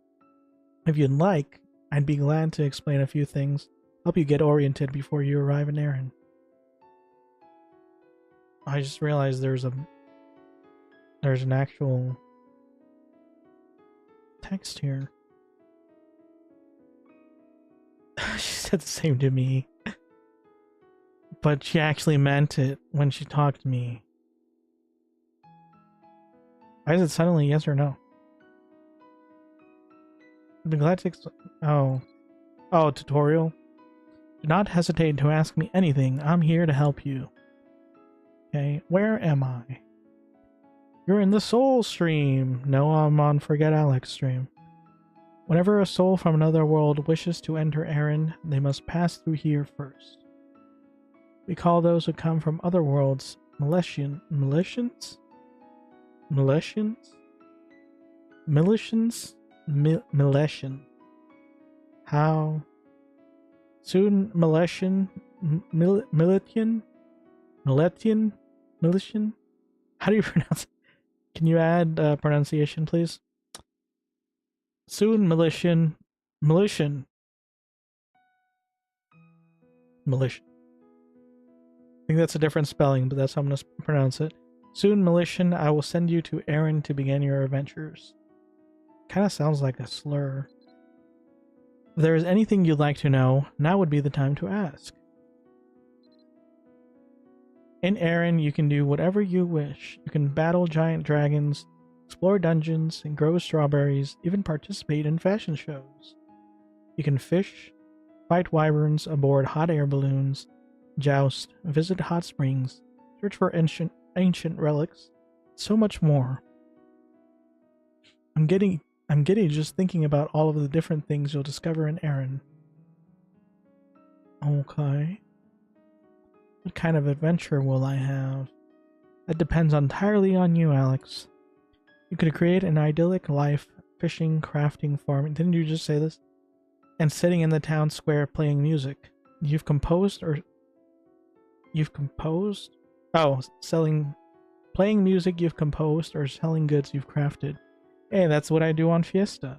If you'd like, I'd be glad to explain a few things, help you get oriented before you arrive in Erin. I just realized there's an actual text here. She said the same to me. But she actually meant it when she talked to me. Why is it suddenly yes or no? I'd be glad to explain. Oh, tutorial? Do not hesitate to ask me anything. I'm here to help you. Okay, where am I? You're in the soul stream. No, I'm on ForgetLX stream. Whenever a soul from another world wishes to enter Erin, they must pass through here first. We call those who come from other worlds Militians? How? Soon Militian? Militian? How do you pronounce it? Can you add pronunciation, please? Soon Militian. I think that's a different spelling, but that's how I'm going to pronounce it. Soon, Militian, I will send you to Erin to begin your adventures. Kind of sounds like a slur. If there is anything you'd like to know, now would be the time to ask. In Erin, you can do whatever you wish. You can battle giant dragons, explore dungeons, and grow strawberries, even participate in fashion shows. You can fish, fight wyverns aboard hot air balloons, joust, visit hot springs, search for ancient relics, so much more. I'm giddy just thinking about all of the different things you'll discover in Erin. Okay. What kind of adventure will I have? That depends entirely on you, Alex. You could create an idyllic life, fishing, crafting, farming. Didn't you just say this? And sitting in the town square playing music. You've composed? Oh, playing music you've composed or selling goods you've crafted. Hey, that's what I do on Fiesta.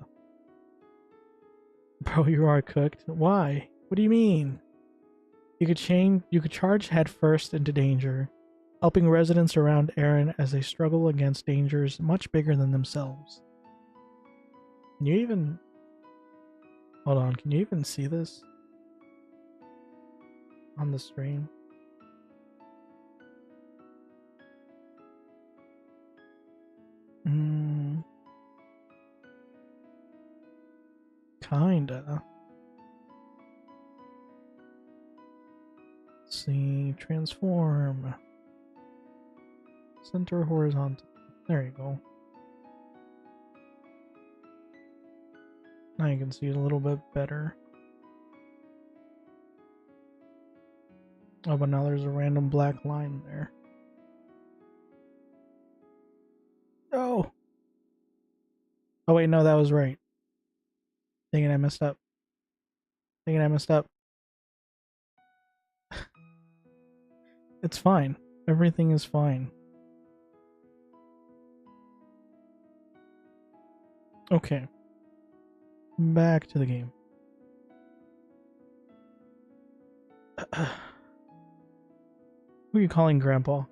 Bro, you are cooked. Why? What do you mean? You could charge headfirst into danger, helping residents around Erin as they struggle against dangers much bigger than themselves. Can you even... Hold on, can you even see this? on the stream. Kinda. Let's see, transform. Center horizontal. There you go. Now you can see it a little bit better. Oh, but now there's a random black line there. Oh! Oh wait, no, that was right. Dang it, I messed up. Dang it, I messed up. It's fine. Everything is fine. Okay. Back to the game. Who are you calling Grandpa?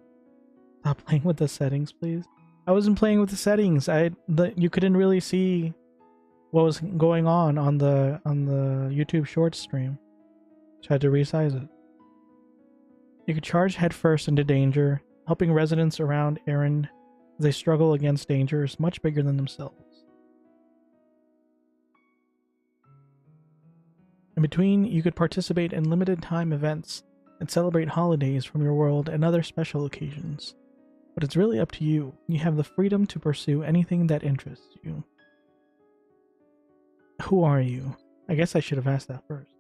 Stop playing with the settings, please. I wasn't playing with the settings. You couldn't really see what was going on the YouTube Shorts stream. So I had to resize it. You could charge headfirst into danger, helping residents around Erin as they struggle against dangers much bigger than themselves. In between, you could participate in limited time events and celebrate holidays from your world and other special occasions. But it's really up to you. You have the freedom to pursue anything that interests you. Who are you? I guess I should have asked that first.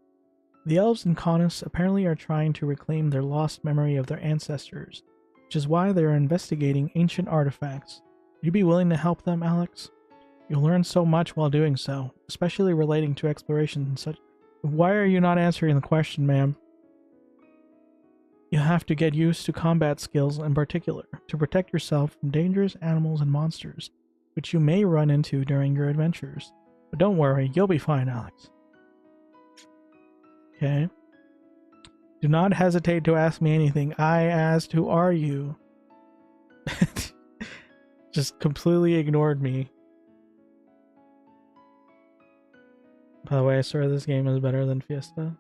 The elves in Caunus apparently are trying to reclaim their lost memory of their ancestors, which is why they are investigating ancient artifacts. Would you be willing to help them, Alex? You'll learn so much while doing so, especially relating to exploration and such. Why are you not answering the question, ma'am? You have to get used to combat skills in particular, to protect yourself from dangerous animals and monsters, which you may run into during your adventures. But don't worry, you'll be fine, Alex. Okay. Do not hesitate to ask me anything. I asked, who are you? Just completely ignored me. By the way, I swear this game is better than Fiesta.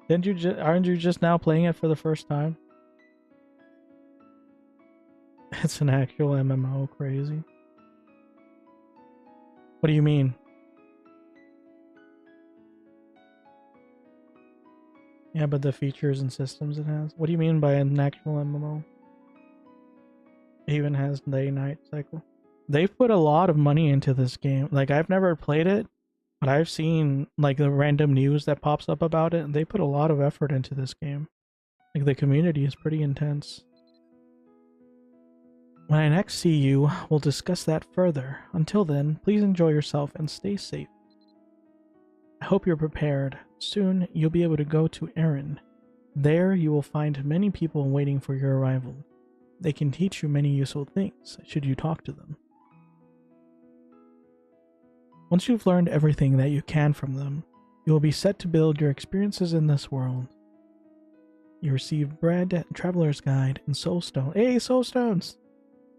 Aren't you just now playing it for the first time? It's an actual MMO, crazy. What do you mean? Yeah, but the features and systems it has. What do you mean by an actual MMO? It even has day-night cycle. They've put a lot of money into this game. Like, I've never played it, but I've seen like the random news that pops up about it, and they put a lot of effort into this game. Like, the community is pretty intense. When I next see you, we'll discuss that further. Until then, please enjoy yourself and stay safe. I hope you're prepared. Soon, you'll be able to go to Erin. There, you will find many people waiting for your arrival. They can teach you many useful things, should you talk to them. Once you've learned everything that you can from them, you will be set to build your experiences in this world. You receive bread, traveler's guide, and soulstone. Hey, soulstones!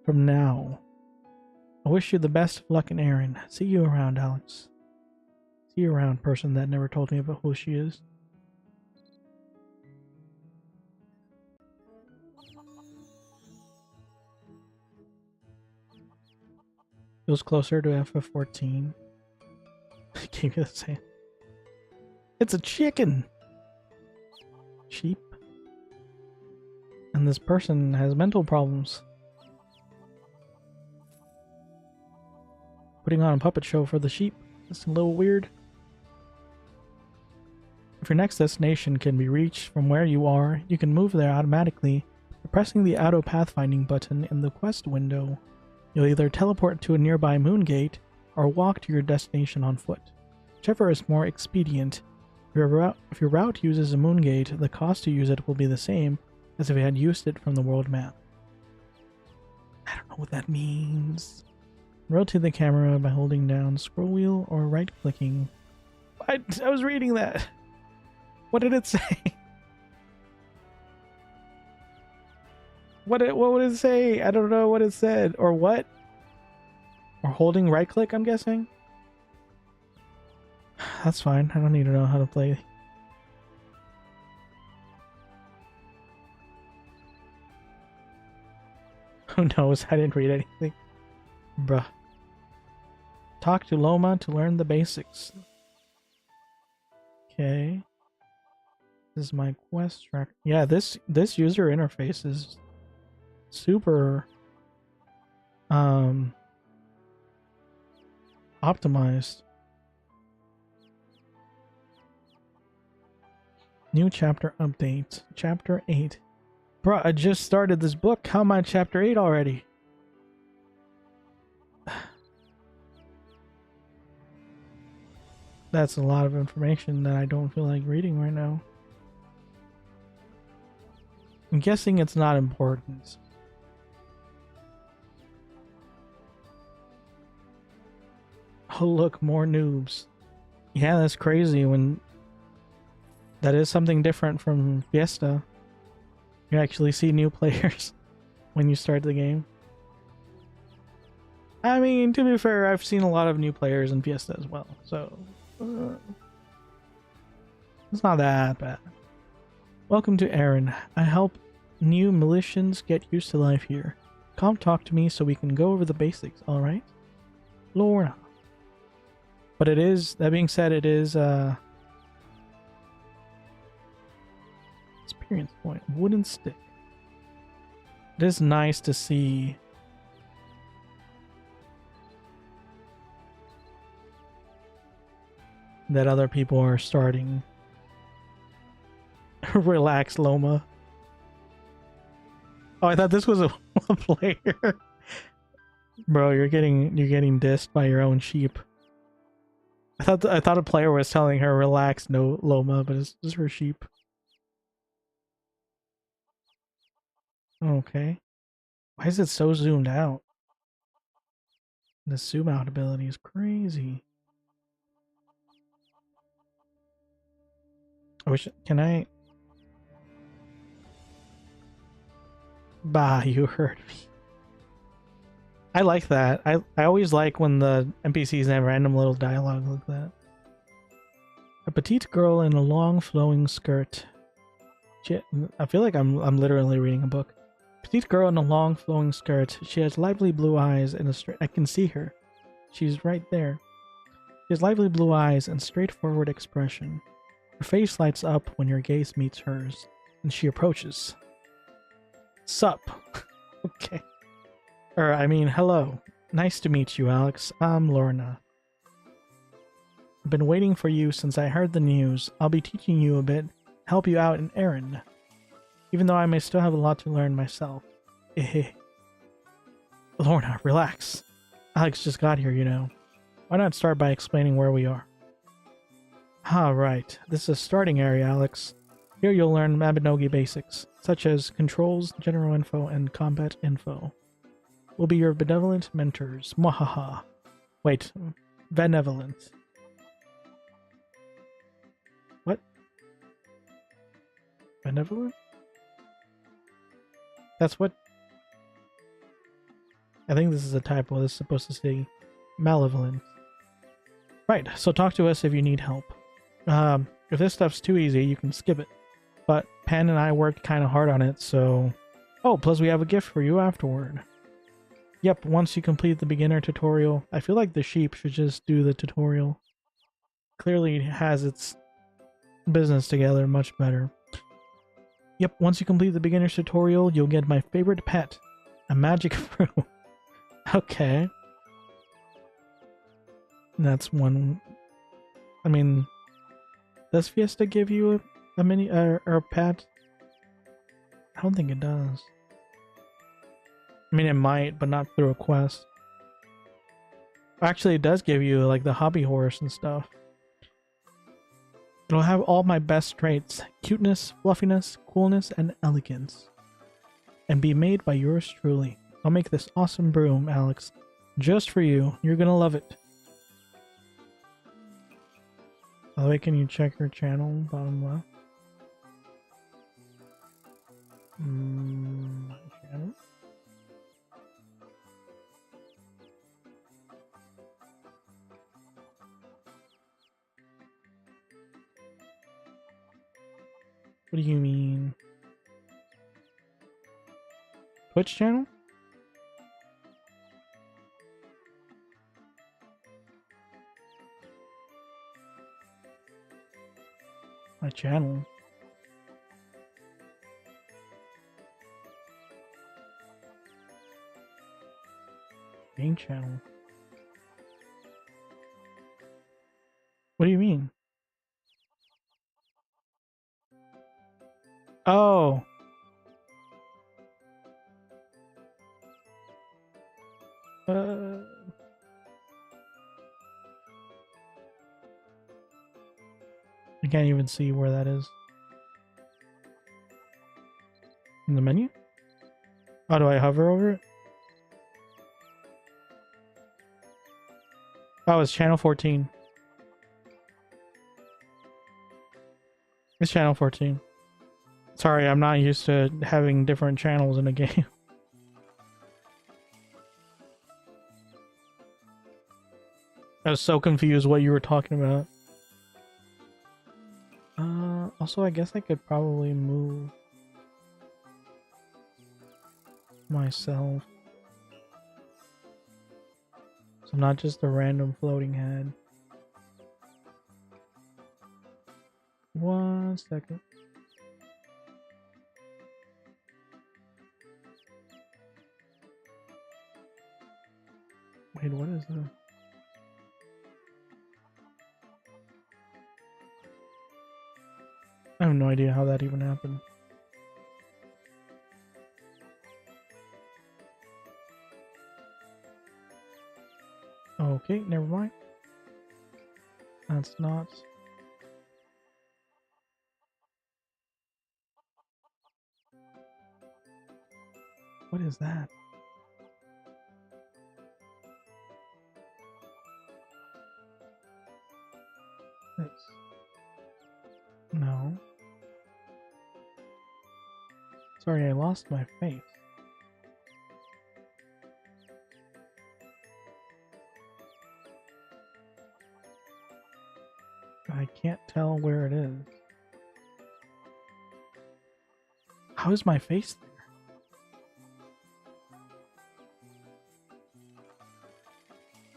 From now. I wish you the best of luck in Erin. See you around, Alex. See you around, person that never told me about who she is. Feels closer to FF14. Gave you the same. It's a chicken! Sheep. And this person has mental problems. Putting on a puppet show for the sheep. That's a little weird. If your next destination can be reached from where you are, you can move there automatically by pressing the auto pathfinding button in the quest window. You'll either teleport to a nearby moon gate or walk to your destination on foot, whichever is more expedient. If your route uses a moon gate, the cost to use it will be the same as if you had used it from the world map. I don't know what that means. Rotate the camera by holding down scroll wheel or right-clicking. I was reading that. What did it say? What would it say? I don't know what it said. Or what? Or holding right-click, I'm guessing? That's fine. I don't need to know how to play. Who knows? I didn't read anything. Bruh. Talk to Loma to learn the basics. Okay. This is my quest tracker. Yeah, this user interface is super optimized. New chapter update. Chapter 8. Bruh, I just started this book. How am I chapter 8 already? That's a lot of information that I don't feel like reading right now. I'm guessing it's not important. Oh look, more noobs. Yeah, that's crazy when that is something different from Fiesta. You actually see new players when you start the game. I mean, to be fair, I've seen a lot of new players in Fiesta as well, so it's not that bad. Welcome to Aaron. I help new militians get used to life here. Come talk to me so we can go over the basics, alright? Lorna. But it is, that being said, it is experience point. Wooden stick. It is nice to see that other people are starting. Relax, Loma. Oh, I thought this was a player. Bro, you're getting dissed by your own sheep. I thought a player was telling her relax, no Loma, but it's just her sheep. Okay. Why is it so zoomed out? The zoom out ability is crazy. I wish. Can I? Bah, you heard me. I like that. I always like when the NPCs have random little dialogue like that. A petite girl in a long flowing skirt. I feel like I'm literally reading a book. Petite girl in a long flowing skirt. She has lively blue eyes and a straight. I can see her. She's right there. She has lively blue eyes and straightforward expression. Her face lights up when your gaze meets hers, and she approaches. Sup? Okay. I mean, hello. Nice to meet you, Alex. I'm Lorna. I've been waiting for you since I heard the news. I'll be teaching you a bit, help you out in Erin. Even though I may still have a lot to learn myself. Lorna, relax. Alex just got here, you know. Why not start by explaining where we are? Ah, right. This is a starting area, Alex. Here you'll learn Mabinogi basics, such as controls, general info, and combat info. We'll be your benevolent mentors. Mwahaha. Wait, benevolent. What? Benevolent? That's what? I think this is a typo. This is supposed to say malevolent. Right, so talk to us if you need help. If this stuff's too easy, you can skip it. But Pan and I worked kind of hard on it, so... Oh, plus we have a gift for you afterward. Yep, once you complete the beginner tutorial, I feel like the sheep should just do the tutorial. Clearly has its business together much better. Yep, once you complete the beginner's tutorial, you'll get my favorite pet, a magic fruit. Okay. That's one. I mean, does Fiesta give you a mini or a pet? I don't think it does. I mean, it might, but not through a quest. Actually, it does give you like the hobby horse and stuff. It'll have all my best traits: cuteness, fluffiness, coolness, and elegance. And be made by yours truly. I'll make this awesome broom, Alex. Just for you. You're gonna love it. By the way, can you check her channel, bottom left? My channel? What do you mean? Twitch channel? My channel. Main channel. What do you mean? Oh. I can't even see where that is. In the menu? Oh, do I hover over it? Oh, it's channel 14. It's channel 14. Sorry, I'm not used to having different channels in a game. I was so confused what you were talking about. Also, I guess I could probably move myself. So I'm not just a random floating head. 1 second. Wait, what is that? I have no idea how that even happened. Okay, never mind. That's not... What is that? This. No. Sorry, I lost my face. I can't tell where it is. How is my face there?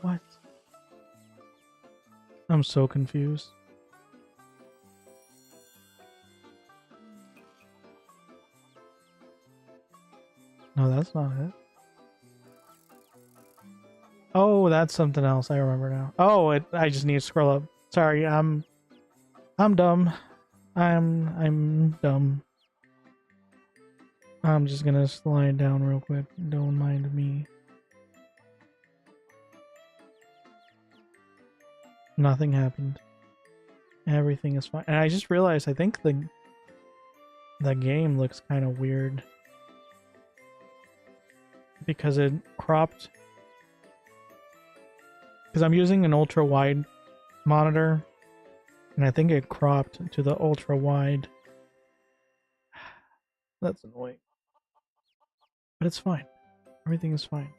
What? I'm so confused. No, that's not it. Oh, that's something else. I remember now. Oh, I just need to scroll up. Sorry, I'm dumb. I'm dumb. I'm just gonna slide down real quick. Don't mind me. Nothing happened. Everything is fine. And I just realized I think the game looks kind of weird because it cropped. Because I'm using an ultra wide monitor, and I think it cropped to the ultra wide. That's annoying. But it's fine. Everything is fine.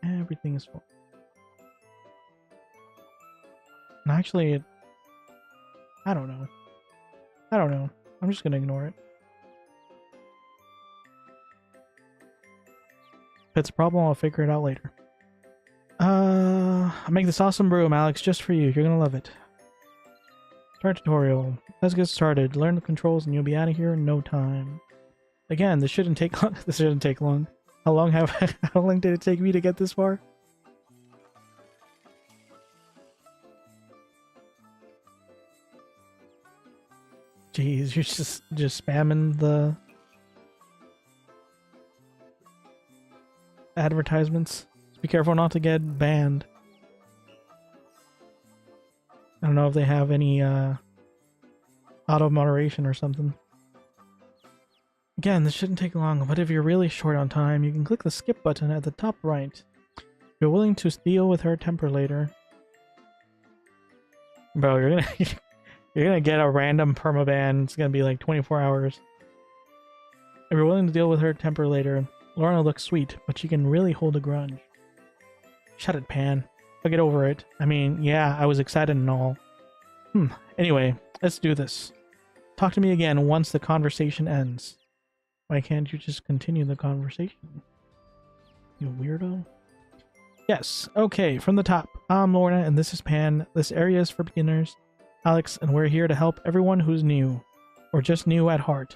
Everything is fine. And actually, I don't know. I don't know. I'm just gonna ignore it. If it's a problem, I'll figure it out later. I make this awesome broom, Alex, just for you. You're gonna love it. Start tutorial. Let's get started. Learn the controls and you'll be out of here in no time. Again, this shouldn't take long. This shouldn't take long. How long did it take me to get this far? Jeez, you're just spamming the advertisements. Be careful not to get banned. I don't know if they have any auto moderation or something. Again, this shouldn't take long, but if you're really short on time, you can click the skip button at the top right. If you're willing to deal with her temper later. Bro, you're gonna get a random permaban. It's gonna be like 24 hours. If you're willing to deal with her temper later, Lorna looks sweet, but she can really hold a grudge. Shut it, Pan. I'll get over it. I mean, yeah, I was excited and all. Anyway, let's do this. Talk to me again once the conversation ends. Why can't you just continue the conversation? You weirdo. Yes, okay, from the top. I'm Lorna, and this is Pan. This area is for beginners. Alex, and we're here to help everyone who's new, or just new at heart.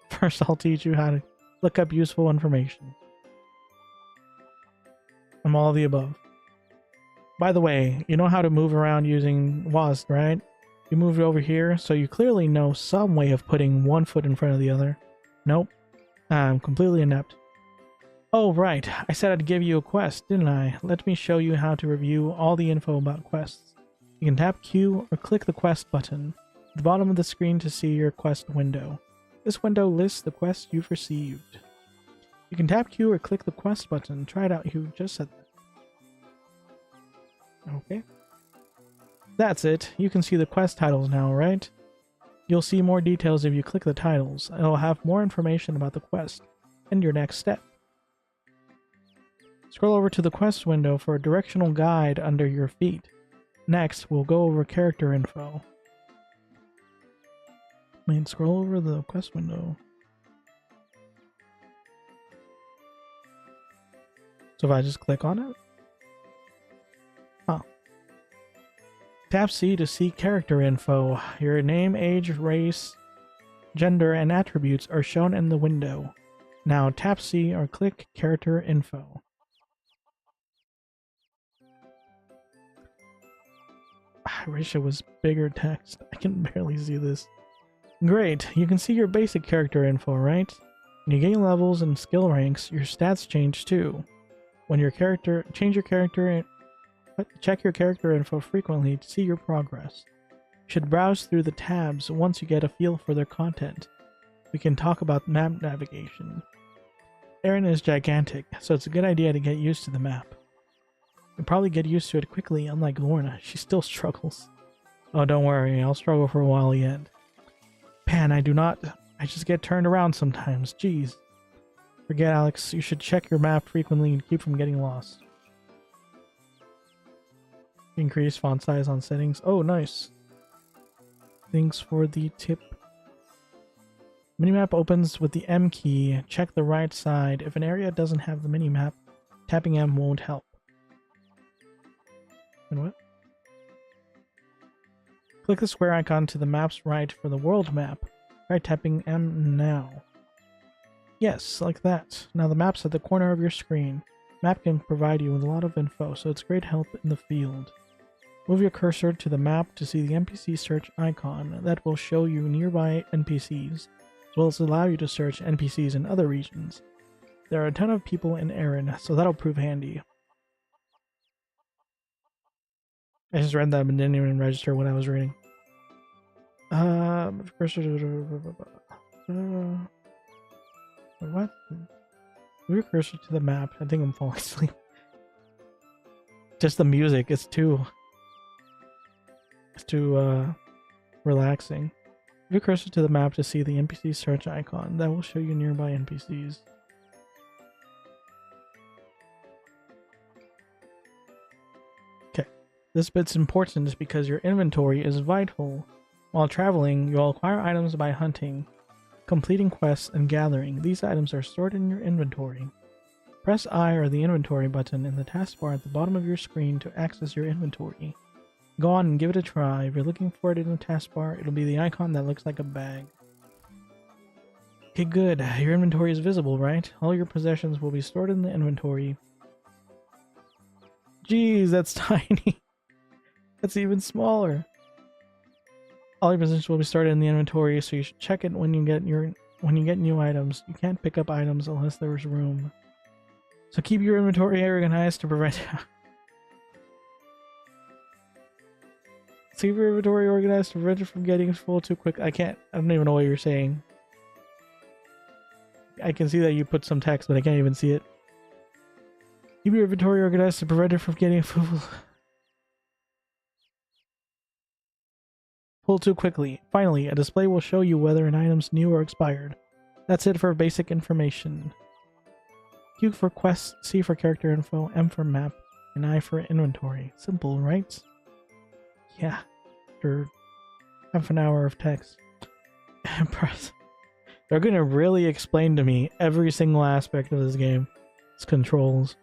First, I'll teach you how to look up useful information. I'm all of the above. By the way, you know how to move around using WASD, right? You moved over here, so you clearly know some way of putting one foot in front of the other. Nope. I'm completely inept. Oh, right. I said I'd give you a quest, didn't I? Let me show you how to review all the info about quests. You can tap Q or click the quest button at the bottom of the screen to see your quest window. This window lists the quests you've received. You can tap Q or click the quest button. Try it out. You just said that. Okay. That's it. You can see the quest titles now, right? You'll see more details if you click the titles. It'll have more information about the quest and your next step. Scroll over to the quest window for a directional guide under your feet. Next, we'll go over character info. Scroll over the quest window. So if I just click on it? Oh. Tap C to see character info. Your name, age, race, gender, and attributes are shown in the window. Now tap C or click character info. I wish it was bigger text. I can barely see this. Great, you can see your basic character info, right? When you gain levels and skill ranks, your stats change too. When check your character info frequently to see your progress. You should browse through the tabs once you get a feel for their content. We can talk about map navigation. Erin is gigantic, so it's a good idea to get used to the map. You'll probably get used to it quickly, unlike Lorna. She still struggles. Oh, don't worry, I'll struggle for a while yet. Pan, I just get turned around sometimes. Jeez. Forget, Alex. You should check your map frequently and keep from getting lost. Increase font size on settings. Oh, nice. Thanks for the tip. Minimap opens with the M key. Check the right side. If an area doesn't have the minimap, tapping M won't help. And what? Click the square icon to the map's right for the world map. Try tapping M now. Yes, like that. Now the map's at the corner of your screen. Map can provide you with a lot of info, so it's great help in the field. Move your cursor to the map to see the NPC search icon. That will show you nearby NPCs, as well as allow you to search NPCs in other regions. There are a ton of people in Erin, so that'll prove handy. I just read that but didn't even register what I was reading. Cursor what? Move your cursor to the map. I think I'm falling asleep. Just the music is too relaxing. Move your cursor to the map to see the NPC search icon. That will show you nearby NPCs. Okay. This bit's important because your inventory is vital. While traveling, you'll acquire items by hunting, completing quests, and gathering. These items are stored in your inventory. Press I or the inventory button in the taskbar at the bottom of your screen to access your inventory. Go on and give it a try. If you're looking for it in the taskbar, it'll be the icon that looks like a bag. Okay, good. Your inventory is visible, right? All your possessions will be stored in the inventory. Jeez, that's tiny. That's even smaller. All your possessions will be stored in the inventory, so you should check it when you get new items. You can't pick up items unless there's room. So keep your inventory organized to prevent keep your inventory organized to prevent it from getting full too quick. I don't even know what you're saying. I can see that you put some text, but I can't even see it. Keep your inventory organized to prevent it from getting full too quickly. Finally, a display will show you whether an item's new or expired. That's it for basic information. Q for quests, C for character info, M for map, and I for inventory. Simple, right? Yeah. After half an hour of text. Impressive. They're gonna really explain to me every single aspect of this game. Its controls.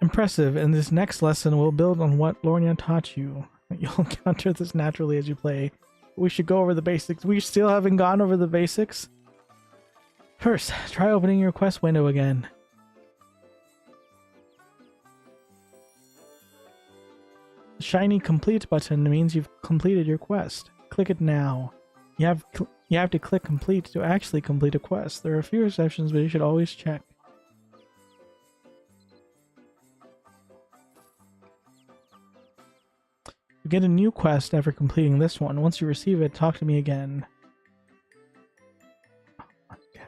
Impressive. In this next lesson, we'll build on what Lorna taught you. You'll encounter this naturally as you play. We should go over the basics. We still haven't gone over the basics. First, try opening your quest window again. The shiny complete button means you've completed your quest. Click it now. You have to click complete to actually complete a quest. There are a few exceptions, but you should always check. You get a new quest after completing this one. Once you receive it, talk to me again. Okay.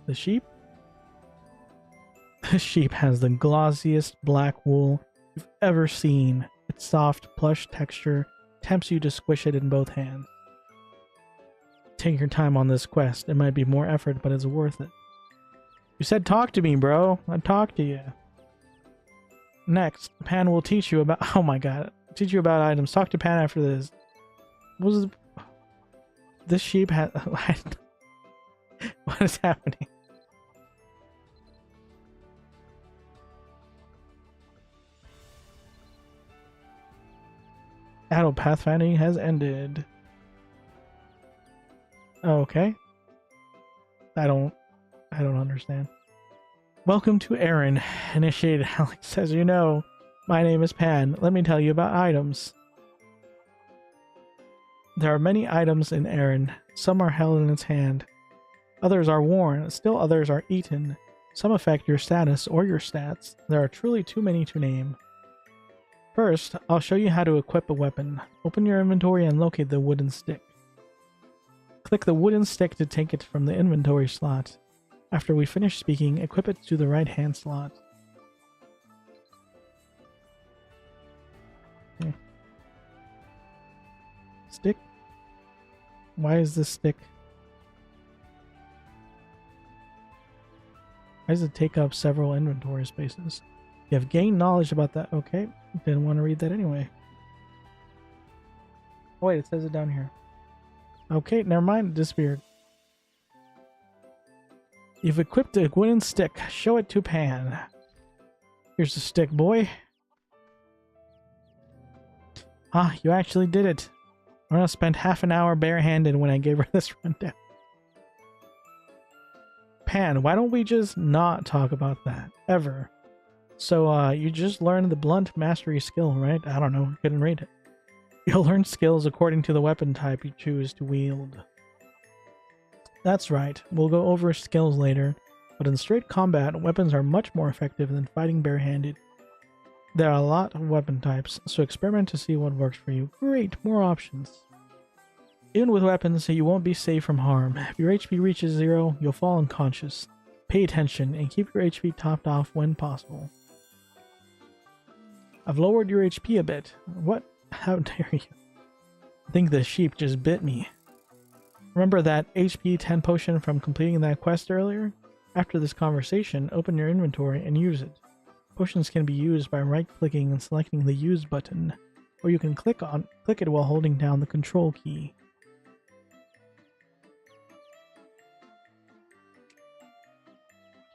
The sheep? The sheep has the glossiest black wool you've ever seen. Its soft, plush texture tempts you to squish it in both hands. Take your time on this quest. It might be more effort, but it's worth it. You said talk to me, bro. I talked to you. Next, Pan will teach you about... Oh my god. Teach you about items. Talk to Pan after this. What was... This sheep has... What is happening? Adult pathfinding has ended. Oh, okay. I don't understand. Welcome to Aaron, initiated Alex. As you know, my name is Pan. Let me tell you about items. There are many items in Aaron. Some are held in its hand. Others are worn. Still others are eaten. Some affect your status or your stats. There are truly too many to name. First, I'll show you how to equip a weapon. Open your inventory and locate the wooden stick. Click the wooden stick to take it from the inventory slot. After we finish speaking, equip it to the right-hand slot. Okay. Stick? Why is this stick? Why does it take up several inventory spaces? You have gained knowledge about that. Okay. Didn't want to read that anyway. Oh, wait, it says it down here. Okay, never mind. It disappeared. You've equipped a wooden stick. Show it to Pan. Here's the stick, boy. Ah, you actually did it. I'm gonna spend half an hour barehanded when I gave her this rundown. Pan, why don't we just not talk about that? Ever. So, you just learned the blunt mastery skill, right? I don't know. Couldn't read it. You'll learn skills according to the weapon type you choose to wield. That's right. We'll go over skills later, but in straight combat, weapons are much more effective than fighting barehanded. There are a lot of weapon types, so experiment to see what works for you. Great, more options. Even with weapons, you won't be safe from harm. If your HP reaches 0, you'll fall unconscious. Pay attention and keep your HP topped off when possible. I've lowered your HP a bit. What? How dare you? I think the sheep just bit me. Remember that HP 10 potion from completing that quest earlier? After this conversation, open your inventory and use it. Potions can be used by right-clicking and selecting the Use button, or you can click it while holding down the Control key.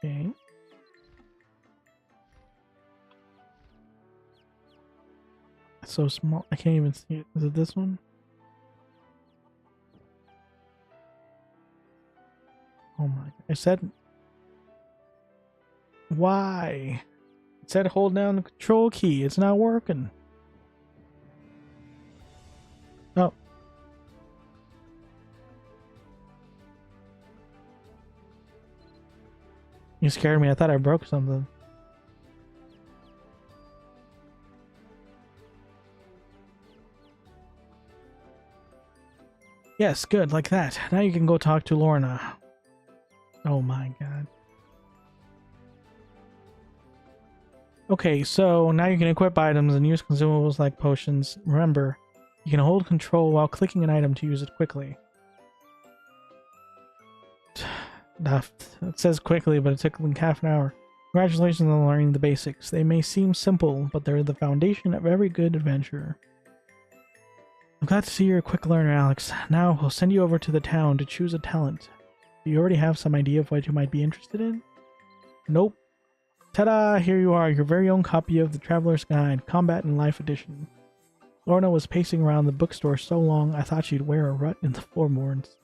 Okay. It's so small, I can't even see it. Is it this one? Oh my, I said... Why? It said hold down the Control key. It's not working. Oh. You scared me. I thought I broke something. Yes, good, like that. Now you can go talk to Lorna. Oh my god. Okay, so now you can equip items and use consumables like potions. Remember, you can hold control while clicking an item to use it quickly. It says quickly, but it took like half an hour. Congratulations on learning the basics. They may seem simple, but they're the foundation of every good adventure. I'm glad to see you're a quick learner, Alex. Now we'll send you over to the town to choose a talent. Do you already have some idea of what you might be interested in? Nope. Ta-da! Here you are, your very own copy of the Traveler's Guide, Combat and Life Edition. Lorna was pacing around the bookstore so long I thought she'd wear a rut in the floorboards.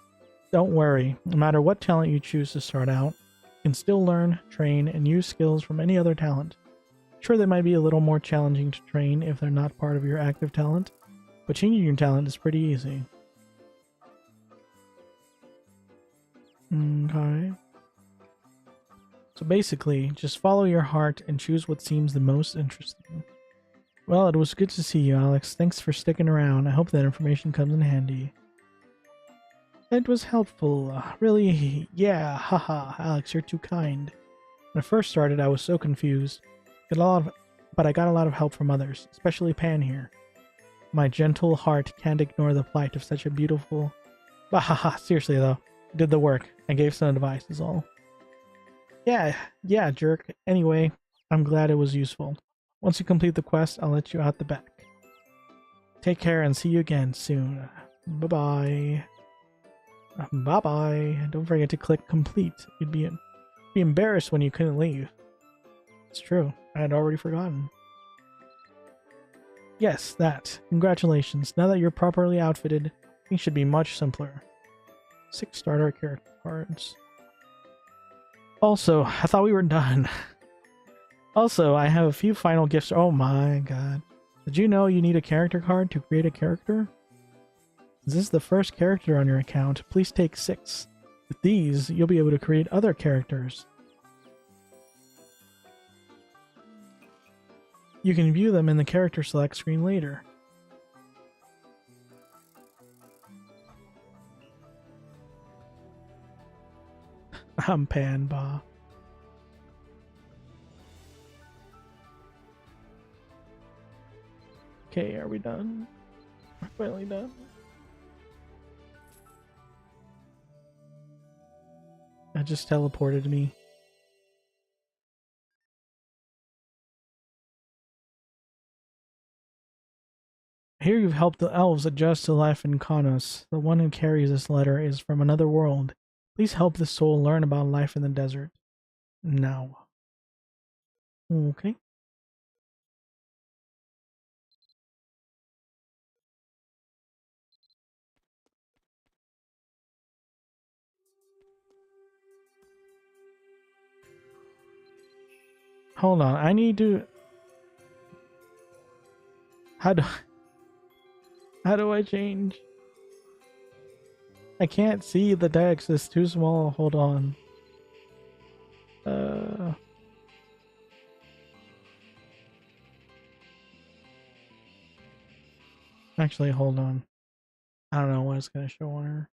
Don't worry, no matter what talent you choose to start out, you can still learn, train, and use skills from any other talent. Sure, they might be a little more challenging to train if they're not part of your active talent, but changing your talent is pretty easy. Okay. So basically, just follow your heart and choose what seems the most interesting. Well, it was good to see you, Alex. Thanks for sticking around. I hope that information comes in handy. It was helpful. Really? Yeah, haha. Alex, you're too kind. When I first started, I was so confused. But I got a lot of help from others, especially Pan here. My gentle heart can't ignore the plight of such a beautiful... Bah, haha, seriously though. I did the work. I gave some advice is all. Yeah, jerk. Anyway, I'm glad it was useful. Once you complete the quest, I'll let you out the back. Take care and see you again soon. Bye-bye. Bye-bye. Don't forget to click complete. You'd be embarrassed when you couldn't leave. It's true. I had already forgotten. Yes, that. Congratulations. Now that you're properly outfitted, things should be much simpler. 6 starter character cards. Also, I thought we were done. Also, I have a few final gifts. Oh my god. Did you know you need a character card to create a character? Since this is the first character on your account, please take 6. With these, you'll be able to create other characters. You can view them in the character select screen later. I'm Panba. Okay, are we done? We're finally done. That just teleported me. Here you've helped the elves adjust to life in Konos. The one who carries this letter is from another world. Please help this soul learn about life in the desert. Now. Okay. Hold on, I need to... How do I change? I can't see the text, it's too small. Hold on. Actually, hold on. I don't know what it's gonna show on her.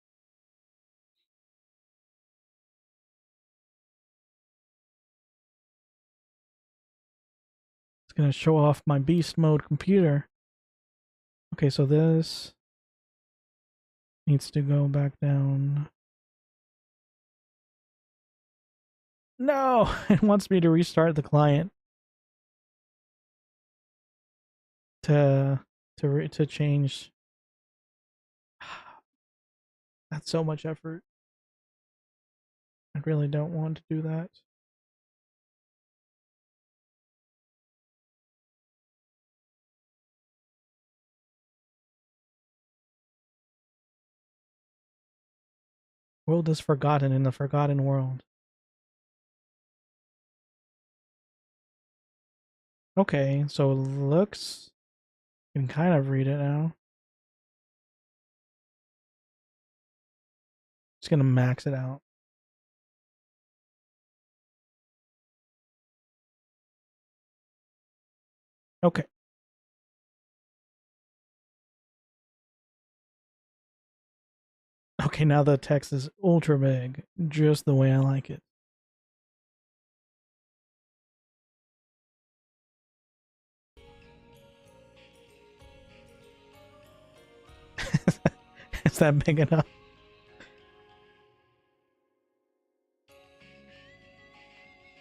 It's gonna show off my beast mode computer. Okay, so this needs to go back down. No! It wants me to restart the client to change. That's so much effort. I really don't want to do that. World is forgotten in the forgotten world. Okay, so it looks... You can kind of read it now. Just gonna max it out. Okay. Okay, now the text is ultra big, just the way I like it. Is that big enough?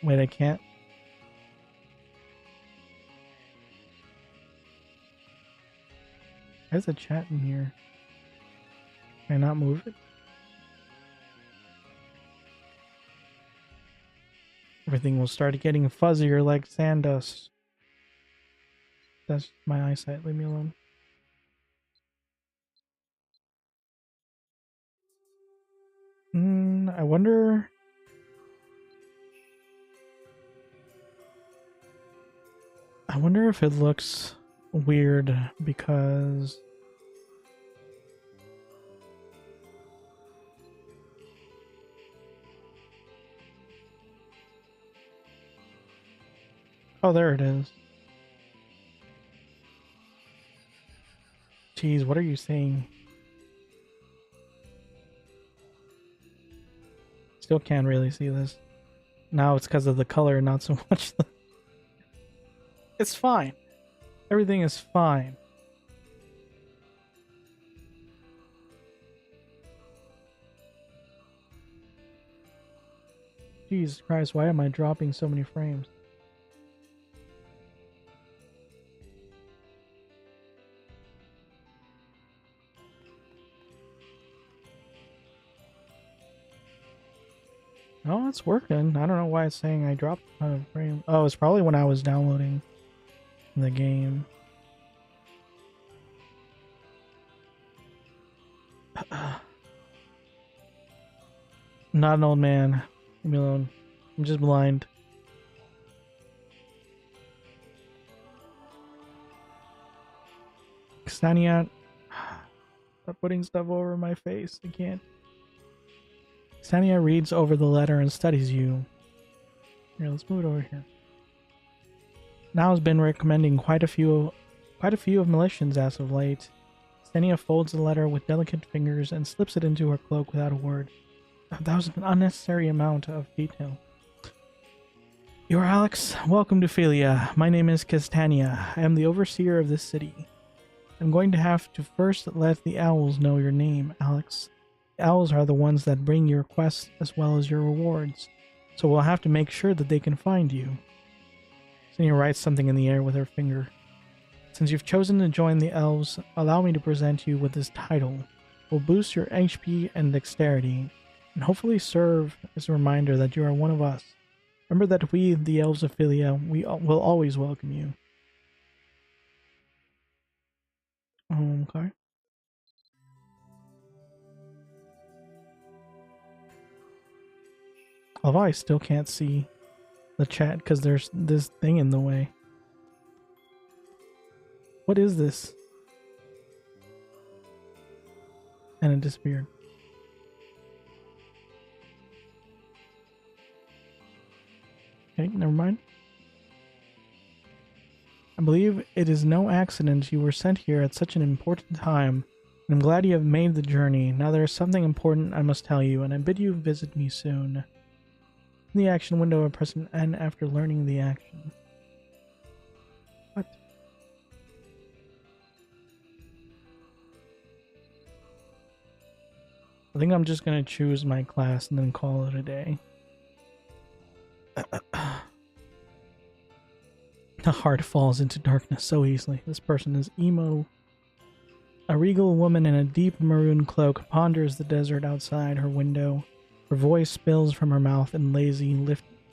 Wait, I can't. There's a chat in here. Can I not move it? Everything will start getting fuzzier like sand dust. That's my eyesight. Leave me alone. I wonder. I wonder if it looks weird because oh, there it is. Jeez, what are you saying? Still can't really see this. Now it's because of the color, not so much the... It's fine. Everything is fine. Jesus Christ, why am I dropping so many frames? Oh, it's working. I don't know why it's saying I dropped a ton of frames. Oh, it's probably when I was downloading the game. Not an old man. Leave me alone. I'm just blind. Xania, stop putting stuff over my face. I can't. Xania reads over the letter and studies you. Here, let's move it over here. Now has been recommending quite a few of Militians as of late. Xenia folds the letter with delicate fingers and slips it into her cloak without a word. That was an unnecessary amount of detail. You're Alex. Welcome to Philia. My name is Castania. I am the overseer of this city. I'm going to have to first let the owls know your name, Alex. The owls are the ones that bring your quests as well as your rewards, so we'll have to make sure that they can find you. Xenia writes something in the air with her finger. Since you've chosen to join the elves, allow me to present you with this title. Will boost your HP and dexterity, and hopefully serve as a reminder that you are one of us. Remember that we, the elves of Philia, we will always welcome you. Okay. Although I still can't see the chat because there's this thing in the way. What is this? And it disappeared. Okay, never mind. I believe it is no accident you were sent here at such an important time. I'm glad you have made the journey. Now there is something important I must tell you, and I bid you visit me soon. In the action window, I press an N after learning the action. What? I think I'm just gonna choose my class and then call it a day. The heart falls into darkness so easily. This person is emo. A regal woman in a deep maroon cloak ponders the desert outside her window. Her voice spills from her mouth in lazy,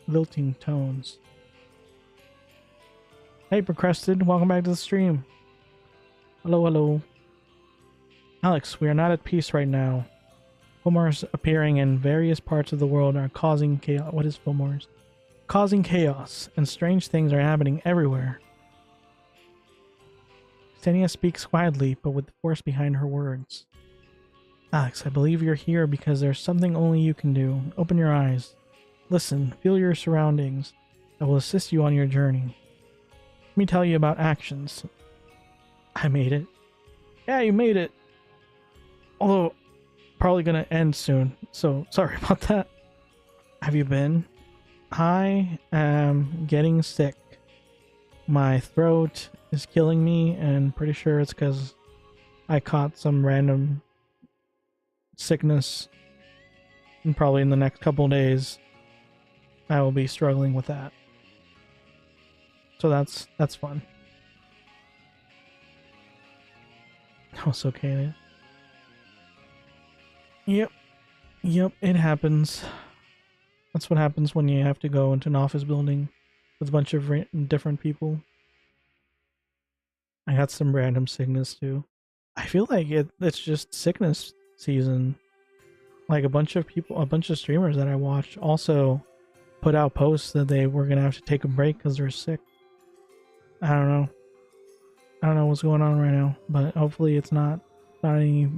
lilting tones. Hey, Procrusted, welcome back to the stream. Hello, hello. Alex, we are not at peace right now. Fulmars appearing in various parts of the world are causing chaos. What is Fulmars? Causing chaos, and strange things are happening everywhere. Xenia speaks quietly, but with the force behind her words. Alex, I believe you're here because there's something only you can do. Open your eyes. Listen, feel your surroundings. I will assist you on your journey. Let me tell you about actions. I made it. Yeah, you made it. Although, probably gonna end soon, so sorry about that. Have you been? I am getting sick. My throat is killing me, and pretty sure it's because I caught some random sickness. And probably in the next couple days, I will be struggling with that. So that's fun. Oh, it's okay. Yep, it happens. That's what happens when you have to go into an office building with a bunch of different people. I had some random sickness too. I feel like it's just sickness season. Like a bunch of people, a bunch of streamers that I watched also put out posts that they were gonna have to take a break because they're sick. I don't know. I don't know what's going on right now, but hopefully it's not any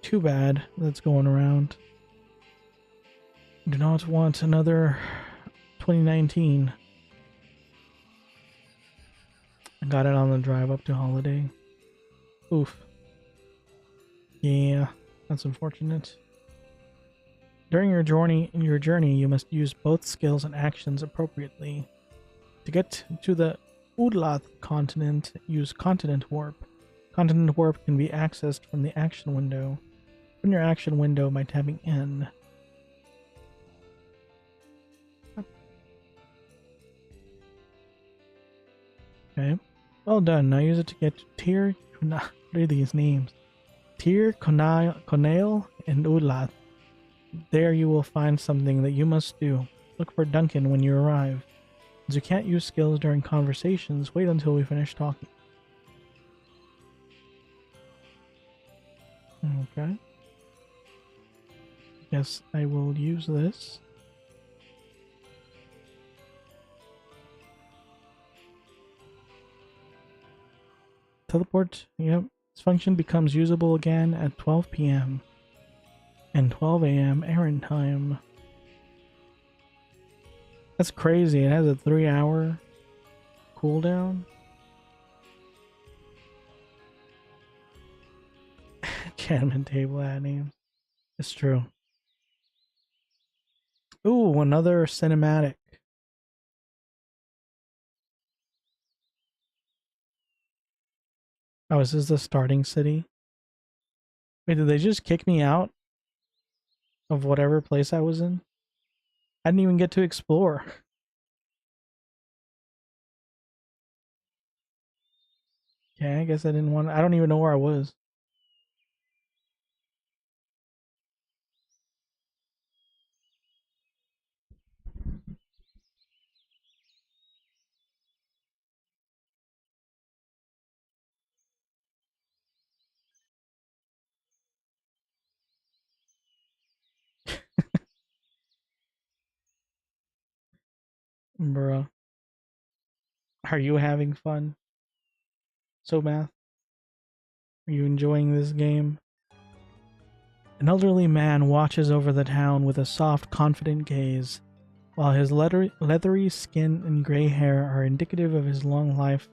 too bad that's going around. Do not want another 2019. I got it on the drive up to holiday. Oof. Yeah, that's unfortunate. During your journey, you must use both skills and actions appropriately. To get to the Udlath continent, use Continent Warp. Continent Warp can be accessed from the action window. Open your action window by tapping N. Okay. Well done. Now use it to get to Tyr. What are these names? Tyr, Conail, and Udlath. There you will find something that you must do. Look for Duncan when you arrive. As you can't use skills during conversations, wait until we finish talking. Okay. Yes, I will use this. Teleport, yep. This function becomes usable again at 12 p.m. and 12 a.m. errand time. That's crazy. It has a 3-hour cooldown. Enchantment table ad names. It's true. Ooh, another cinematic. Oh, is this the starting city? Wait, did they just kick me out of whatever place I was in? I didn't even get to explore. Okay, I guess I didn't want. I don't even know where I was. Bruh. Are you having fun? So, Math? Are you enjoying this game? An elderly man watches over the town with a soft, confident gaze. While his leathery skin and gray hair are indicative of his long life,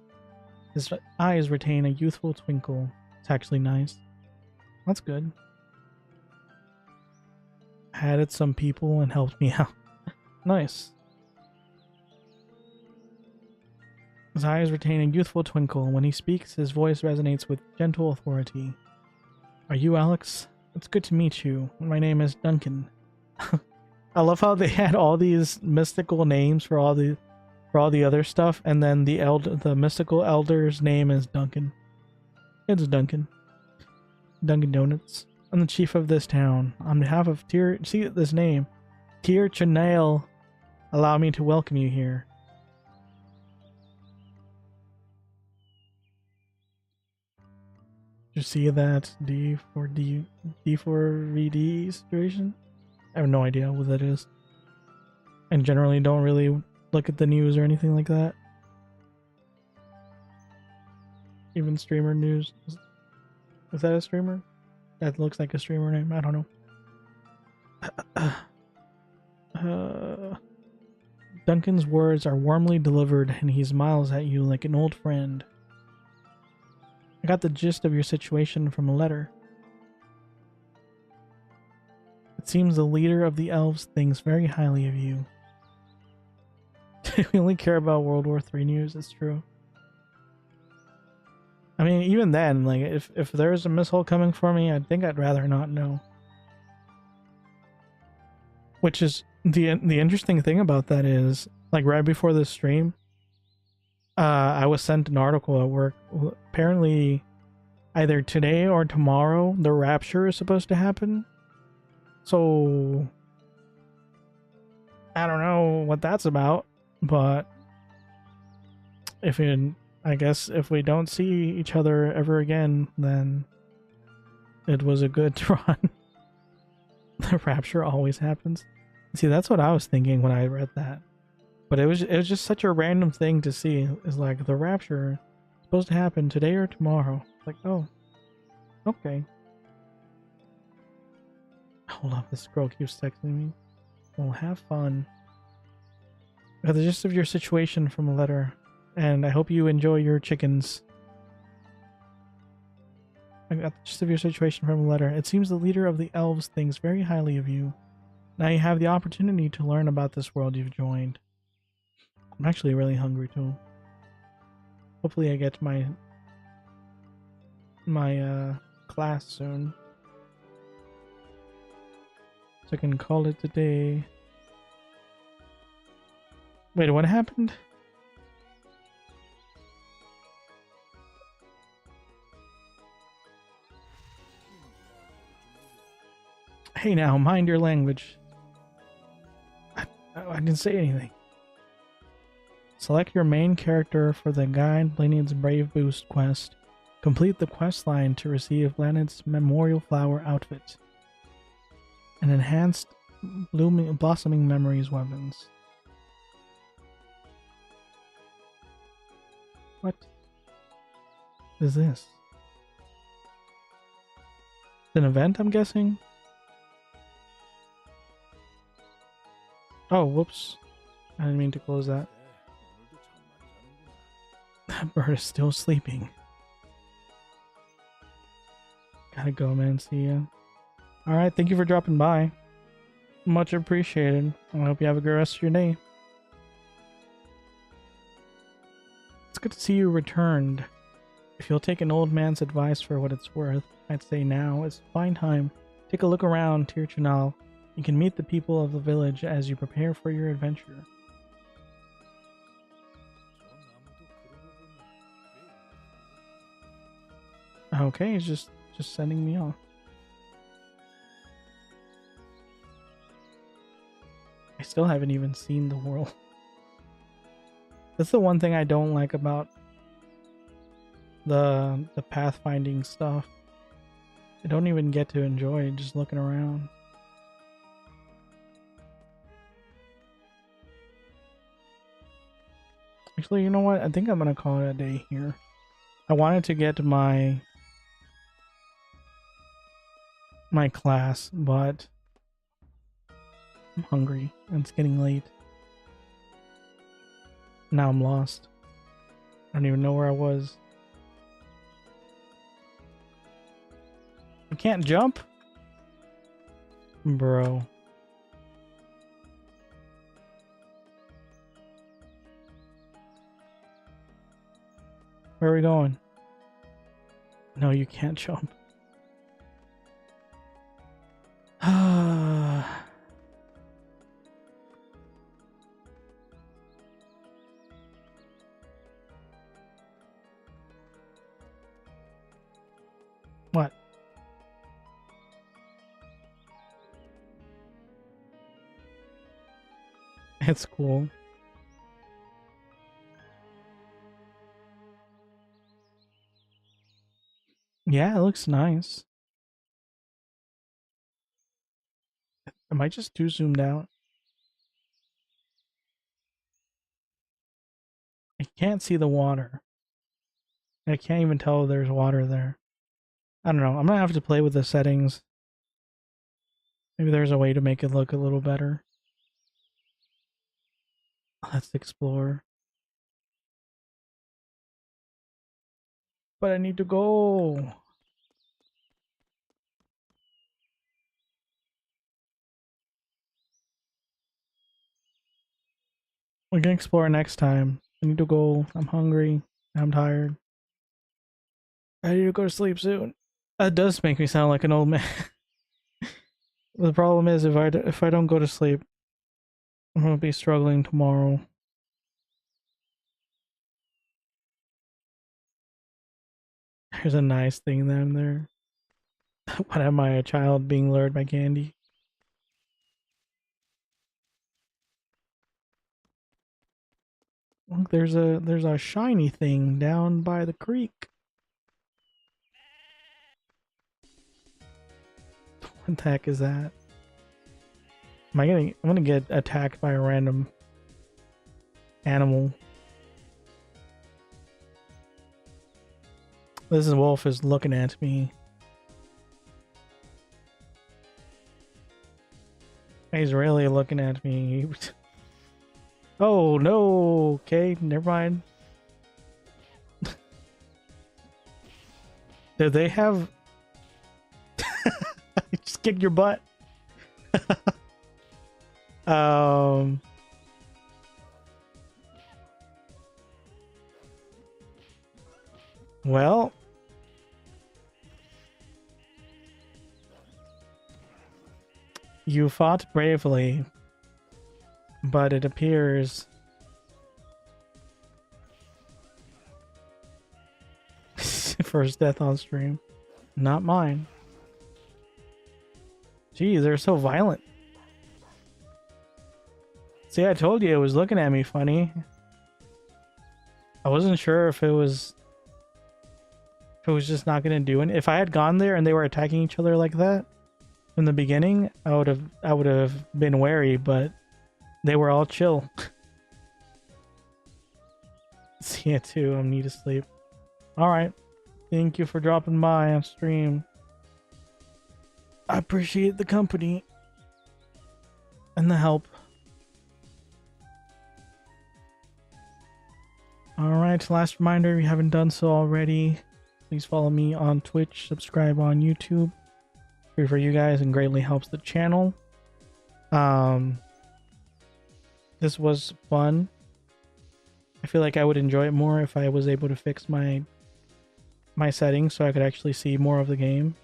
his eyes retain a youthful twinkle. It's actually nice. That's good. Added some people and helped me out. Nice. His eyes retain a youthful twinkle. When he speaks, his voice resonates with gentle authority. Are you Alex? It's good to meet you. My name is Duncan. I love how they had all these mystical names for all the other stuff, and then the mystical elder's name is Duncan. It's Duncan. Dunkin' Donuts. I'm the chief of this town. On behalf of Tyr, see this name, Tyr Chanail, allow me to welcome you here. Did you see that D4VD situation? I have no idea what that is. And generally don't really look at the news or anything like that. Even streamer news. Is that a streamer? That looks like a streamer name. I don't know. Duncan's words are warmly delivered and he smiles at you like an old friend. I got the gist of your situation from a letter. It seems the leader of the elves thinks very highly of you. We only care about World War III news, it's true. I mean, even then, like, if there's a missile coming for me, I think I'd rather not know. Which is, the interesting thing about that is, like, right before this stream, I was sent an article at work. Apparently, either today or tomorrow, the rapture is supposed to happen. So, I don't know what that's about, but if it, I guess if we don't see each other ever again, then it was a good run. The rapture always happens. See, that's what I was thinking when I read that. But it was just such a random thing to see. It's like the rapture is supposed to happen today or tomorrow. Like, oh, okay. Hold up, this girl keeps texting me. Well, have fun. Got the gist of your situation from a letter, and I hope you enjoy your chickens. I got the gist of your situation from a letter. It seems the leader of the elves thinks very highly of you. Now you have the opportunity to learn about this world you've joined. I'm actually really hungry too. Hopefully I get to my class soon, so I can call it a day. Wait, what happened? Hey now, mind your language. I didn't say anything. Select your main character for the Guide Blanid's Brave Boost quest. Complete the quest line to receive Blanid's Memorial Flower outfit. An enhanced Blossoming Memories weapons. What is this? An event, I'm guessing? Oh, whoops. I didn't mean to close that. That bird is still sleeping. Gotta go, man. See ya. Alright, thank you for dropping by. Much appreciated. I hope you have a good rest of your day. It's good to see you returned. If you'll take an old man's advice for what it's worth, I'd say now is a fine time. Take a look around Tirchunal. You can meet the people of the village as you prepare for your adventure. Okay, he's just sending me off. I still haven't even seen the world. That's the one thing I don't like about the pathfinding stuff. I don't even get to enjoy just looking around. Actually, you know what? I think I'm gonna call it a day here. I wanted to get to my class, but I'm hungry and it's getting late. Now I'm lost. I don't even know where I was. I can't jump? Bro. Where are we going? No, you can't jump. What? It's cool. Yeah, it looks nice. Am I just too zoomed out? I can't see the water. I can't even tell there's water there. I don't know. I'm gonna have to play with the settings. Maybe there's a way to make it look a little better. Let's explore. But I need to go. We can explore next time. I need to go. I'm hungry. I'm tired. I need to go to sleep soon. That does make me sound like an old man. The problem is if I don't go to sleep, I'm gonna be struggling tomorrow. There's a nice thing down there. What am I, a child being lured by candy? Look, there's a shiny thing down by the creek. What the heck is that? I'm gonna get attacked by a random animal. This wolf is looking at me. He's really looking at me. Oh no! Okay, never mind. Do they have? Just kick your butt. Well, you fought bravely, but it appears first death on stream, not mine. Gee, they're so violent. See, I told you it was looking at me funny. I wasn't sure if it was just not gonna do it. If I had gone there and they were attacking each other like that from the beginning, I would have been wary, but they were all chill. See it too. I need to sleep. All right. Thank you for dropping by on stream. I appreciate the company and the help. Alright, last reminder, if you haven't done so already, please follow me on Twitch, subscribe on YouTube. Free for you guys and greatly helps the channel. This was fun. I feel like I would enjoy it more if I was able to fix my settings so I could actually see more of the game.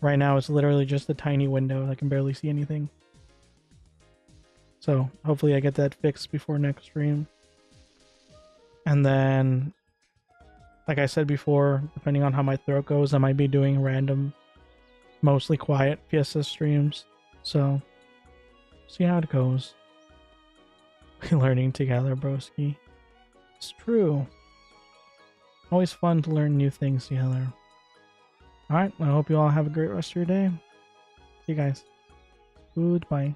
Right now it's literally just a tiny window. I can barely see anything. So hopefully I get that fixed before next stream. And then, like I said before, depending on how my throat goes, I might be doing random, mostly quiet Fiesta streams. So, see how it goes. We're learning together, broski. It's true. Always fun to learn new things together. Alright, I hope you all have a great rest of your day. See you guys. Goodbye.